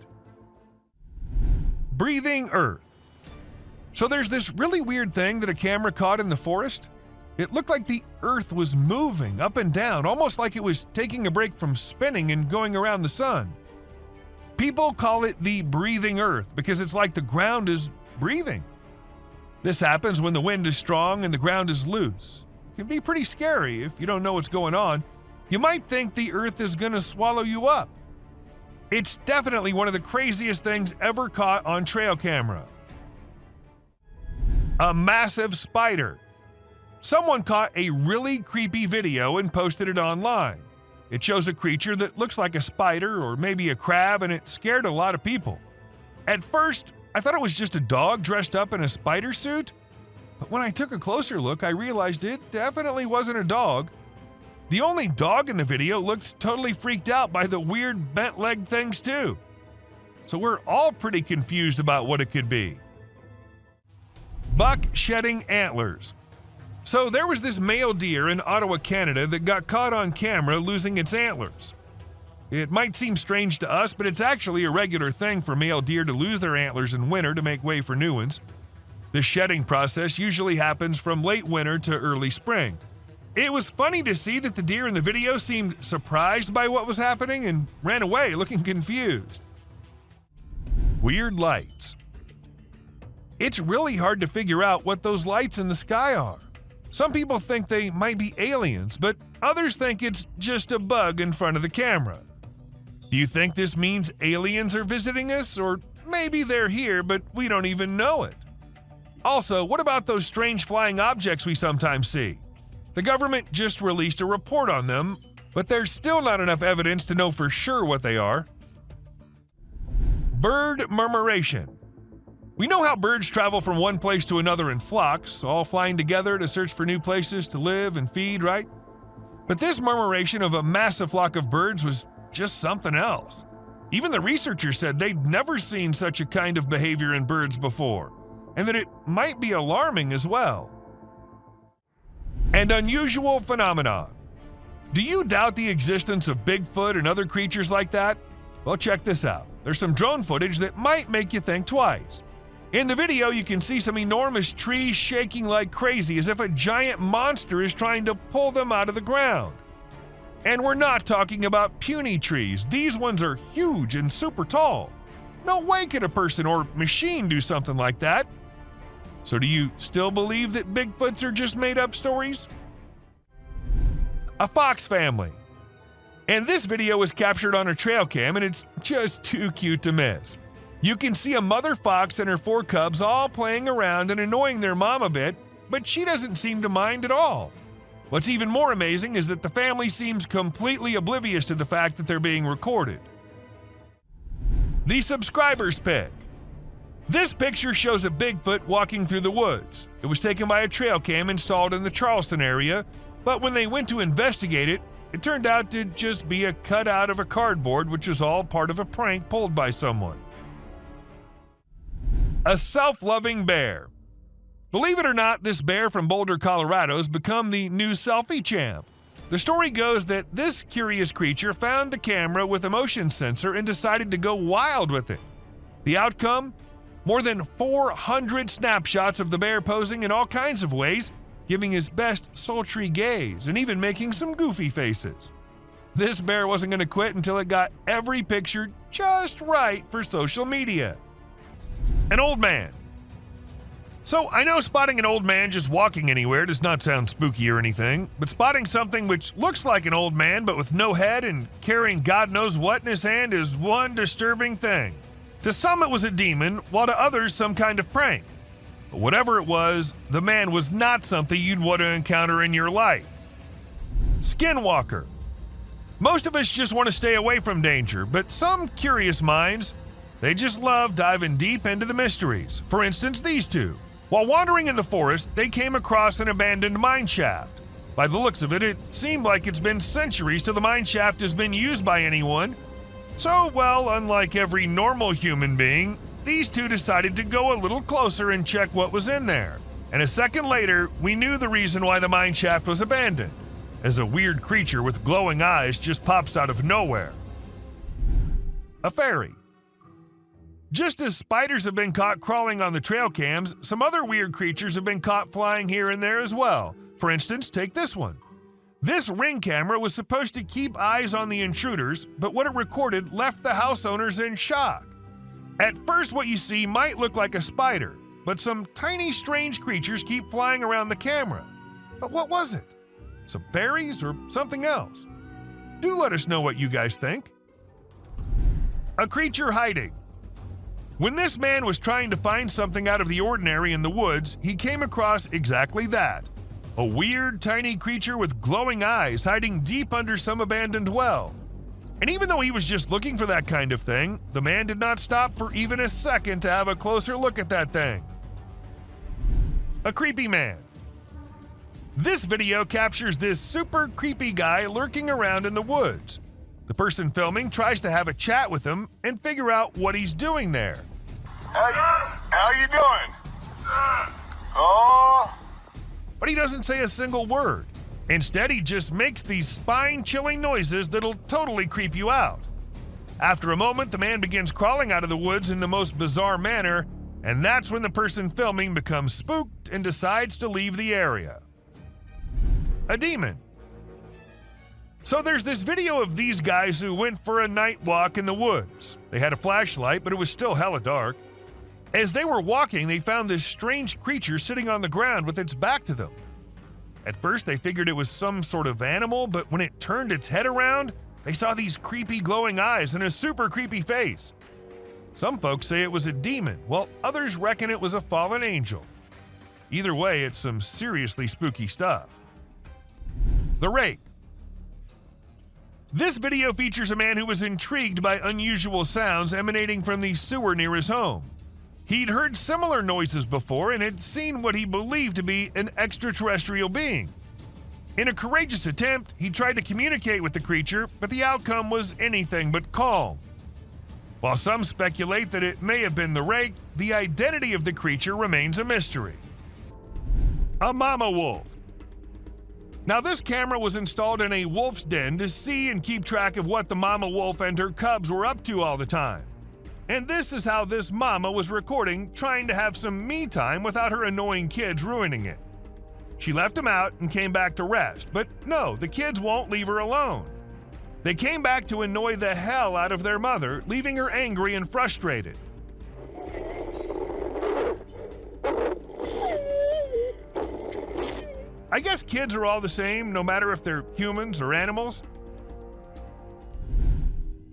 Breathing earth. So there's this really weird thing that a camera caught in the forest. It looked like the earth was moving up and down, almost like it was taking a break from spinning and going around the sun. People call it the breathing earth because it's like the ground is breathing. This happens when the wind is strong and the ground is loose. It can be pretty scary if you don't know what's going on. You might think the earth is going to swallow you up. It's definitely one of the craziest things ever caught on trail camera. A massive spider. Someone caught a really creepy video and posted it online. It shows a creature that looks like a spider or maybe a crab, and it scared a lot of people. At first, I thought it was just a dog dressed up in a spider suit, but when I took a closer look, I realized it definitely wasn't a dog. The only dog in the video looked totally freaked out by the weird bent-legged things too. So we're all pretty confused about what it could be. Buck shedding antlers. So there was this male deer in Ottawa, Canada that got caught on camera losing its antlers. It might seem strange to us, but it's actually a regular thing for male deer to lose their antlers in winter to make way for new ones. The shedding process usually happens from late winter to early spring. It was funny to see that the deer in the video seemed surprised by what was happening and ran away looking confused. Weird lights. It's really hard to figure out what those lights in the sky are. Some people think they might be aliens, but others think it's just a bug in front of the camera. Do you think this means aliens are visiting us, or maybe they're here but we don't even know it? Also, what about those strange flying objects we sometimes see? The government just released a report on them, but there's still not enough evidence to know for sure what they are. Bird murmuration. We know how birds travel from one place to another in flocks, all flying together to search for new places to live and feed, right? But this murmuration of a massive flock of birds was just something else. Even the researchers said they'd never seen such a kind of behavior in birds before, and that it might be alarming as well. and unusual phenomenon. Do you doubt the existence of Bigfoot and other creatures like that? Well, check this out. There's some drone footage that might make you think twice. In the video, you can see some enormous trees shaking like crazy as if a giant monster is trying to pull them out of the ground. And we're not talking about puny trees. These ones are huge and super tall. No way could a person or machine do something like that. So do you still believe that Bigfoots are just made-up stories? A fox family. And this video was captured on a trail cam, and it's just too cute to miss. You can see a mother fox and her 4 cubs all playing around and annoying their mom a bit, but she doesn't seem to mind at all. What's even more amazing is that the family seems completely oblivious to the fact that they're being recorded. The subscribers pick. This picture shows a Bigfoot walking through the woods. It was taken by a trail cam installed in the Charleston area, but when they went to investigate it, it turned out to just be a cutout of a cardboard, which was all part of a prank pulled by someone. A self-loving bear. Believe it or not, this bear from Boulder, Colorado has become the new selfie champ. The story goes that this curious creature found a camera with a motion sensor and decided to go wild with it. The outcome? More than 400 snapshots of the bear posing in all kinds of ways, giving his best sultry gaze and even making some goofy faces. This bear wasn't going to quit until it got every picture just right for social media. An old man. So I know spotting an old man just walking anywhere does not sound spooky or anything, but spotting something which looks like an old man but with no head and carrying God knows what in his hand is one disturbing thing. To some it was a demon, while to others some kind of prank. But whatever it was, the man was not something you'd want to encounter in your life. Skinwalker. Most of us just want to stay away from danger, but some curious minds, they just love diving deep into the mysteries. For instance, these two. While wandering in the forest, they came across an abandoned mine shaft. By the looks of it, it seemed like it's been centuries till the mine shaft has been used by anyone. So, well, unlike every normal human being, these two decided to go a little closer and check what was in there. And a second later, we knew the reason why the mine shaft was abandoned, as a weird creature with glowing eyes just pops out of nowhere. A fairy. Just as spiders have been caught crawling on the trail cams, some other weird creatures have been caught flying here and there as well. For instance, take this one. This Ring camera was supposed to keep eyes on the intruders, but what it recorded left the house owners in shock. At first, what you see might look like a spider, but some tiny strange creatures keep flying around the camera. But what was it? Some fairies or something else? Do let us know what you guys think. A creature hiding. When this man was trying to find something out of the ordinary in the woods, he came across exactly that. A weird, tiny creature with glowing eyes hiding deep under some abandoned well. And even though he was just looking for that kind of thing, the man did not stop for even a second to have a closer look at that thing. A creepy man. This video captures this super creepy guy lurking around in the woods. The person filming tries to have a chat with him and figure out what he's doing there. How you doing? Oh. But he doesn't say a single word. Instead, he just makes these spine-chilling noises that'll totally creep you out. After a moment, the man begins crawling out of the woods in the most bizarre manner, and that's when the person filming becomes spooked and decides to leave the area. A demon. So there's this video of these guys who went for a night walk in the woods. They had a flashlight, but it was still hella dark. As they were walking, they found this strange creature sitting on the ground with its back to them. At first, they figured it was some sort of animal, but when it turned its head around, they saw these creepy glowing eyes and a super creepy face. Some folks say it was a demon, while others reckon it was a fallen angel. Either way, it's some seriously spooky stuff. The Rake. This video features a man who was intrigued by unusual sounds emanating from the sewer near his home. He'd heard similar noises before and had seen what he believed to be an extraterrestrial being. In a courageous attempt, he tried to communicate with the creature, but the outcome was anything but calm. While some speculate that it may have been the Rake, the identity of the creature remains a mystery. A mama wolf. Now, this camera was installed in a wolf's den to see and keep track of what the mama wolf and her cubs were up to all the time. And this is how this mama was recording, trying to have some me time without her annoying kids ruining it. She left them out and came back to rest, but no, the kids won't leave her alone. They came back to annoy the hell out of their mother, leaving her angry and frustrated. I guess kids are all the same, no matter if they're humans or animals.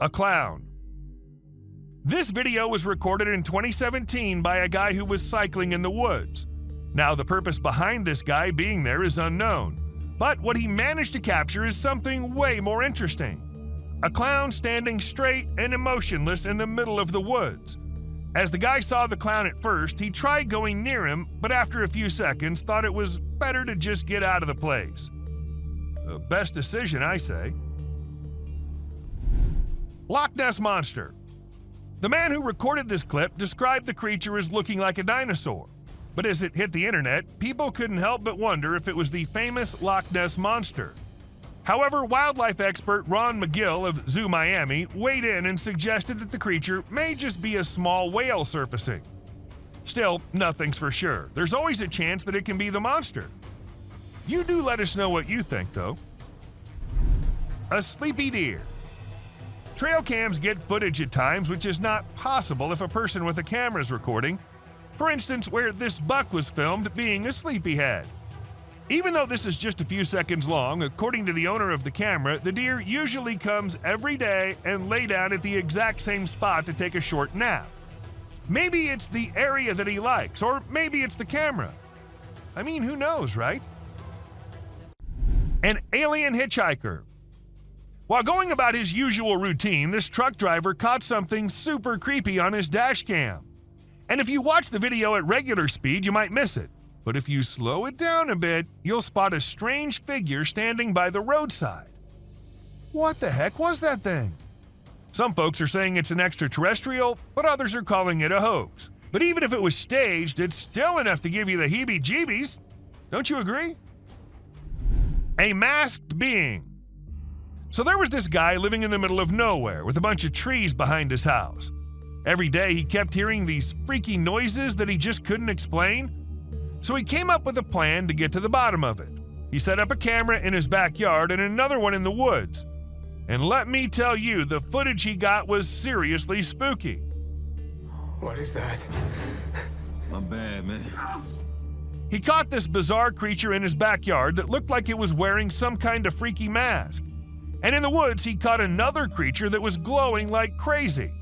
A clown. This video was recorded in 2017 by a guy who was cycling in the woods. Now, the purpose behind this guy being there is unknown, but what he managed to capture is something way more interesting. A clown standing straight and emotionless in the middle of the woods. As the guy saw the clown at first, he tried going near him, but after a few seconds thought it was better to just get out of the place. The best decision, I say. Loch Ness Monster. The man who recorded this clip described the creature as looking like a dinosaur. But as it hit the internet, people couldn't help but wonder if it was the famous Loch Ness Monster. However, wildlife expert Ron McGill of Zoo Miami weighed in and suggested that the creature may just be a small whale surfacing. Still, nothing's for sure. There's always a chance that it can be the monster. You do let us know what you think, though. A sleepy deer. Trail cams get footage at times which is not possible if a person with a camera is recording. For instance, where this buck was filmed being a sleepyhead. Even though this is just a few seconds long, according to the owner of the camera, the deer usually comes every day and lay down at the exact same spot to take a short nap. Maybe it's the area that he likes, or maybe it's the camera. I mean, who knows, right? An alien hitchhiker. While going about his usual routine, this truck driver caught something super creepy on his dash cam. And if you watch the video at regular speed, you might miss it. But if you slow it down a bit, you'll spot a strange figure standing by the roadside. What the heck was that thing? Some folks are saying it's an extraterrestrial, but others are calling it a hoax. But even if it was staged, it's still enough to give you the heebie-jeebies. Don't you agree? A masked being. So there was this guy living in the middle of nowhere with a bunch of trees behind his house. Every day he kept hearing these freaky noises that he just couldn't explain. So he came up with a plan to get to the bottom of it. He set up a camera in his backyard and another one in the woods. And let me tell you, the footage he got was seriously spooky. What is that? My bad, man. He caught this bizarre creature in his backyard that looked like it was wearing some kind of freaky mask. And in the woods, he caught another creature that was glowing like crazy.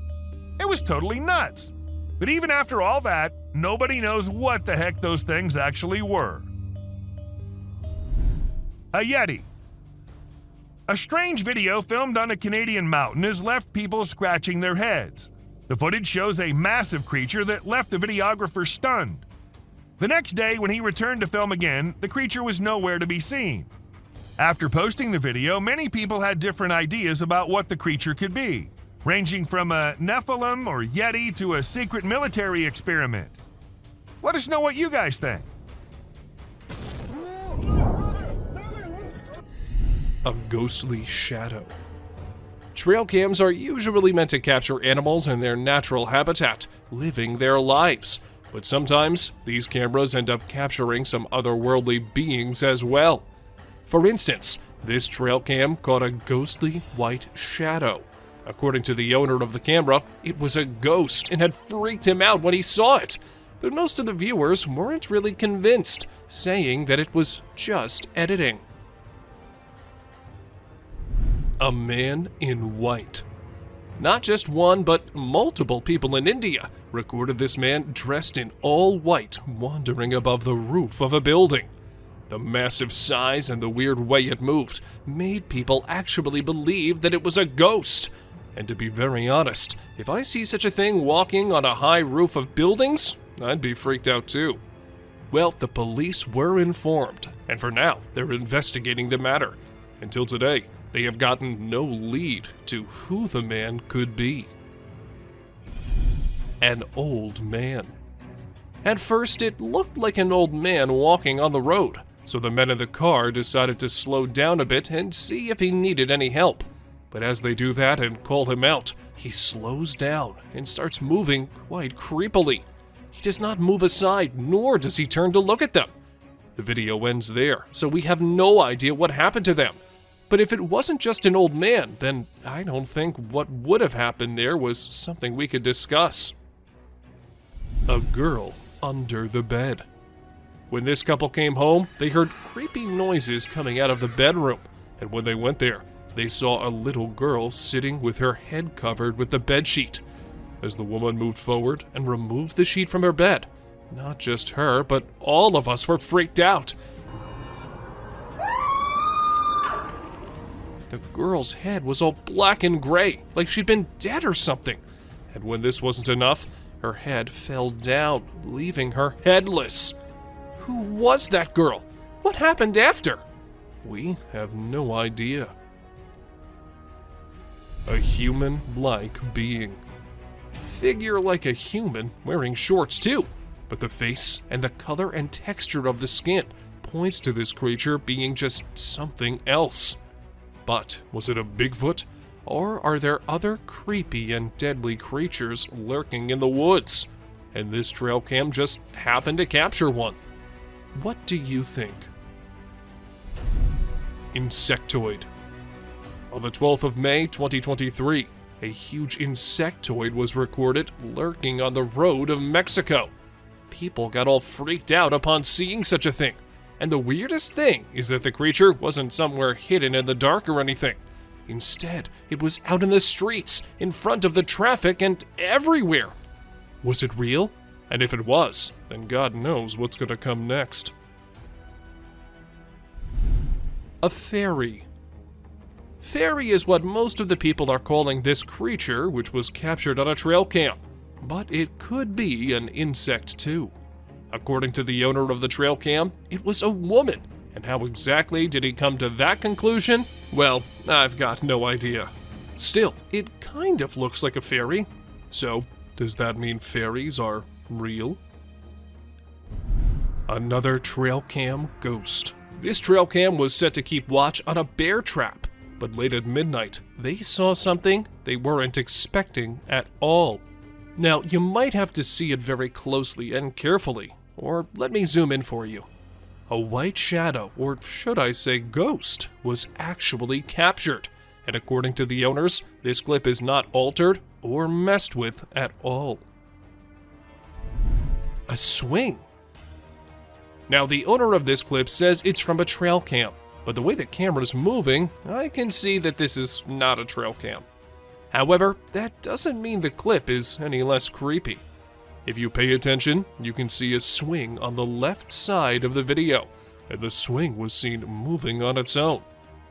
It was totally nuts. But even after all that, nobody knows what the heck those things actually were. A Yeti. A strange video filmed on a Canadian mountain has left people scratching their heads. The footage shows a massive creature that left the videographer stunned. The next day, when he returned to film again, the creature was nowhere to be seen. After posting the video, many people had different ideas about what the creature could be, ranging from a Nephilim or Yeti to a secret military experiment. Let us know what you guys think. A ghostly shadow. Trail cams are usually meant to capture animals in their natural habitat, living their lives. But sometimes, these cameras end up capturing some otherworldly beings as well. For instance, this trail cam caught a ghostly white shadow. According to the owner of the camera, it was a ghost and had freaked him out when he saw it. But most of the viewers weren't really convinced, saying that it was just editing. A man in white. Not just one, but multiple people in India recorded this man dressed in all white wandering above the roof of a building. The massive size and the weird way it moved made people actually believe that it was a ghost. And to be very honest, if I see such a thing walking on a high roof of buildings, I'd be freaked out too. Well, the police were informed, and for now, they're investigating the matter. Until today, they have gotten no lead to who the man could be. An old man. At first, it looked like an old man walking on the road, so the men in the car decided to slow down a bit and see if he needed any help. But as they do that and call him out, he slows down and starts moving quite creepily. He does not move aside, nor does he turn to look at them. The video ends there, so we have no idea what happened to them. But if it wasn't just an old man, then I don't think what would have happened there was something we could discuss. A girl under the bed. When this couple came home, they heard creepy noises coming out of the bedroom, and when they went there, they saw a little girl sitting with her head covered with the bedsheet. As the woman moved forward and removed the sheet from her bed, not just her, but all of us were freaked out. The girl's head was all black and gray, like she'd been dead or something. And when this wasn't enough, her head fell down, leaving her headless. Who was that girl? What happened after? We have no idea. A human-like being. Figure like a human, wearing shorts too, but the face and the color and texture of the skin points to this creature being just something else. But was it a Bigfoot? Or are there other creepy and deadly creatures lurking in the woods? And this trail cam just happened to capture one. What do you think? Insectoid. On the 12th of May, 2023, a huge insectoid was recorded lurking on the road of Mexico. People got all freaked out upon seeing such a thing. And the weirdest thing is that the creature wasn't somewhere hidden in the dark or anything. Instead, it was out in the streets, in front of the traffic, and everywhere. Was it real? And if it was, then God knows what's gonna come next. A fairy. Fairy is what most of the people are calling this creature, which was captured on a trail cam. But it could be an insect too. According to the owner of the trail cam, it was a woman. And how exactly did he come to that conclusion? Well, I've got no idea. Still, it kind of looks like a fairy. So, does that mean fairies are real? Another trail cam ghost. This trail cam was set to keep watch on a bear trap, but late at midnight, they saw something they weren't expecting at all. Now, you might have to see it very closely and carefully, or let me zoom in for you. A white shadow, or should I say ghost, was actually captured, and according to the owners, this clip is not altered or messed with at all. A swing. Now, the owner of this clip says it's from a trail cam, but the way the camera's moving, I can see that this is not a trail cam. However, that doesn't mean the clip is any less creepy. If you pay attention, you can see a swing on the left side of the video, and the swing was seen moving on its own.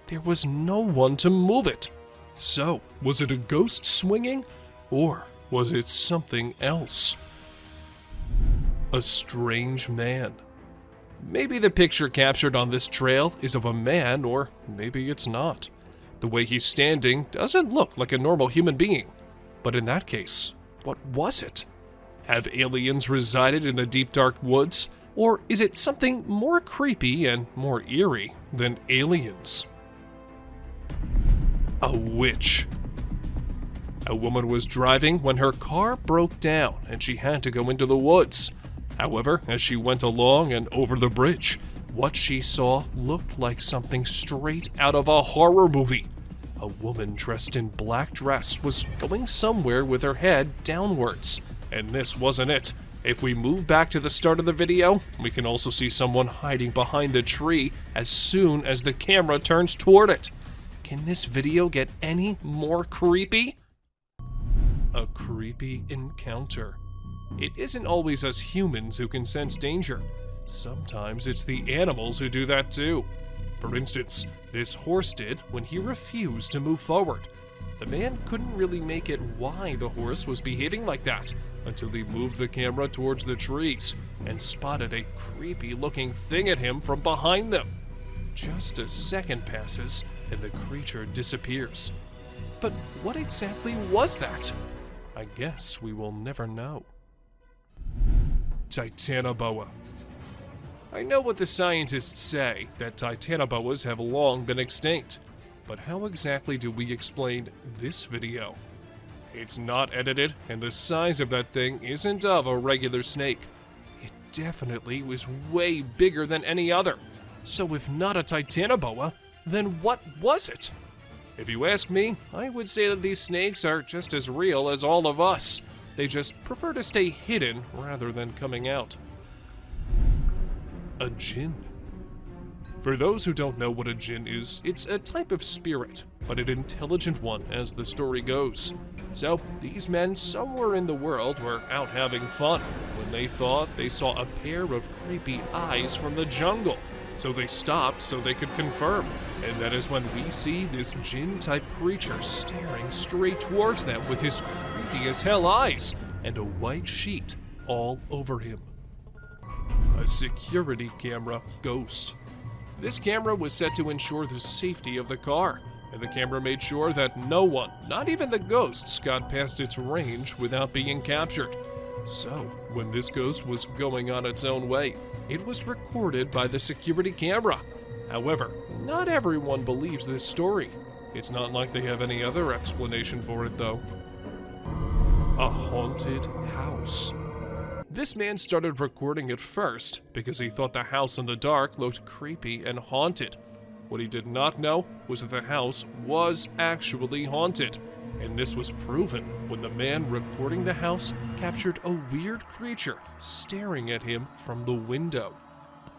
There was no one to move it. So, was it a ghost swinging, or was it something else? A strange man. Maybe the picture captured on this trail is of a man, or maybe it's not. The way he's standing doesn't look like a normal human being. But in that case, what was it? Have aliens resided in the deep dark woods? Or is it something more creepy and more eerie than aliens? A witch. A woman was driving when her car broke down and she had to go into the woods. However, as she went along and over the bridge, what she saw looked like something straight out of a horror movie. A woman dressed in black dress was going somewhere with her head downwards. And this wasn't it. If we move back to the start of the video, we can also see someone hiding behind the tree as soon as the camera turns toward it. Can this video get any more creepy? A creepy encounter. It isn't always us humans who can sense danger. Sometimes it's the animals who do that too. For instance, this horse did when he refused to move forward. The man couldn't really make it why the horse was behaving like that until he moved the camera towards the trees and spotted a creepy looking thing at him from behind them. Just a second passes and the creature disappears. But what exactly was that? I guess we will never know. Titanoboa. I know what the scientists say, that titanoboas have long been extinct. But how exactly do we explain this video? It's not edited, and the size of that thing isn't of a regular snake. It definitely was way bigger than any other. So if not a titanoboa, then what was it? If you ask me, I would say that these snakes are just as real as all of us. They just prefer to stay hidden rather than coming out. A jinn. For those who don't know what a jinn is, it's a type of spirit, but an intelligent one as the story goes. So, these men somewhere in the world were out having fun when they thought they saw a pair of creepy eyes from the jungle. So they stopped so they could confirm, and that is when we see this jinn-type creature staring straight towards them with his creepy as hell eyes and a white sheet all over him. A security camera ghost. This camera was set to ensure the safety of the car, and the camera made sure that no one, not even the ghosts, got past its range without being captured. So, when this ghost was going on its own way, it was recorded by the security camera. However, not everyone believes this story. It's not like they have any other explanation for it, though. A haunted house. This man started recording it first because he thought the house in the dark looked creepy and haunted. What he did not know was that the house was actually haunted, and this was proven when the man recording the house captured a weird creature staring at him from the window.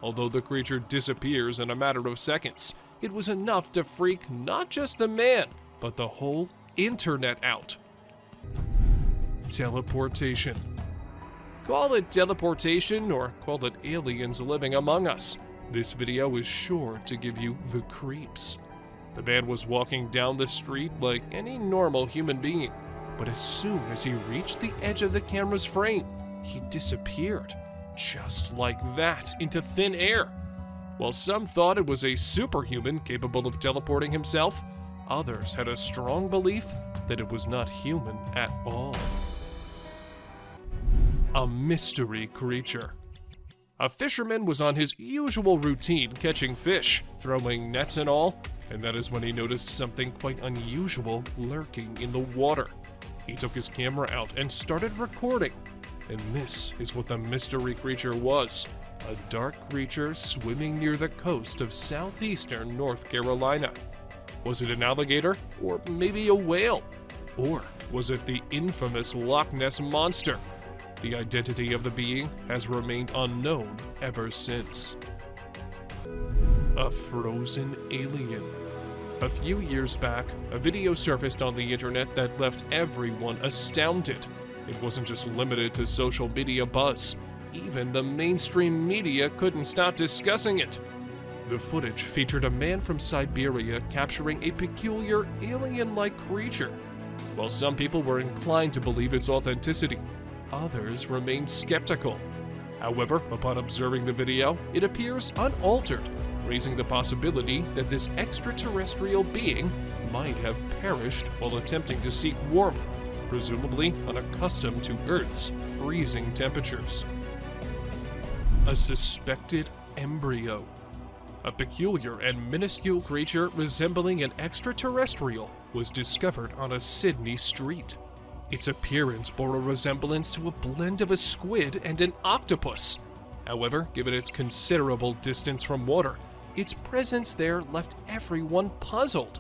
Although the creature disappears in a matter of seconds, it was enough to freak not just the man, but the whole internet out. Teleportation. Call it teleportation or call it aliens living among us. This video is sure to give you the creeps. The man was walking down the street like any normal human being, but as soon as he reached the edge of the camera's frame, he disappeared, just like that, into thin air. While some thought it was a superhuman capable of teleporting himself, others had a strong belief that it was not human at all. A mystery creature. A fisherman was on his usual routine catching fish, throwing nets and all, and that is when he noticed something quite unusual lurking in the water. He took his camera out and started recording, and this is what the mystery creature was: a dark creature swimming near the coast of southeastern North Carolina. Was it an alligator, or maybe a whale? Or was it the infamous Loch Ness Monster? The identity of the being has remained unknown ever since. A frozen alien. A few years back, a video surfaced on the internet that left everyone astounded. It wasn't just limited to social media buzz. Even the mainstream media couldn't stop discussing it. The footage featured a man from Siberia capturing a peculiar alien-like creature. While some people were inclined to believe its authenticity, others remained skeptical. However, upon observing the video, it appears unaltered, raising the possibility that this extraterrestrial being might have perished while attempting to seek warmth, presumably unaccustomed to Earth's freezing temperatures. A suspected embryo. A peculiar and minuscule creature resembling an extraterrestrial was discovered on a Sydney street. Its appearance bore a resemblance to a blend of a squid and an octopus. However, given its considerable distance from water, its presence there left everyone puzzled.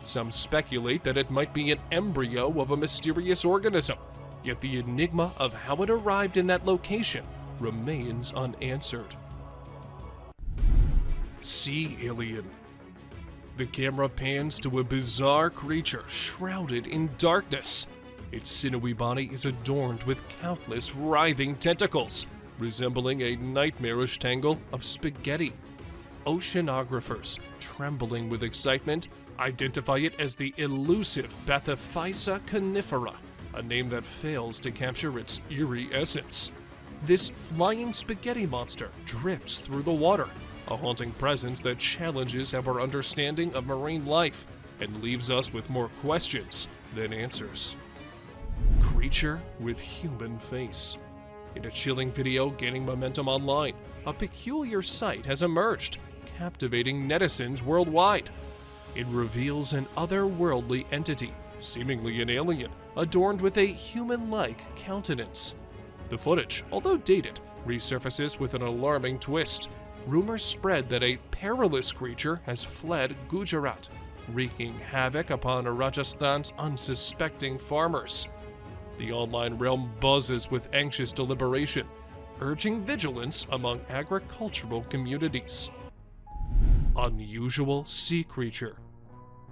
Some speculate that it might be an embryo of a mysterious organism, yet the enigma of how it arrived in that location remains unanswered. Sea alien. The camera pans to a bizarre creature shrouded in darkness. Its sinewy body is adorned with countless writhing tentacles, resembling a nightmarish tangle of spaghetti. Oceanographers, trembling with excitement, identify it as the elusive Bathyphysa conifera, a name that fails to capture its eerie essence. This flying spaghetti monster drifts through the water, a haunting presence that challenges our understanding of marine life and leaves us with more questions than answers. Creature with human face. In a chilling video gaining momentum online, a peculiar sight has emerged, captivating netizens worldwide. It reveals an otherworldly entity, seemingly an alien, adorned with a human-like countenance. The footage, although dated, resurfaces with an alarming twist. Rumors spread that a perilous creature has fled Gujarat, wreaking havoc upon Rajasthan's unsuspecting farmers. The online realm buzzes with anxious deliberation, urging vigilance among agricultural communities. Unusual sea creature.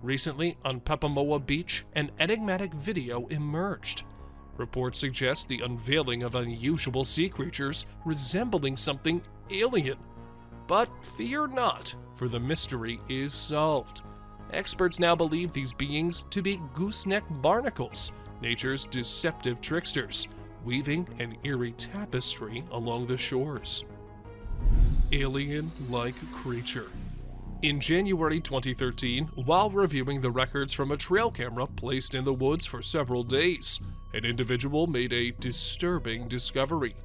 Recently, on Papamoa Beach, an enigmatic video emerged. Reports suggest the unveiling of unusual sea creatures resembling something alien. But fear not, for the mystery is solved. Experts now believe these beings to be gooseneck barnacles, nature's deceptive tricksters, weaving an eerie tapestry along the shores. Alien-like creature. In January 2013, while reviewing the records from a trail camera placed in the woods for several days, an individual made a disturbing discovery.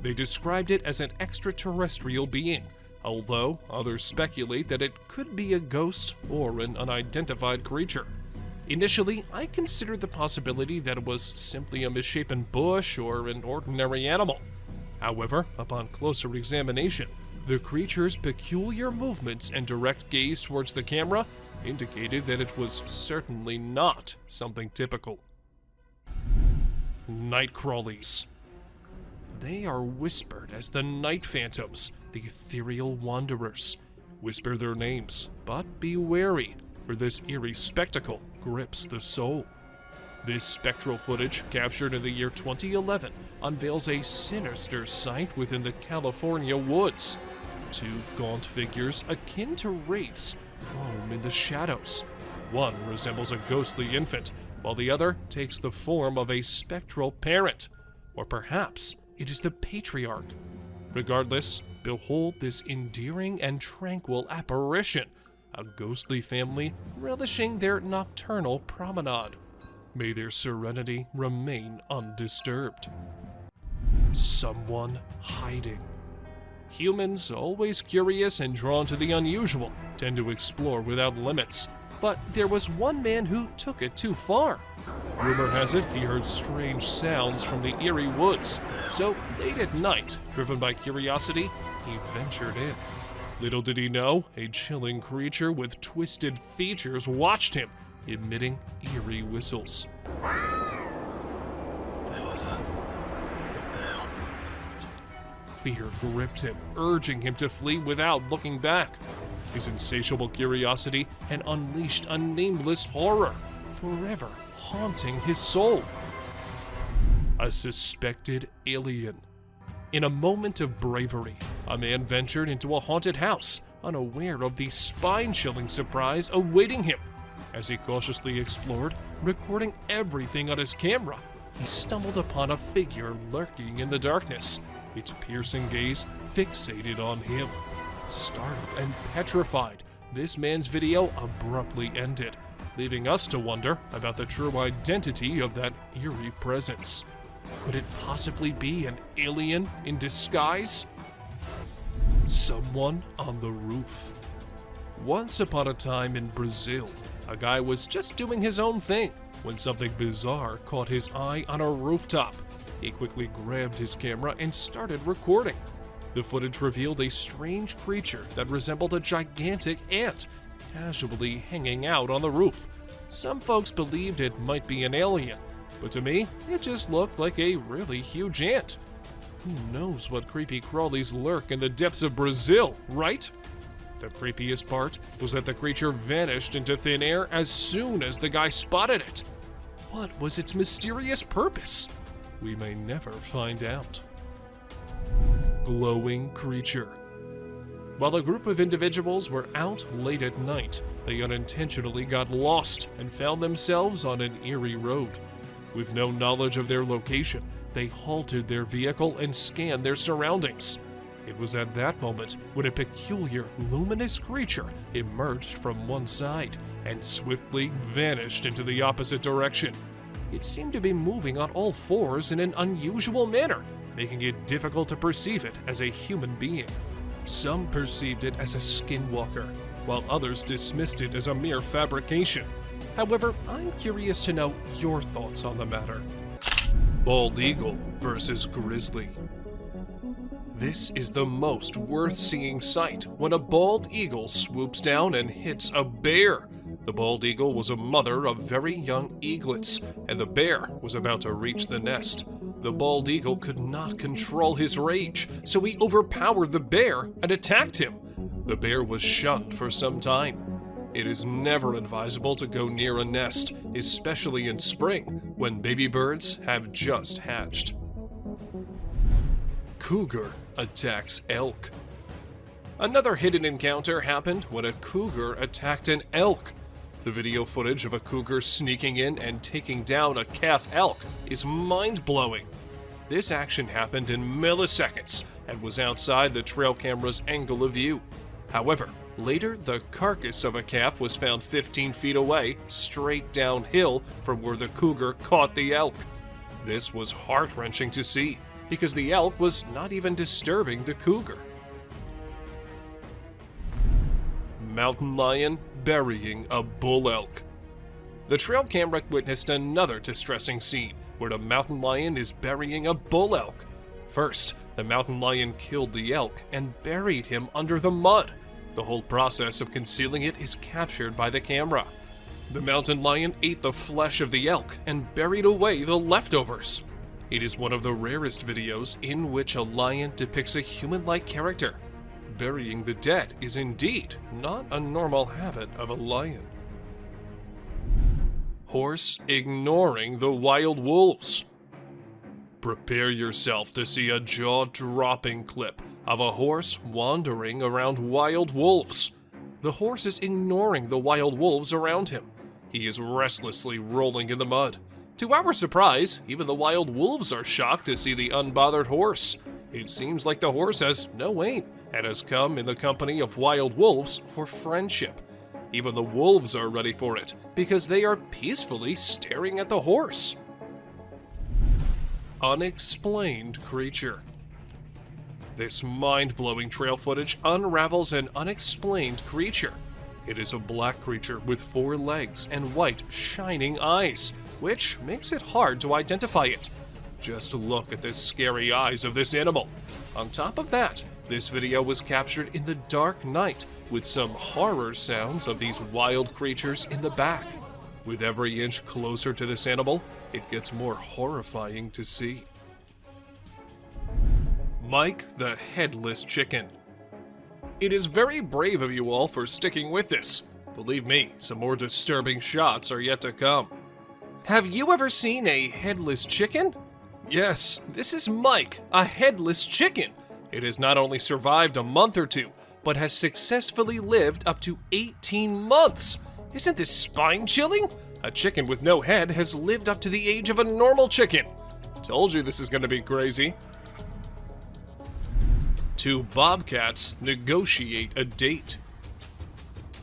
They described it as an extraterrestrial being, although others speculate that it could be a ghost or an unidentified creature. Initially, I considered the possibility that it was simply a misshapen bush or an ordinary animal. However, upon closer examination, the creature's peculiar movements and direct gaze towards the camera indicated that it was certainly not something typical. Night crawlies. They are whispered as the night phantoms, the ethereal wanderers. Whisper their names, but be wary, for this eerie spectacle grips the soul. This spectral footage, captured in the year 2011, unveils a sinister sight within the California woods. Two gaunt figures akin to wraiths roam in the shadows. One resembles a ghostly infant, while the other takes the form of a spectral parent. Or perhaps it is the patriarch. Regardless, behold this endearing and tranquil apparition, a ghostly family relishing their nocturnal promenade. May their serenity remain undisturbed. Someone hiding. Humans, always curious and drawn to the unusual, tend to explore without limits. But there was one man who took it too far. Rumor has it he heard strange sounds from the eerie woods. So late at night, driven by curiosity, he ventured in. Little did he know, a chilling creature with twisted features watched him, emitting eerie whistles. Fear gripped him, urging him to flee without looking back. His insatiable curiosity had unleashed a nameless horror, forever haunting his soul. A suspected alien. In a moment of bravery, a man ventured into a haunted house, unaware of the spine-chilling surprise awaiting him. As he cautiously explored, recording everything on his camera, he stumbled upon a figure lurking in the darkness, its piercing gaze fixated on him. Startled and petrified, this man's video abruptly ended, leaving us to wonder about the true identity of that eerie presence. Could it possibly be an alien in disguise? Someone on the roof. Once upon a time in Brazil, a guy was just doing his own thing when something bizarre caught his eye on a rooftop. He quickly grabbed his camera and started recording. The footage revealed a strange creature that resembled a gigantic ant, casually hanging out on the roof. Some folks believed it might be an alien, but to me, it just looked like a really huge ant. Who knows what creepy crawlies lurk in the depths of Brazil, right? The creepiest part was that the creature vanished into thin air as soon as the guy spotted it. What was its mysterious purpose? We may never find out. Glowing creature. While a group of individuals were out late at night, they unintentionally got lost and found themselves on an eerie road. With no knowledge of their location, they halted their vehicle and scanned their surroundings. It was at that moment when a peculiar, luminous creature emerged from one side and swiftly vanished into the opposite direction. It seemed to be moving on all fours in an unusual manner, making it difficult to perceive it as a human being. Some perceived it as a skinwalker, while others dismissed it as a mere fabrication. However, I'm curious to know your thoughts on the matter. Bald eagle versus grizzly. This is the most worth-seeing sight when a bald eagle swoops down and hits a bear. The bald eagle was a mother of very young eaglets, and the bear was about to reach the nest. The bald eagle could not control his rage, so he overpowered the bear and attacked him. The bear was shunned for some time. It is never advisable to go near a nest, especially in spring, when baby birds have just hatched. Cougar attacks elk. Another hidden encounter happened when a cougar attacked an elk. The video footage of a cougar sneaking in and taking down a calf elk is mind-blowing. This action happened in milliseconds and was outside the trail camera's angle of view. However, later the carcass of a calf was found 15 feet away, straight downhill from where the cougar caught the elk. This was heart-wrenching to see, because the elk was not even disturbing the cougar. Mountain lion burying a bull elk. The trail camera witnessed another distressing scene where the mountain lion is burying a bull elk. First, the mountain lion killed the elk and buried him under the mud. The whole process of concealing it is captured by the camera. The mountain lion ate the flesh of the elk and buried away the leftovers. It is one of the rarest videos in which a lion depicts a human-like character. Burying the dead is indeed not a normal habit of a lion. Horse ignoring the wild wolves. Prepare yourself to see a jaw-dropping clip of a horse wandering around wild wolves. The horse is ignoring the wild wolves around him. He is restlessly rolling in the mud. To our surprise, even the wild wolves are shocked to see the unbothered horse. It seems like the horse has no aim and has come in the company of wild wolves for friendship. Even the wolves are ready for it because they are peacefully staring at the horse. Unexplained creature. This mind-blowing trail footage unravels an unexplained creature. It is a black creature with 4 legs and white, shining eyes, which makes it hard to identify it. Just look at the scary eyes of this animal. On top of that, this video was captured in the dark night with some horror sounds of these wild creatures in the back. With every inch closer to this animal, it gets more horrifying to see. Mike the Headless Chicken. It is very brave of you all for sticking with this. Believe me, some more disturbing shots are yet to come. Have you ever seen a headless chicken? Yes, this is Mike, a headless chicken. It has not only survived a month or two, but has successfully lived up to 18 months. Isn't this spine-chilling? A chicken with no head has lived up to the age of a normal chicken. Told you this is gonna be crazy. 2 bobcats negotiate a date.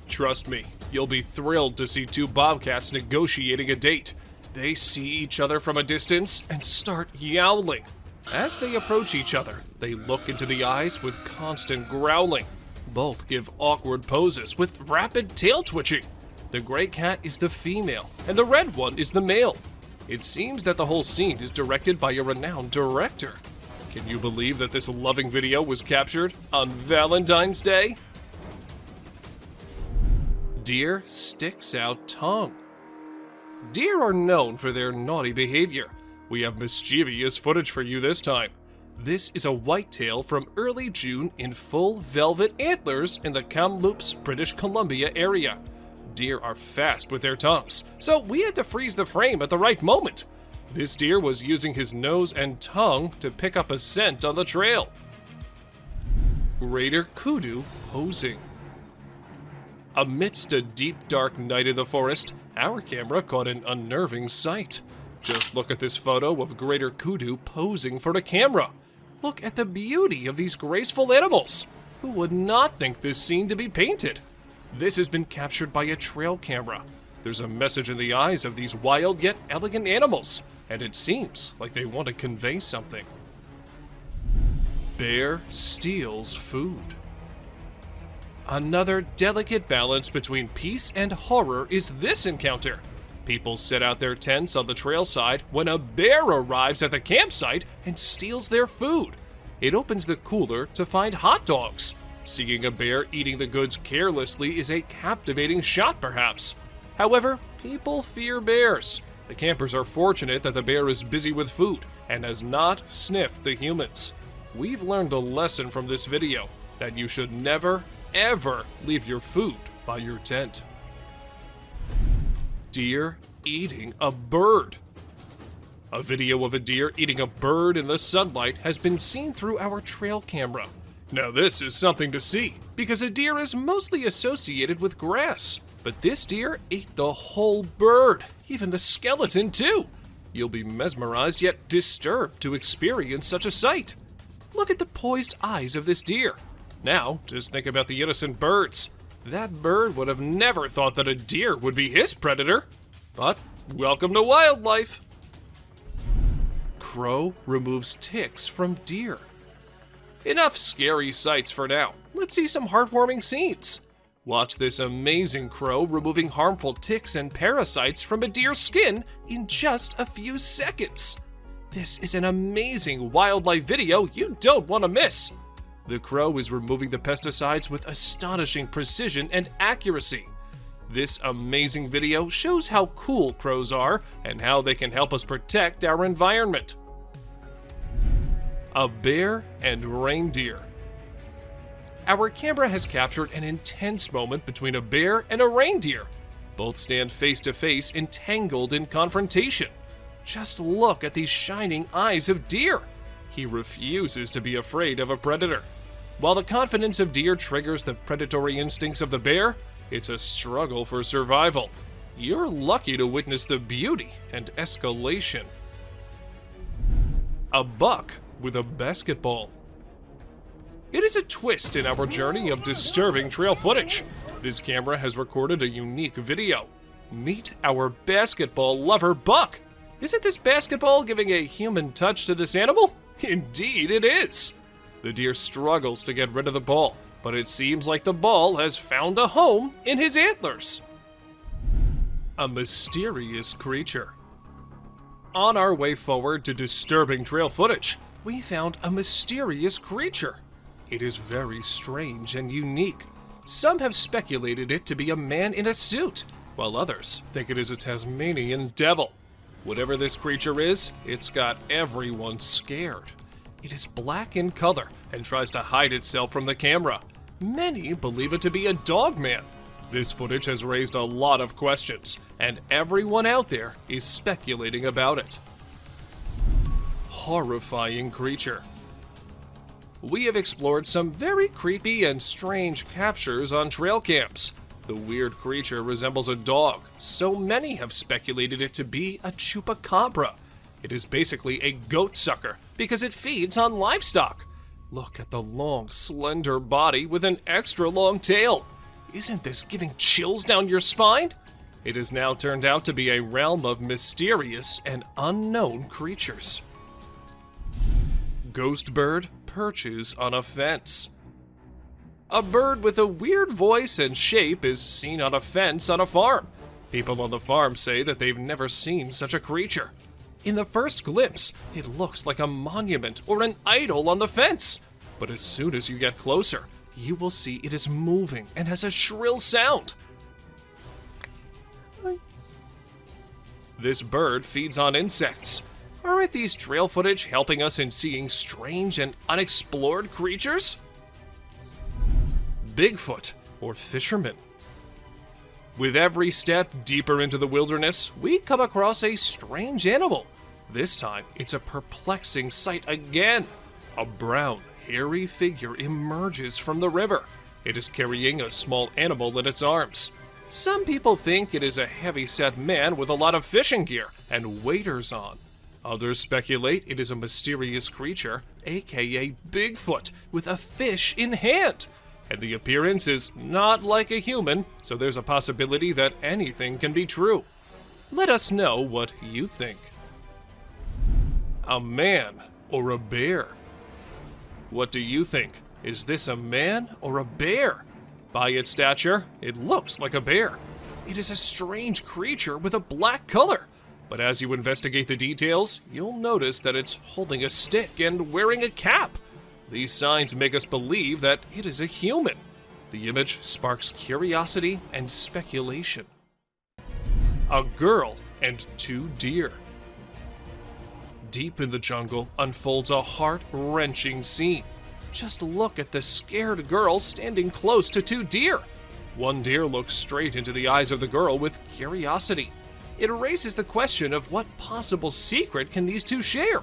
Trust me, you'll be thrilled to see 2 bobcats negotiating a date. They see each other from a distance and start yowling. As they approach each other, they look into the eyes with constant growling. Both give awkward poses with rapid tail twitching. The gray cat is the female, and the red one is the male. It seems that the whole scene is directed by a renowned director. Can you believe that this loving video was captured on Valentine's Day? Deer sticks out tongue. Deer are known for their naughty behavior. We have mischievous footage for you this time. This is a whitetail from early June in full velvet antlers in the Kamloops, British Columbia area. Deer are fast with their tongues, so we had to freeze the frame at the right moment. This deer was using his nose and tongue to pick up a scent on the trail. Greater kudu posing. Amidst a deep dark night in the forest, our camera caught an unnerving sight. Just look at this photo of greater kudu posing for the camera. Look at the beauty of these graceful animals. Who would not think this scene to be painted? This has been captured by a trail camera. There's a message in the eyes of these wild yet elegant animals, and it seems like they want to convey something. bear steals food. Another delicate balance between peace and horror is this encounter. People set out their tents on the trail side when a bear arrives at the campsite and steals their food. It opens the cooler to find hot dogs. Seeing a bear eating the goods carelessly is a captivating shot, perhaps. However, people fear bears. The campers are fortunate that the bear is busy with food and has not sniffed the humans. We've learned a lesson from this video that you should never, ever leave your food by your tent. Deer eating a bird. A video of a deer eating a bird in the sunlight has been seen through our trail camera. Now this is something to see, because a deer is mostly associated with grass. But this deer ate the whole bird, even the skeleton too. You'll be mesmerized yet disturbed to experience such a sight. Look at the poised eyes of this deer. Now, just think about the innocent birds. That bird would have never thought that a deer would be his predator. But welcome to wildlife. Crow removes ticks from deer. Enough scary sights for now. Let's see some heartwarming scenes. Watch this amazing crow removing harmful ticks and parasites from a deer's skin in just a few seconds. This is an amazing wildlife video you don't want to miss. The crow is removing the pesticides with astonishing precision and accuracy. This amazing video shows how cool crows are and how they can help us protect our environment. A bear and reindeer. Our camera has captured an intense moment between a bear and a reindeer. Both stand face to face, entangled in confrontation. Just look at these shining eyes of deer. He refuses to be afraid of a predator. While the confidence of deer triggers the predatory instincts of the bear, it's a struggle for survival. You're lucky to witness the beauty and escalation. A buck with a basketball. It is a twist in our journey of disturbing trail footage. This camera has recorded a unique video. Meet our basketball lover buck. Isn't this basketball giving a human touch to this animal? Indeed it is. The deer struggles to get rid of the ball, but it seems like the ball has found a home in his antlers. A mysterious creature. On our way forward to disturbing trail footage, we found a mysterious creature. It is very strange and unique. Some have speculated it to be a man in a suit, while others think it is a Tasmanian devil. Whatever this creature is, it's got everyone scared. It is black in color and tries to hide itself from the camera. Many believe it to be a dog man. This footage has raised a lot of questions, and everyone out there is speculating about it. Horrifying creature. We have explored some very creepy and strange captures on trail cams. The weird creature resembles a dog, so many have speculated it to be a chupacabra. It is basically a goat sucker because it feeds on livestock. Look at the long, slender body with an extra long tail. Isn't this giving chills down your spine? It has now turned out to be a realm of mysterious and unknown creatures. Ghost bird perches on a fence. A bird with a weird voice and shape is seen on a fence on a farm. People on the farm say that they've never seen such a creature. In the first glimpse, it looks like a monument or an idol on the fence. But as soon as you get closer, you will see it is moving and has a shrill sound. This bird feeds on insects. Aren't these trail footage helping us in seeing strange and unexplored creatures? Bigfoot or fisherman. With every step deeper into the wilderness, we come across a strange animal. This time, it's a perplexing sight again. A brown, hairy figure emerges from the river. It is carrying a small animal in its arms. Some people think it is a heavy-set man with a lot of fishing gear and waders on. Others speculate it is a mysterious creature, aka Bigfoot, with a fish in hand. And the appearance is not like a human, so there's a possibility that anything can be true. Let us know what you think. A man or a bear? What do you think? Is this a man or a bear? By its stature, it looks like a bear. It is a strange creature with a black color. But as you investigate the details, you'll notice that it's holding a stick and wearing a cap. These signs make us believe that it is a human. The image sparks curiosity and speculation. A girl and 2 deer. Deep in the jungle unfolds a heart-wrenching scene. Just look at the scared girl standing close to 2 deer. One deer looks straight into the eyes of the girl with curiosity. It raises the question of what possible secret can these 2 share?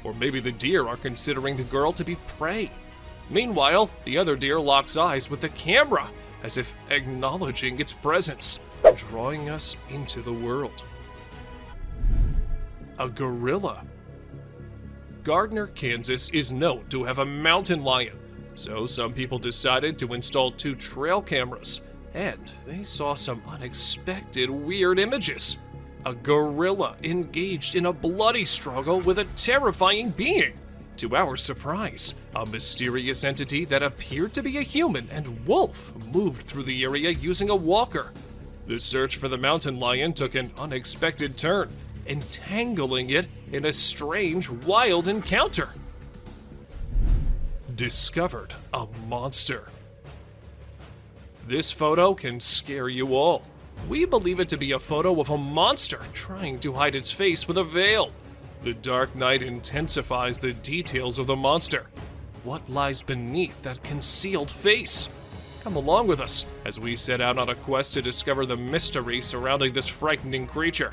Or maybe the deer are considering the girl to be prey. Meanwhile, the other deer locks eyes with the camera, as if acknowledging its presence, drawing us into the world. A gorilla. Gardner, Kansas is known to have a mountain lion, so some people decided to install 2 trail cameras, and they saw some unexpected weird images. A gorilla engaged in a bloody struggle with a terrifying being. To our surprise, a mysterious entity that appeared to be a human and wolf moved through the area using a walker. The search for the mountain lion took an unexpected turn, entangling it in a strange, wild encounter. Discovered a monster. This photo can scare you all. We believe it to be a photo of a monster trying to hide its face with a veil. The dark night intensifies the details of the monster. What lies beneath that concealed face? Come along with us as we set out on a quest to discover the mystery surrounding this frightening creature.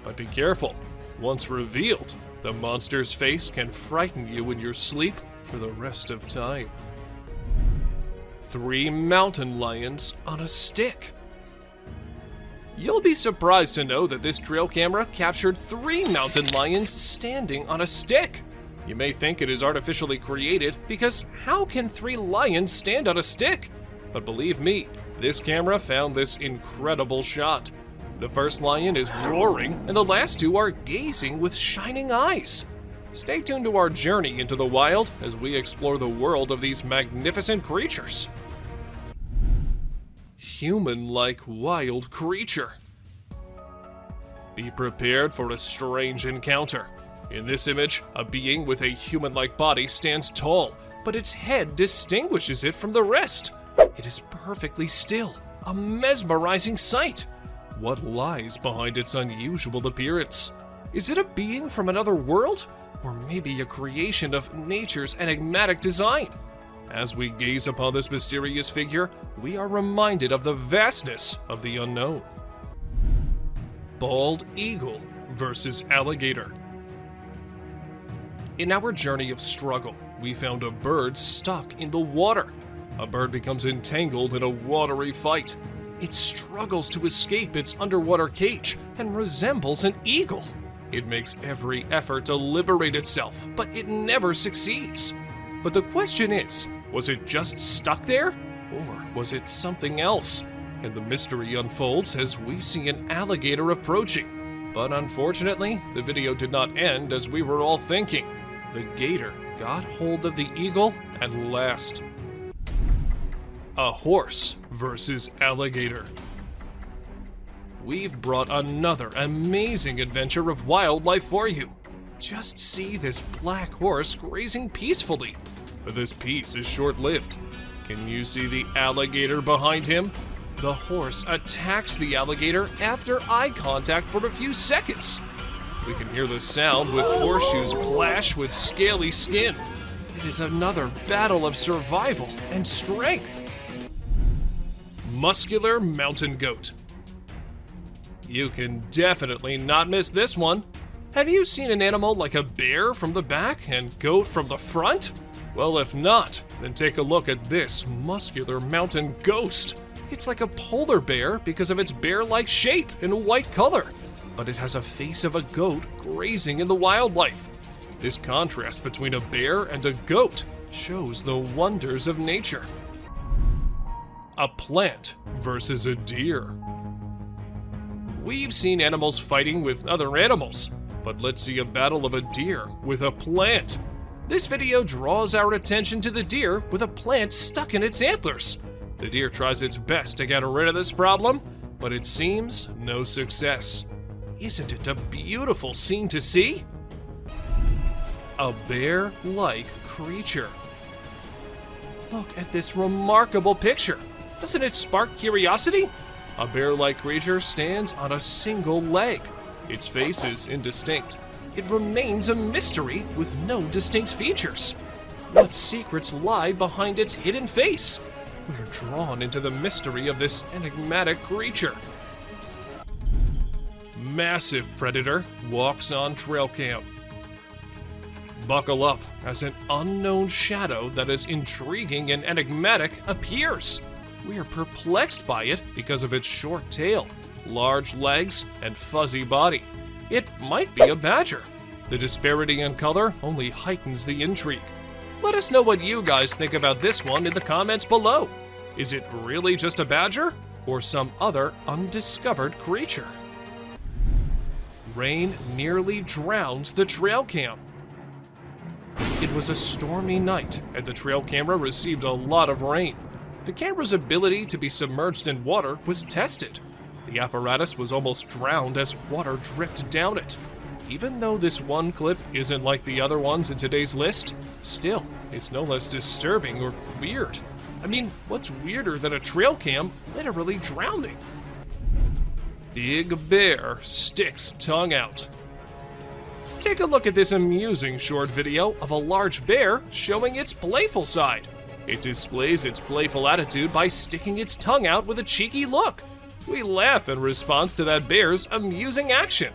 But be careful. Once revealed, the monster's face can frighten you in your sleep for the rest of time. 3 mountain lions on a stick. You'll be surprised to know that this trail camera captured 3 mountain lions standing on a stick. You may think it is artificially created because how can 3 lions stand on a stick? But believe me, this camera found this incredible shot. The first lion is roaring and the last 2 are gazing with shining eyes. Stay tuned to our journey into the wild as we explore the world of these magnificent creatures. Human-like wild creature. Be prepared for a strange encounter. In this image, a being with a human-like body stands tall, but its head distinguishes it from the rest. It is perfectly still, a mesmerizing sight. What lies behind its unusual appearance? Is it a being from another world? Or maybe a creation of nature's enigmatic design? As we gaze upon this mysterious figure, we are reminded of the vastness of the unknown. Bald eagle versus alligator. In our journey of struggle, we found a bird stuck in the water. A bird becomes entangled in a watery fight. It struggles to escape its underwater cage and resembles an eagle. It makes every effort to liberate itself, but it never succeeds. But the question is, was it just stuck there? Or was it something else? And the mystery unfolds as we see an alligator approaching. But unfortunately, the video did not end as we were all thinking. The gator got hold of the eagle and last. A horse versus alligator. We've brought another amazing adventure of wildlife for you. Just see this black horse grazing peacefully. But this peace is short-lived. Can you see the alligator behind him? The horse attacks the alligator after eye contact for a few seconds. We can hear the sound with horseshoes clash with scaly skin. It is another battle of survival and strength. Muscular mountain goat. You can definitely not miss this one. Have you seen an animal like a bear from the back and goat from the front? Well, if not, then take a look at this muscular mountain ghost. It's like a polar bear because of its bear-like shape and white color, but it has a face of a goat grazing in the wildlife. This contrast between a bear and a goat shows the wonders of nature. A plant versus a deer. We've seen animals fighting with other animals, but let's see a battle of a deer with a plant. This video draws our attention to the deer with a plant stuck in its antlers. The deer tries its best to get rid of this problem, but it seems no success. Isn't it a beautiful scene to see? A bear-like creature. Look at this remarkable picture. Doesn't it spark curiosity? A bear-like creature stands on a single leg. Its face is indistinct. It remains a mystery with no distinct features. What secrets lie behind its hidden face? We are drawn into the mystery of this enigmatic creature. Massive predator walks on trail cam. Buckle up as an unknown shadow that is intriguing and enigmatic appears. We are perplexed by it because of its short tail, large legs, and fuzzy body. It might be a badger. The disparity in color only heightens the intrigue. Let us know what you guys think about this one in the comments below. Is it really just a badger or some other undiscovered creature? Rain nearly drowns the trail cam. It was a stormy night, and the trail camera received a lot of rain. The camera's ability to be submerged in water was tested. The apparatus was almost drowned as water dripped down it. Even though this one clip isn't like the other ones in today's list, still, it's no less disturbing or weird. I mean, what's weirder than a trail cam literally drowning? Big bear sticks tongue out. Take a look at this amusing short video of a large bear showing its playful side. It displays its playful attitude by sticking its tongue out with a cheeky look. We laugh in response to that bear's amusing action.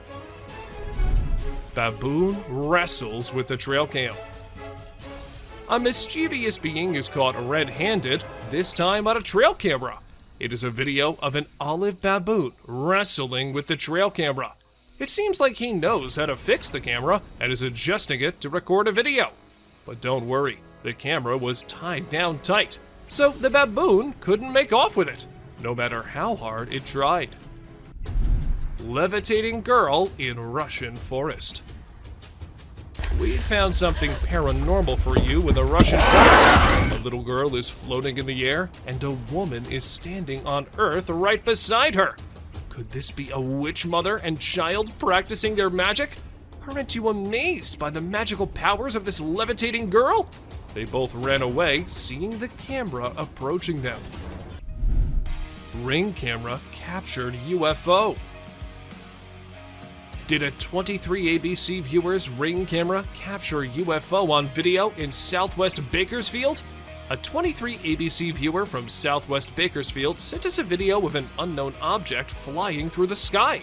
Baboon wrestles with the trail cam. A mischievous being is caught red-handed, this time on a trail camera. It is a video of an olive baboon wrestling with the trail camera. It seems like he knows how to fix the camera and is adjusting it to record a video. But don't worry, the camera was tied down tight, so the baboon couldn't make off with it, no matter how hard it tried. Levitating girl in Russian forest. We found something paranormal for you in the Russian forest. A little girl is floating in the air, and a woman is standing on Earth right beside her. Could this be a witch mother and child practicing their magic? Aren't you amazed by the magical powers of this levitating girl? They both ran away, seeing the camera approaching them. Ring camera captured UFO. Did a 23 ABC viewer's Ring camera capture UFO on video in Southwest Bakersfield? A 23 ABC viewer from Southwest Bakersfield sent us a video of an unknown object flying through the sky.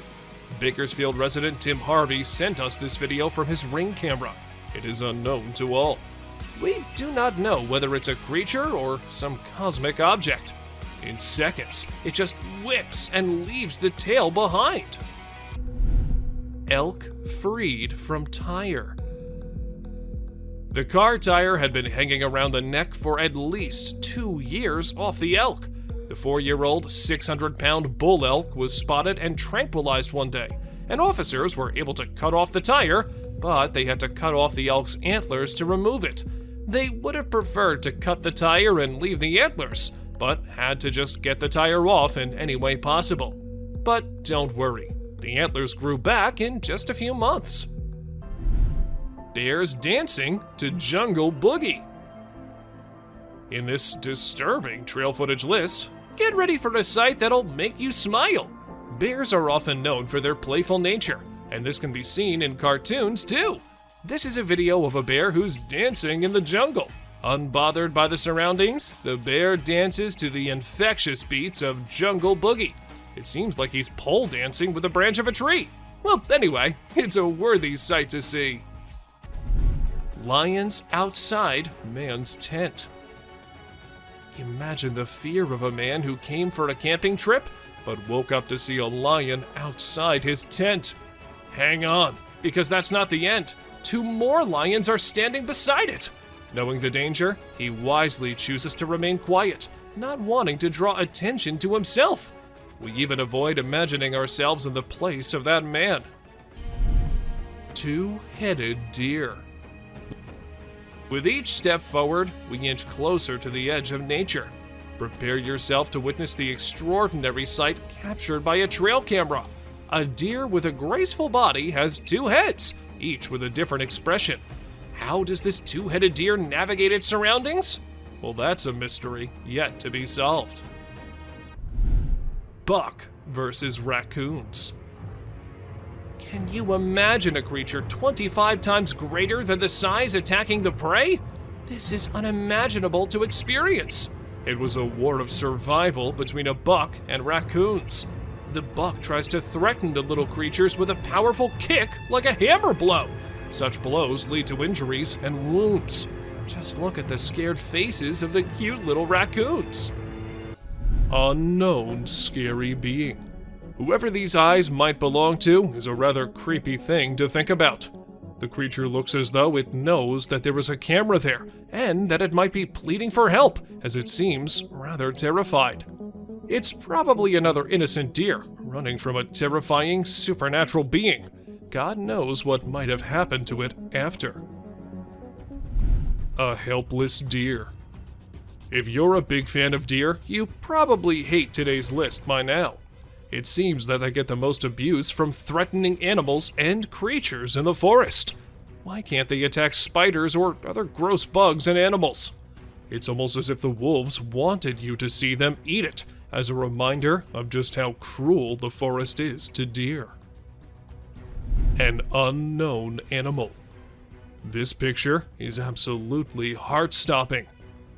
Bakersfield resident Tim Harvey sent us this video from his Ring camera. It is unknown to all. We do not know whether it's a creature or some cosmic object. In seconds, it just whips and leaves the tail behind. Elk freed from tire. The car tire had been hanging around the neck for at least 2 years off the elk. The 4-year-old, 600-pound bull elk was spotted and tranquilized one day, and officers were able to cut off the tire, but they had to cut off the elk's antlers to remove it. They would have preferred to cut the tire and leave the antlers, but had to just get the tire off in any way possible. But don't worry, the antlers grew back in just a few months. Bears dancing to Jungle Boogie. In this disturbing trail footage list, get ready for a sight that'll make you smile. Bears are often known for their playful nature, and this can be seen in cartoons too. This is a video of a bear who's dancing in the jungle. Unbothered by the surroundings, the bear dances to the infectious beats of Jungle Boogie. It seems like he's pole dancing with a branch of a tree. Well, anyway, it's a worthy sight to see. Lions outside man's tent. Imagine the fear of a man who came for a camping trip, but woke up to see a lion outside his tent. Hang on, because that's not the end. 2 more lions are standing beside it. Knowing the danger, he wisely chooses to remain quiet, not wanting to draw attention to himself. We even avoid imagining ourselves in the place of that man. 2-headed deer. With each step forward, we inch closer to the edge of nature. Prepare yourself to witness the extraordinary sight captured by a trail camera. A deer with a graceful body has two heads, each with a different expression. How does this two-headed deer navigate its surroundings? Well, that's a mystery yet to be solved. Buck versus raccoons. Can you imagine a creature 25 times greater than the size attacking the prey? This is unimaginable to experience. It was a war of survival between a buck and raccoons. The buck tries to threaten the little creatures with a powerful kick like a hammer blow. Such blows lead to injuries and wounds. Just look at the scared faces of the cute little raccoons. Unknown scary being. Whoever these eyes might belong to is a rather creepy thing to think about. The creature looks as though it knows that there is a camera there, and that it might be pleading for help, as it seems rather terrified. It's probably another innocent deer, running from a terrifying supernatural being. God knows what might have happened to it after. A helpless deer. If you're a big fan of deer, you probably hate today's list by now. It seems that they get the most abuse from threatening animals and creatures in the forest. Why can't they attack spiders or other gross bugs and animals? It's almost as if the wolves wanted you to see them eat it, as a reminder of just how cruel the forest is to deer. An unknown animal. This picture is absolutely heart-stopping.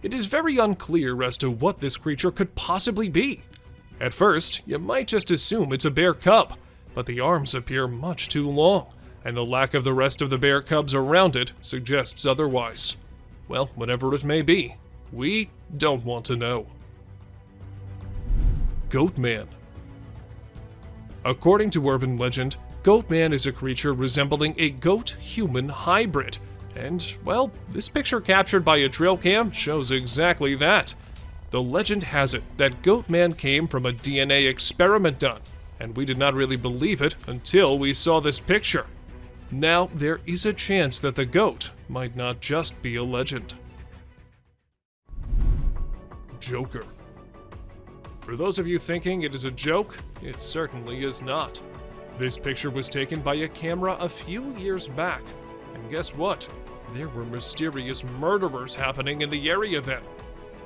It is very unclear as to what this creature could possibly be. At first, you might just assume it's a bear cub, but the arms appear much too long, and the lack of the rest of the bear cubs around it suggests otherwise. Well, whatever it may be, we don't want to know. Goatman. According to urban legend, Goatman is a creature resembling a goat-human hybrid. And, well, this picture captured by a trail cam shows exactly that. The legend has it that Goatman came from a DNA experiment done, and we did not really believe it until we saw this picture. Now, there is a chance that the goat might not just be a legend. Joker. For those of you thinking it is a joke, it certainly is not. This picture was taken by a camera a few years back, and guess what? There were mysterious murderers happening in the area then.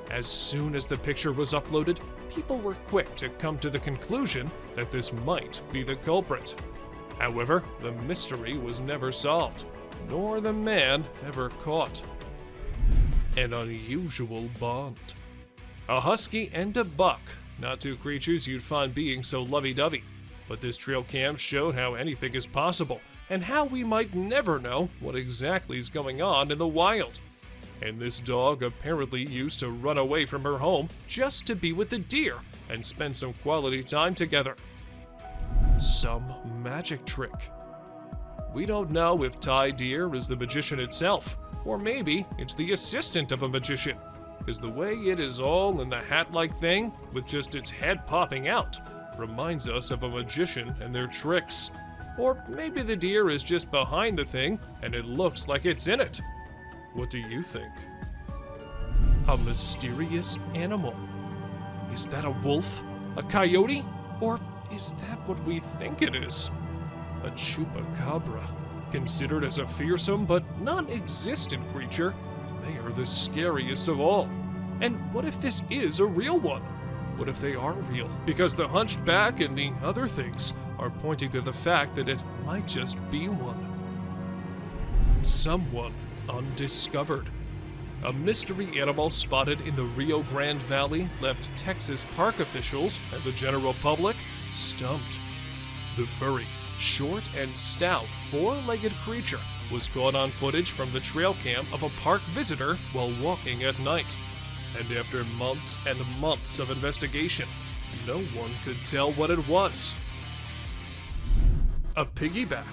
As soon as the picture was uploaded, people were quick to come to the conclusion that this might be the culprit. However, the mystery was never solved, nor the man ever caught. An unusual bond. A husky and a buck, not two creatures you'd find being so lovey-dovey. But this trail cam showed how anything is possible, and how we might never know what exactly is going on in the wild. And this dog apparently used to run away from her home just to be with the deer and spend some quality time together. Some magic trick. We don't know if Ty Deer is the magician itself, or maybe it's the assistant of a magician, because the way it is all in the hat-like thing, with just its head popping out, reminds us of a magician and their tricks. Or maybe the deer is just behind the thing and it looks like it's in it. What do you think? A mysterious animal. Is that a wolf? A coyote? Or is that what we think it is? A chupacabra. Considered as a fearsome but non-existent creature, they are the scariest of all. And what if this is a real one? What if they are real? Because the hunched back and the other things are pointing to the fact that it might just be one. Someone undiscovered. A mystery animal spotted in the Rio Grande Valley left Texas park officials and the general public stumped. The furry, short and stout, four-legged creature was caught on footage from the trail cam of a park visitor while walking at night. And after months and months of investigation, no one could tell what it was. A piggyback.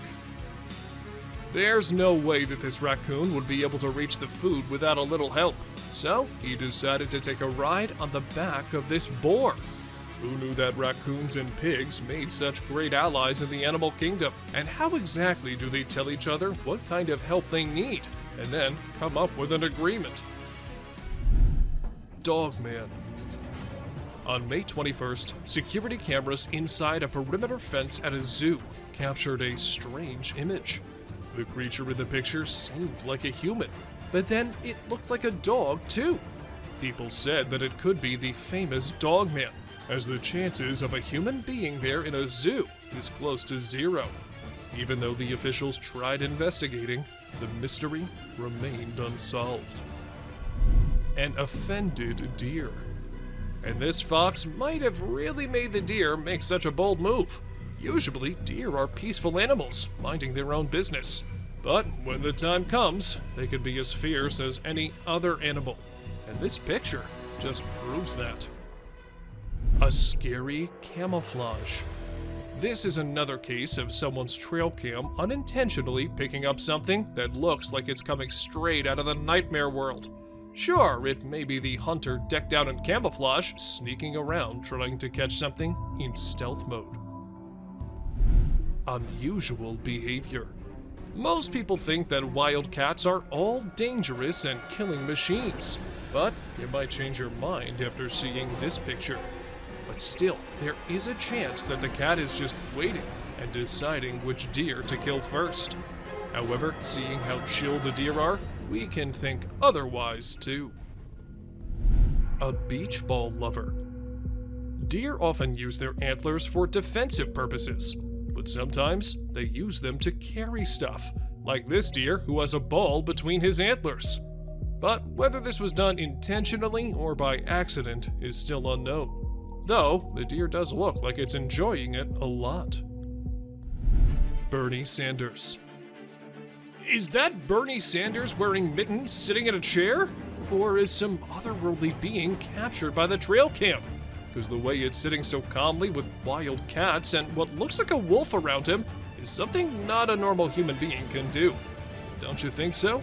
There's no way that this raccoon would be able to reach the food without a little help, so he decided to take a ride on the back of this boar. Who knew that raccoons and pigs made such great allies in the animal kingdom? And how exactly do they tell each other what kind of help they need? and then come up with an agreement. Dogman. On May 21st, security cameras inside a perimeter fence at a zoo captured a strange image. The creature in the picture seemed like a human, but then it looked like a dog too. People said that it could be the famous Dogman, as the chances of a human being there in a zoo is close to zero. Even though the officials tried investigating, the mystery remained unsolved. An offended deer. And this fox might have really made the deer make such a bold move. Usually, deer are peaceful animals, minding their own business. But when the time comes, they can be as fierce as any other animal. And this picture just proves that. A scary camouflage. This is another case of someone's trail cam unintentionally picking up something that looks like it's coming straight out of the nightmare world. Sure, it may be the hunter decked out in camouflage, sneaking around trying to catch something in stealth mode. Unusual behavior. Most people think that wild cats are all dangerous and killing machines, but you might change your mind after seeing this picture. But still, there is a chance that the cat is just waiting and deciding which deer to kill first. However, seeing how chill the deer are, we can think otherwise too. A beach ball lover. Deer often use their antlers for defensive purposes, but sometimes they use them to carry stuff, like this deer who has a ball between his antlers. But whether this was done intentionally or by accident is still unknown, though the deer does look like it's enjoying it a lot. Bernie Sanders. Is that Bernie Sanders wearing mittens sitting in a chair? Or is some otherworldly being captured by the trail cam? Because the way it's sitting so calmly with wild cats and what looks like a wolf around him is something not a normal human being can do. Don't you think so?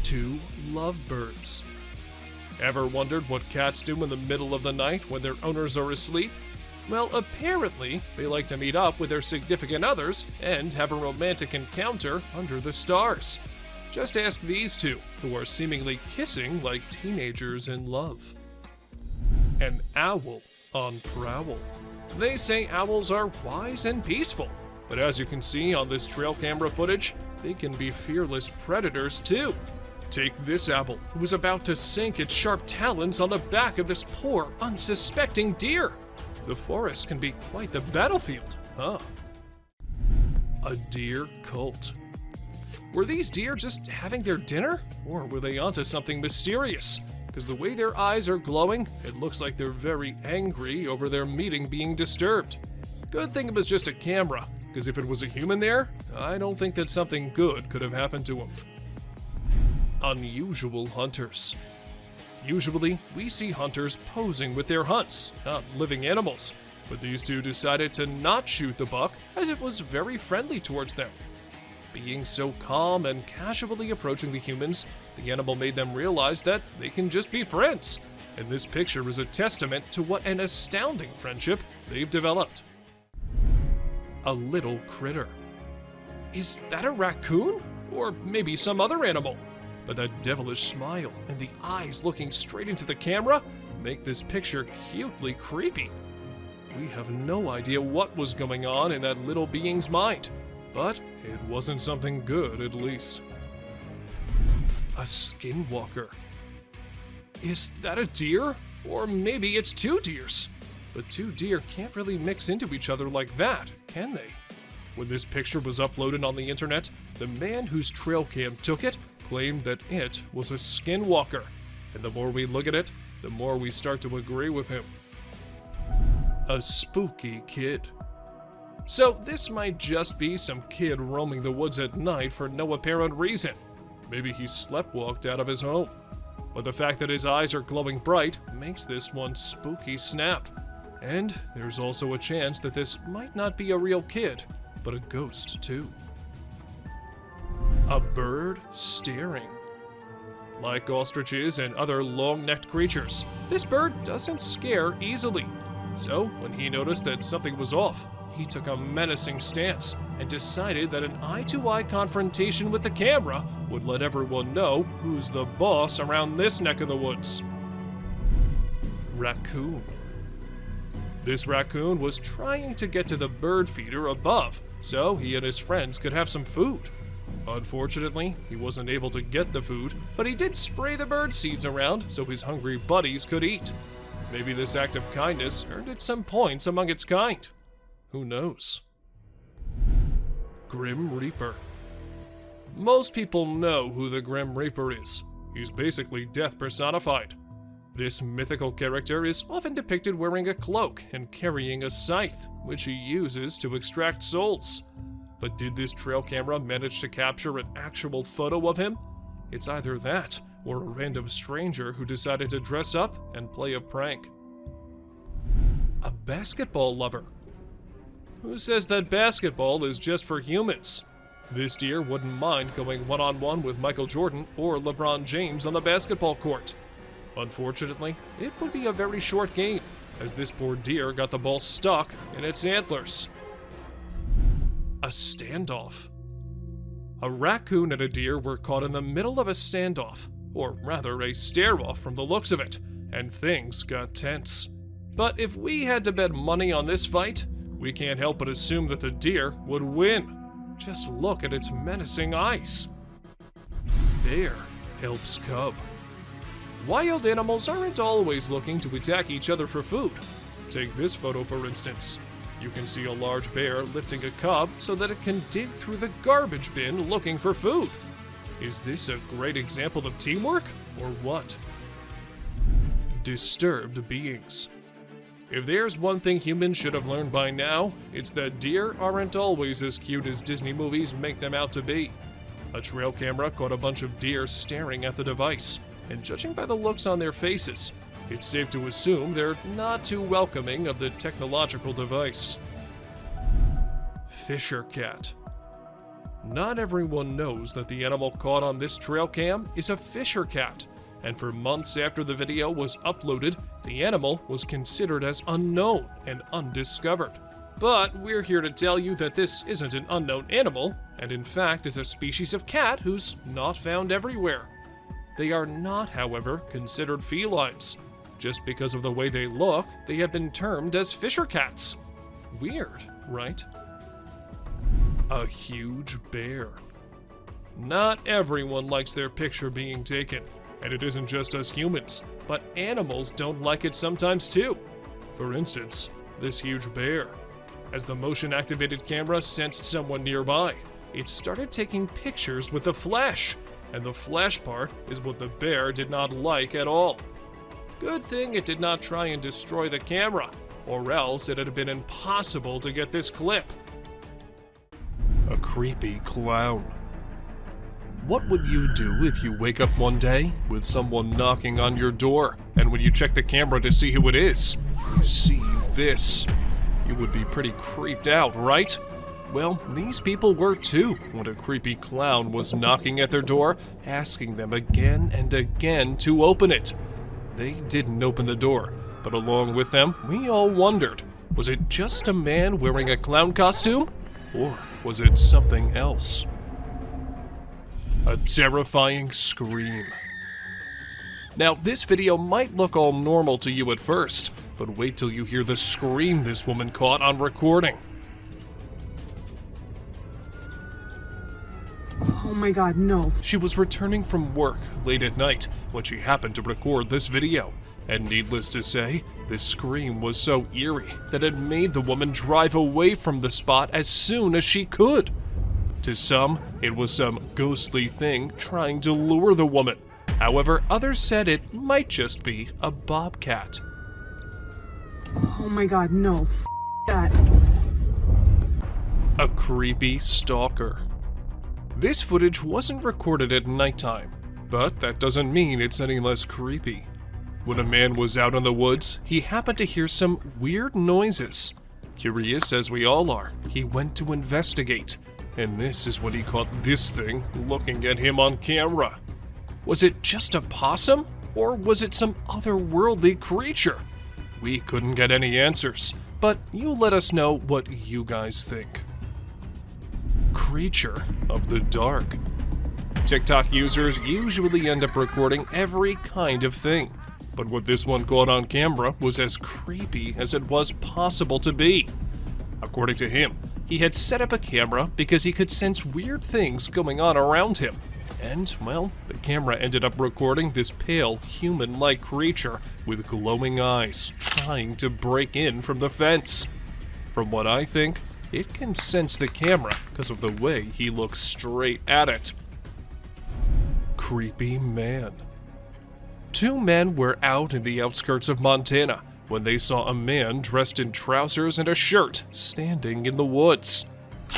2 lovebirds. Ever wondered what cats do in the middle of the night when their owners are asleep? Well, apparently, they like to meet up with their significant others and have a romantic encounter under the stars. Just ask these two, who are seemingly kissing like teenagers in love. An owl on prowl. They say owls are wise and peaceful, but as you can see on this trail camera footage, they can be fearless predators too. Take this owl, who is about to sink its sharp talons on the back of this poor, unsuspecting deer. The forest can be quite the battlefield, huh? A deer cult. Were these deer just having their dinner? Or were they onto something mysterious? Because the way their eyes are glowing, it looks like they're very angry over their meeting being disturbed. Good thing it was just a camera, because if it was a human there, I don't think that something good could have happened to them. Unusual hunters. Usually, we see hunters posing with their hunts, not living animals, but these two decided to not shoot the buck as it was very friendly towards them. Being so calm and casually approaching the humans, the animal made them realize that they can just be friends, and this picture is a testament to what an astounding friendship they've developed. A little critter. Is that a raccoon? Or maybe some other animal? But that devilish smile and the eyes looking straight into the camera make this picture cutely creepy. We have no idea what was going on in that little being's mind, but it wasn't something good at least. A skinwalker. Is that a deer? Or maybe it's 2 deers. But 2 deer can't really mix into each other like that, can they? When this picture was uploaded on the internet, the man whose trail cam took it claimed that it was a skinwalker, and the more we look at it, the more we start to agree with him. A spooky kid. So this might just be some kid roaming the woods at night for no apparent reason. Maybe he sleptwalked out of his home. But the fact that his eyes are glowing bright makes this one spooky snap. And there's also a chance that this might not be a real kid, but a ghost too. A bird staring. Like ostriches and other long-necked creatures, this bird doesn't scare easily. So, when he noticed that something was off, he took a menacing stance and decided that an eye-to-eye confrontation with the camera would let everyone know who's the boss around this neck of the woods. Raccoon. This raccoon was trying to get to the bird feeder above so he and his friends could have some food. Unfortunately, he wasn't able to get the food, but he did spray the bird seeds around so his hungry buddies could eat. Maybe this act of kindness earned it some points among its kind. Who knows? Grim Reaper. Most people know who the Grim Reaper is. He's basically death personified. This mythical character is often depicted wearing a cloak and carrying a scythe, which he uses to extract souls. But did this trail camera manage to capture an actual photo of him? It's either that, or a random stranger who decided to dress up and play a prank. A basketball lover. Who says that basketball is just for humans? This deer wouldn't mind going one-on-one with Michael Jordan or LeBron James on the basketball court. Unfortunately, it would be a very short game, as this poor deer got the ball stuck in its antlers. A standoff. A raccoon and a deer were caught in the middle of a standoff, or rather a stare-off from the looks of it, and things got tense. But if we had to bet money on this fight, we can't help but assume that the deer would win. Just look at its menacing eyes. Bear helps cub. Wild animals aren't always looking to attack each other for food. Take this photo for instance. You can see a large bear lifting a cub so that it can dig through the garbage bin looking for food. Is this a great example of teamwork, or what? Disturbed beings. If there's one thing humans should have learned by now, it's that deer aren't always as cute as Disney movies make them out to be. A trail camera caught a bunch of deer staring at the device, and judging by the looks on their faces, it's safe to assume they're not too welcoming of the technological device. Fisher cat. Not everyone knows that the animal caught on this trail cam is a fisher cat, and for months after the video was uploaded, the animal was considered as unknown and undiscovered. But we're here to tell you that this isn't an unknown animal, and in fact is a species of cat who's not found everywhere. They are not, however, considered felines. Just because of the way they look, they have been termed as fisher cats. Weird, right? A huge bear. Not everyone likes their picture being taken, and it isn't just us humans, but animals don't like it sometimes too. For instance, this huge bear. As the motion-activated camera sensed someone nearby, it started taking pictures with the flash. And the flash part is what the bear did not like at all. Good thing it did not try and destroy the camera, or else it had been impossible to get this clip. A creepy clown. What would you do if you wake up one day with someone knocking on your door, and when you check the camera to see who it is, you see this? You would be pretty creeped out, right? Well, these people were too when a creepy clown was knocking at their door, asking them again and again to open it. They didn't open the door, but along with them, we all wondered, was it just a man wearing a clown costume? Or was it something else? A terrifying scream. Now, this video might look all normal to you at first, but wait till you hear the scream this woman caught on recording. Oh my god, no. She was returning from work late at night when she happened to record this video, and needless to say, this scream was so eerie that it made the woman drive away from the spot as soon as she could. To some, it was some ghostly thing trying to lure the woman. However, others said it might just be a bobcat. Oh my god, no. F that. A creepy stalker. This footage wasn't recorded at nighttime, but that doesn't mean it's any less creepy. When a man was out in the woods, he happened to hear some weird noises. Curious as we all are, he went to investigate, and this is when he caught this thing looking at him on camera. Was it just a possum, or was it some otherworldly creature? We couldn't get any answers, but you let us know what you guys think. Creature of the dark. TikTok users usually end up recording every kind of thing. But what this one caught on camera was as creepy as it was possible to be. According to him, he had set up a camera because he could sense weird things going on around him. And, well, the camera ended up recording this pale, human-like creature with glowing eyes trying to break in from the fence. From what I think, it can sense the camera because of the way he looks straight at it. Creepy man. Two men were out in the outskirts of Montana when they saw a man dressed in trousers and a shirt standing in the woods.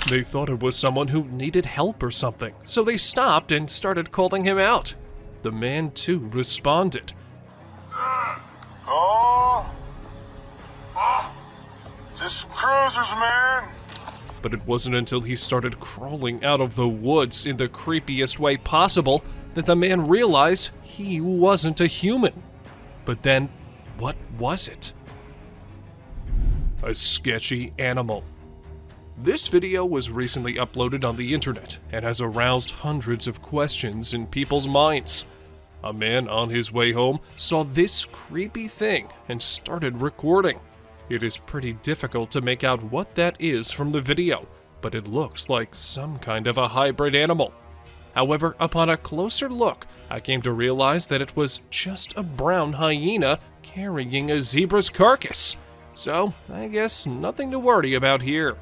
They thought it was someone who needed help or something, so they stopped and started calling him out. The man, too, responded. Just cruisers, man. But it wasn't until he started crawling out of the woods in the creepiest way possible that the man realized he wasn't a human. But then, what was it? A sketchy animal. This video was recently uploaded on the internet and has aroused hundreds of questions in people's minds. A man on his way home saw this creepy thing and started recording. It is pretty difficult to make out what that is from the video, but it looks like some kind of a hybrid animal. However, upon a closer look, I came to realize that it was just a brown hyena carrying a zebra's carcass. So, I guess nothing to worry about here.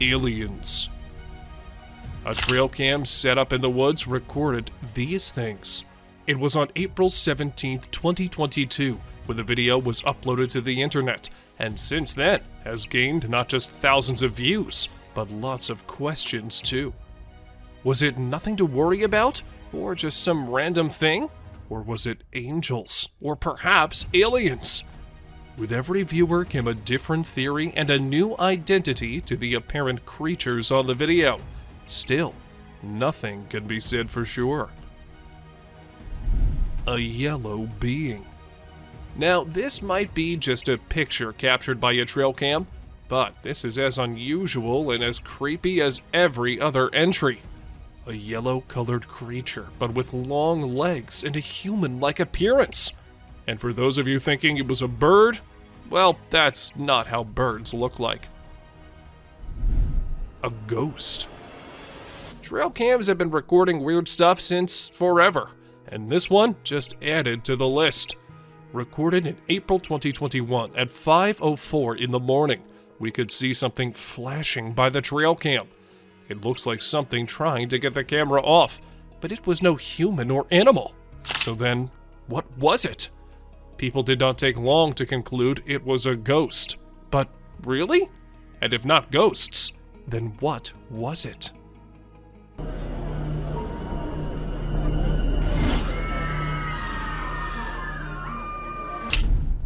Aliens. A trail cam set up in the woods recorded these things. It was on April 17th, 2022, when the video was uploaded to the internet, and since then has gained not just thousands of views, but lots of questions too. Was it nothing to worry about? Or just some random thing? Or was it angels? Or perhaps aliens? With every viewer came a different theory and a new identity to the apparent creatures on the video. Still, nothing can be said for sure. A yellow being. Now, this might be just a picture captured by a trail cam, but this is as unusual and as creepy as every other entry. A yellow-colored creature, but with long legs and a human-like appearance. And for those of you thinking it was a bird, well, that's not how birds look like. A ghost. Trail cams have been recording weird stuff since forever, and this one just added to the list. Recorded in April 2021 at 5:04 in the morning, we could see something flashing by the trail cam. It looks like something trying to get the camera off, but it was no human or animal. So then, what was it? People did not take long to conclude it was a ghost. But really? And if not ghosts, then what was it?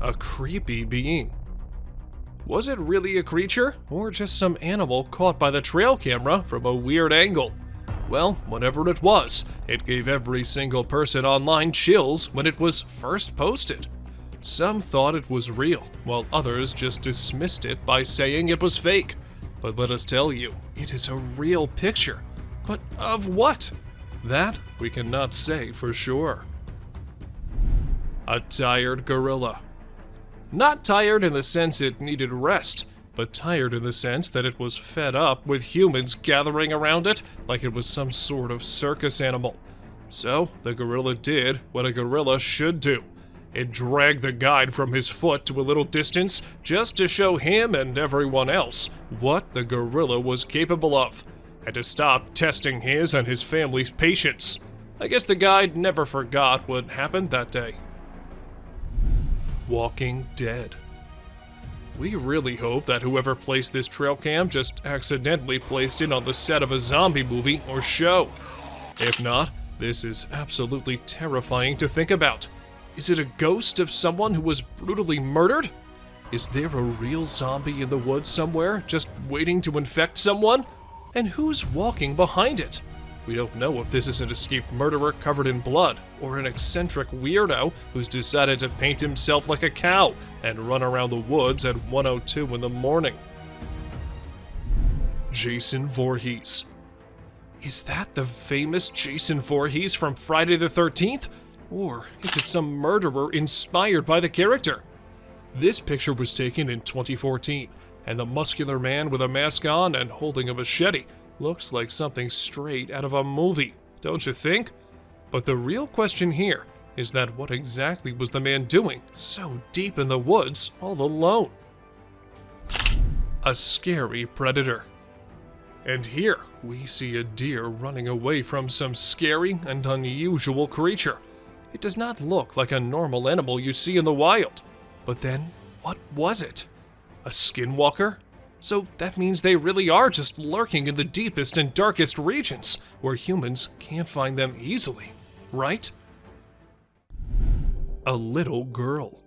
A creepy being. Was it really a creature, or just some animal caught by the trail camera from a weird angle? Well, whatever it was, it gave every single person online chills when it was first posted. Some thought it was real, while others just dismissed it by saying it was fake. But let us tell you, it is a real picture. But of what? That we cannot say for sure. A tired gorilla. Not tired in the sense it needed rest, but tired in the sense that it was fed up with humans gathering around it like it was some sort of circus animal. So, the gorilla did what a gorilla should do. It dragged the guide from his foot to a little distance just to show him and everyone else what the gorilla was capable of, and to stop testing his and his family's patience. I guess the guide never forgot what happened that day. Walking Dead. We really hope that whoever placed this trail cam just accidentally placed it on the set of a zombie movie or show. If not, this is absolutely terrifying to think about. Is it a ghost of someone who was brutally murdered? Is there a real zombie in the woods somewhere, just waiting to infect someone? And who's walking behind it? We don't know if this is an escaped murderer covered in blood, or an eccentric weirdo who's decided to paint himself like a cow and run around the woods at 1:02 in the morning. Jason Voorhees. Is that the famous Jason Voorhees from Friday the 13th? Or is it some murderer inspired by the character? This picture was taken in 2014, and the muscular man with a mask on and holding a machete looks like something straight out of a movie, don't you think? But the real question here is that what exactly was the man doing so deep in the woods all alone? A scary predator. And here we see a deer running away from some scary and unusual creature. It does not look like a normal animal you see in the wild. But then, what was it? A skinwalker? So that means they really are just lurking in the deepest and darkest regions, where humans can't find them easily, right? A little girl.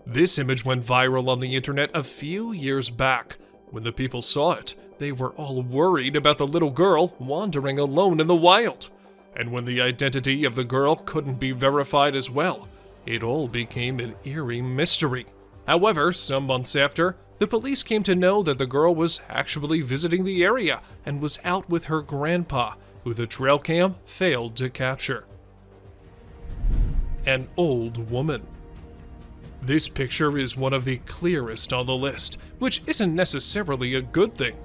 This image went viral on the internet a few years back. When the people saw it, they were all worried about the little girl wandering alone in the wild. And when the identity of the girl couldn't be verified as well, it all became an eerie mystery. However, some months after, the police came to know that the girl was actually visiting the area and was out with her grandpa, who the trail cam failed to capture. An old woman. This picture is one of the clearest on the list, which isn't necessarily a good thing.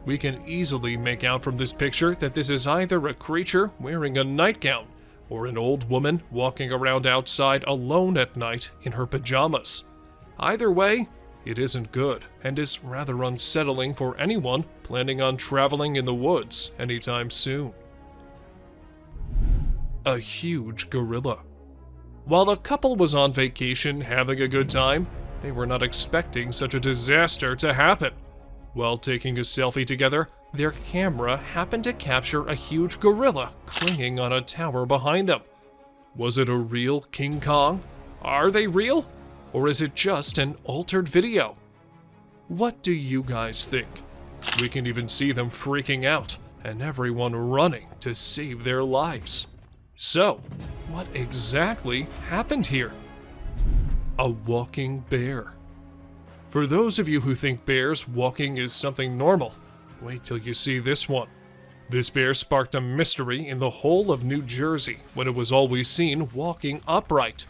We can easily make out from this picture that this is either a creature wearing a nightgown or an old woman walking around outside alone at night in her pajamas. Either way, it isn't good and is rather unsettling for anyone planning on traveling in the woods anytime soon. A huge gorilla. While the couple was on vacation having a good time, they were not expecting such a disaster to happen. While taking a selfie together, their camera happened to capture a huge gorilla clinging on a tower behind them. Was it a real King Kong? Are they real? Or is it just an altered video? What do you guys think? We can even see them freaking out and everyone running to save their lives. So, what exactly happened here? A walking bear. For those of you who think bears walking is something normal, wait till you see this one. This bear sparked a mystery in the whole of New Jersey when it was always seen walking upright.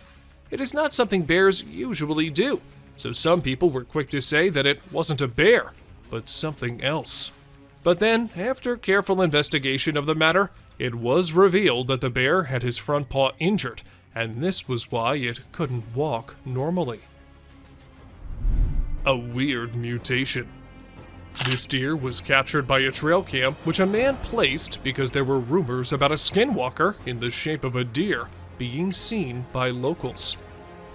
It is not something bears usually do, so some people were quick to say that it wasn't a bear, but something else. But then, after careful investigation of the matter, it was revealed that the bear had his front paw injured, and this was why it couldn't walk normally. A weird mutation. This deer was captured by a trail cam which a man placed because there were rumors about a skinwalker in the shape of a deer being seen by locals.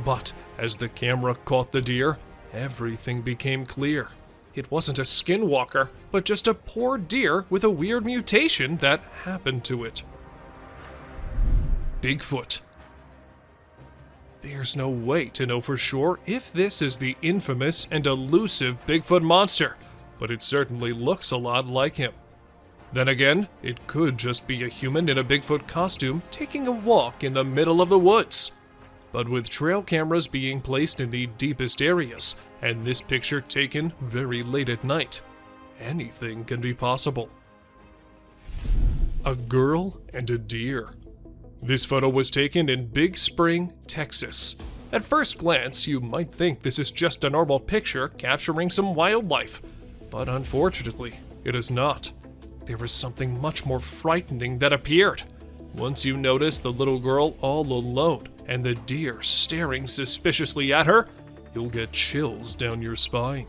But as the camera caught the deer, everything became clear. It wasn't a skinwalker, but just a poor deer with a weird mutation that happened to it. Bigfoot. There's no way to know for sure if this is the infamous and elusive Bigfoot monster, but it certainly looks a lot like him. Then again, it could just be a human in a Bigfoot costume taking a walk in the middle of the woods. But with trail cameras being placed in the deepest areas, and this picture taken very late at night, anything can be possible. A girl and a deer. This photo was taken in Big Spring, Texas. At first glance, you might think this is just a normal picture capturing some wildlife, but unfortunately, it is not. There is something much more frightening that appeared. Once you notice the little girl all alone and the deer staring suspiciously at her, you'll get chills down your spine.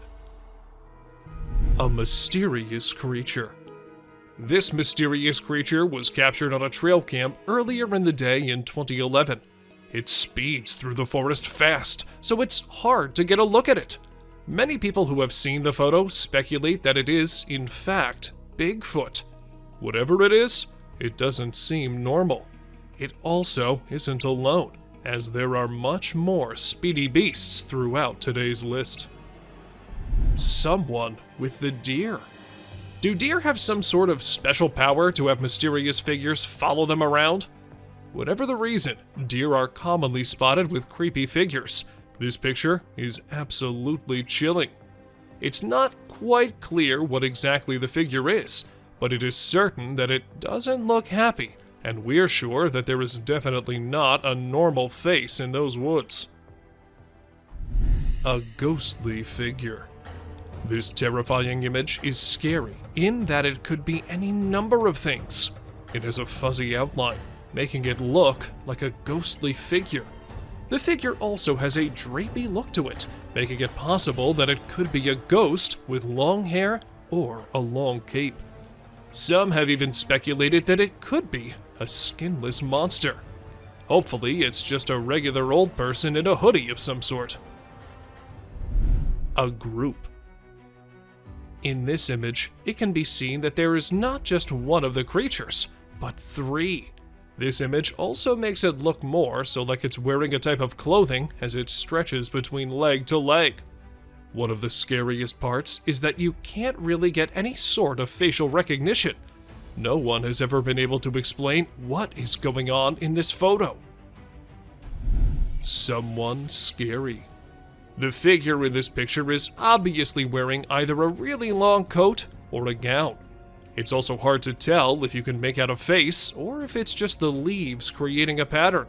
A mysterious creature. This mysterious creature was captured on a trail cam earlier in the day in 2011. It speeds through the forest fast, so it's hard to get a look at it. Many people who have seen the photo speculate that it is, in fact, Bigfoot. Whatever it is, it doesn't seem normal. It also isn't alone, as there are much more speedy beasts throughout today's list. Someone with the deer. Do deer have some sort of special power to have mysterious figures follow them around? Whatever the reason, deer are commonly spotted with creepy figures. This picture is absolutely chilling. It's not quite clear what exactly the figure is, but it is certain that it doesn't look happy, and we're sure that there is definitely not a normal face in those woods. A ghostly figure. This terrifying image is scary in that it could be any number of things. It has a fuzzy outline, making it look like a ghostly figure. The figure also has a drapey look to it, making it possible that it could be a ghost with long hair or a long cape. Some have even speculated that it could be a skinless monster. Hopefully, it's just a regular old person in a hoodie of some sort. A group. In this image, it can be seen that there is not just one of the creatures, but 3. This image also makes it look more so like it's wearing a type of clothing as it stretches between leg to leg. One of the scariest parts is that you can't really get any sort of facial recognition. No one has ever been able to explain what is going on in this photo. Someone scary. The figure in this picture is obviously wearing either a really long coat or a gown. It's also hard to tell if you can make out a face or if it's just the leaves creating a pattern.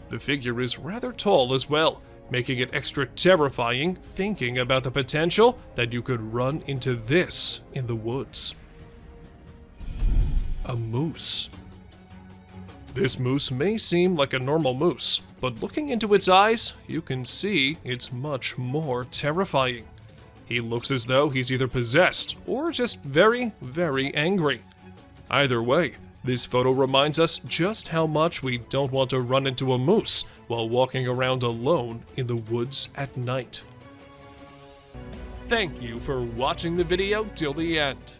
The figure is rather tall as well, making it extra terrifying thinking about the potential that you could run into this in the woods. A moose. This moose may seem like a normal moose, but looking into its eyes, you can see it's much more terrifying. He looks as though he's either possessed or just very, very angry. Either way, this photo reminds us just how much we don't want to run into a moose while walking around alone in the woods at night. Thank you for watching the video till the end.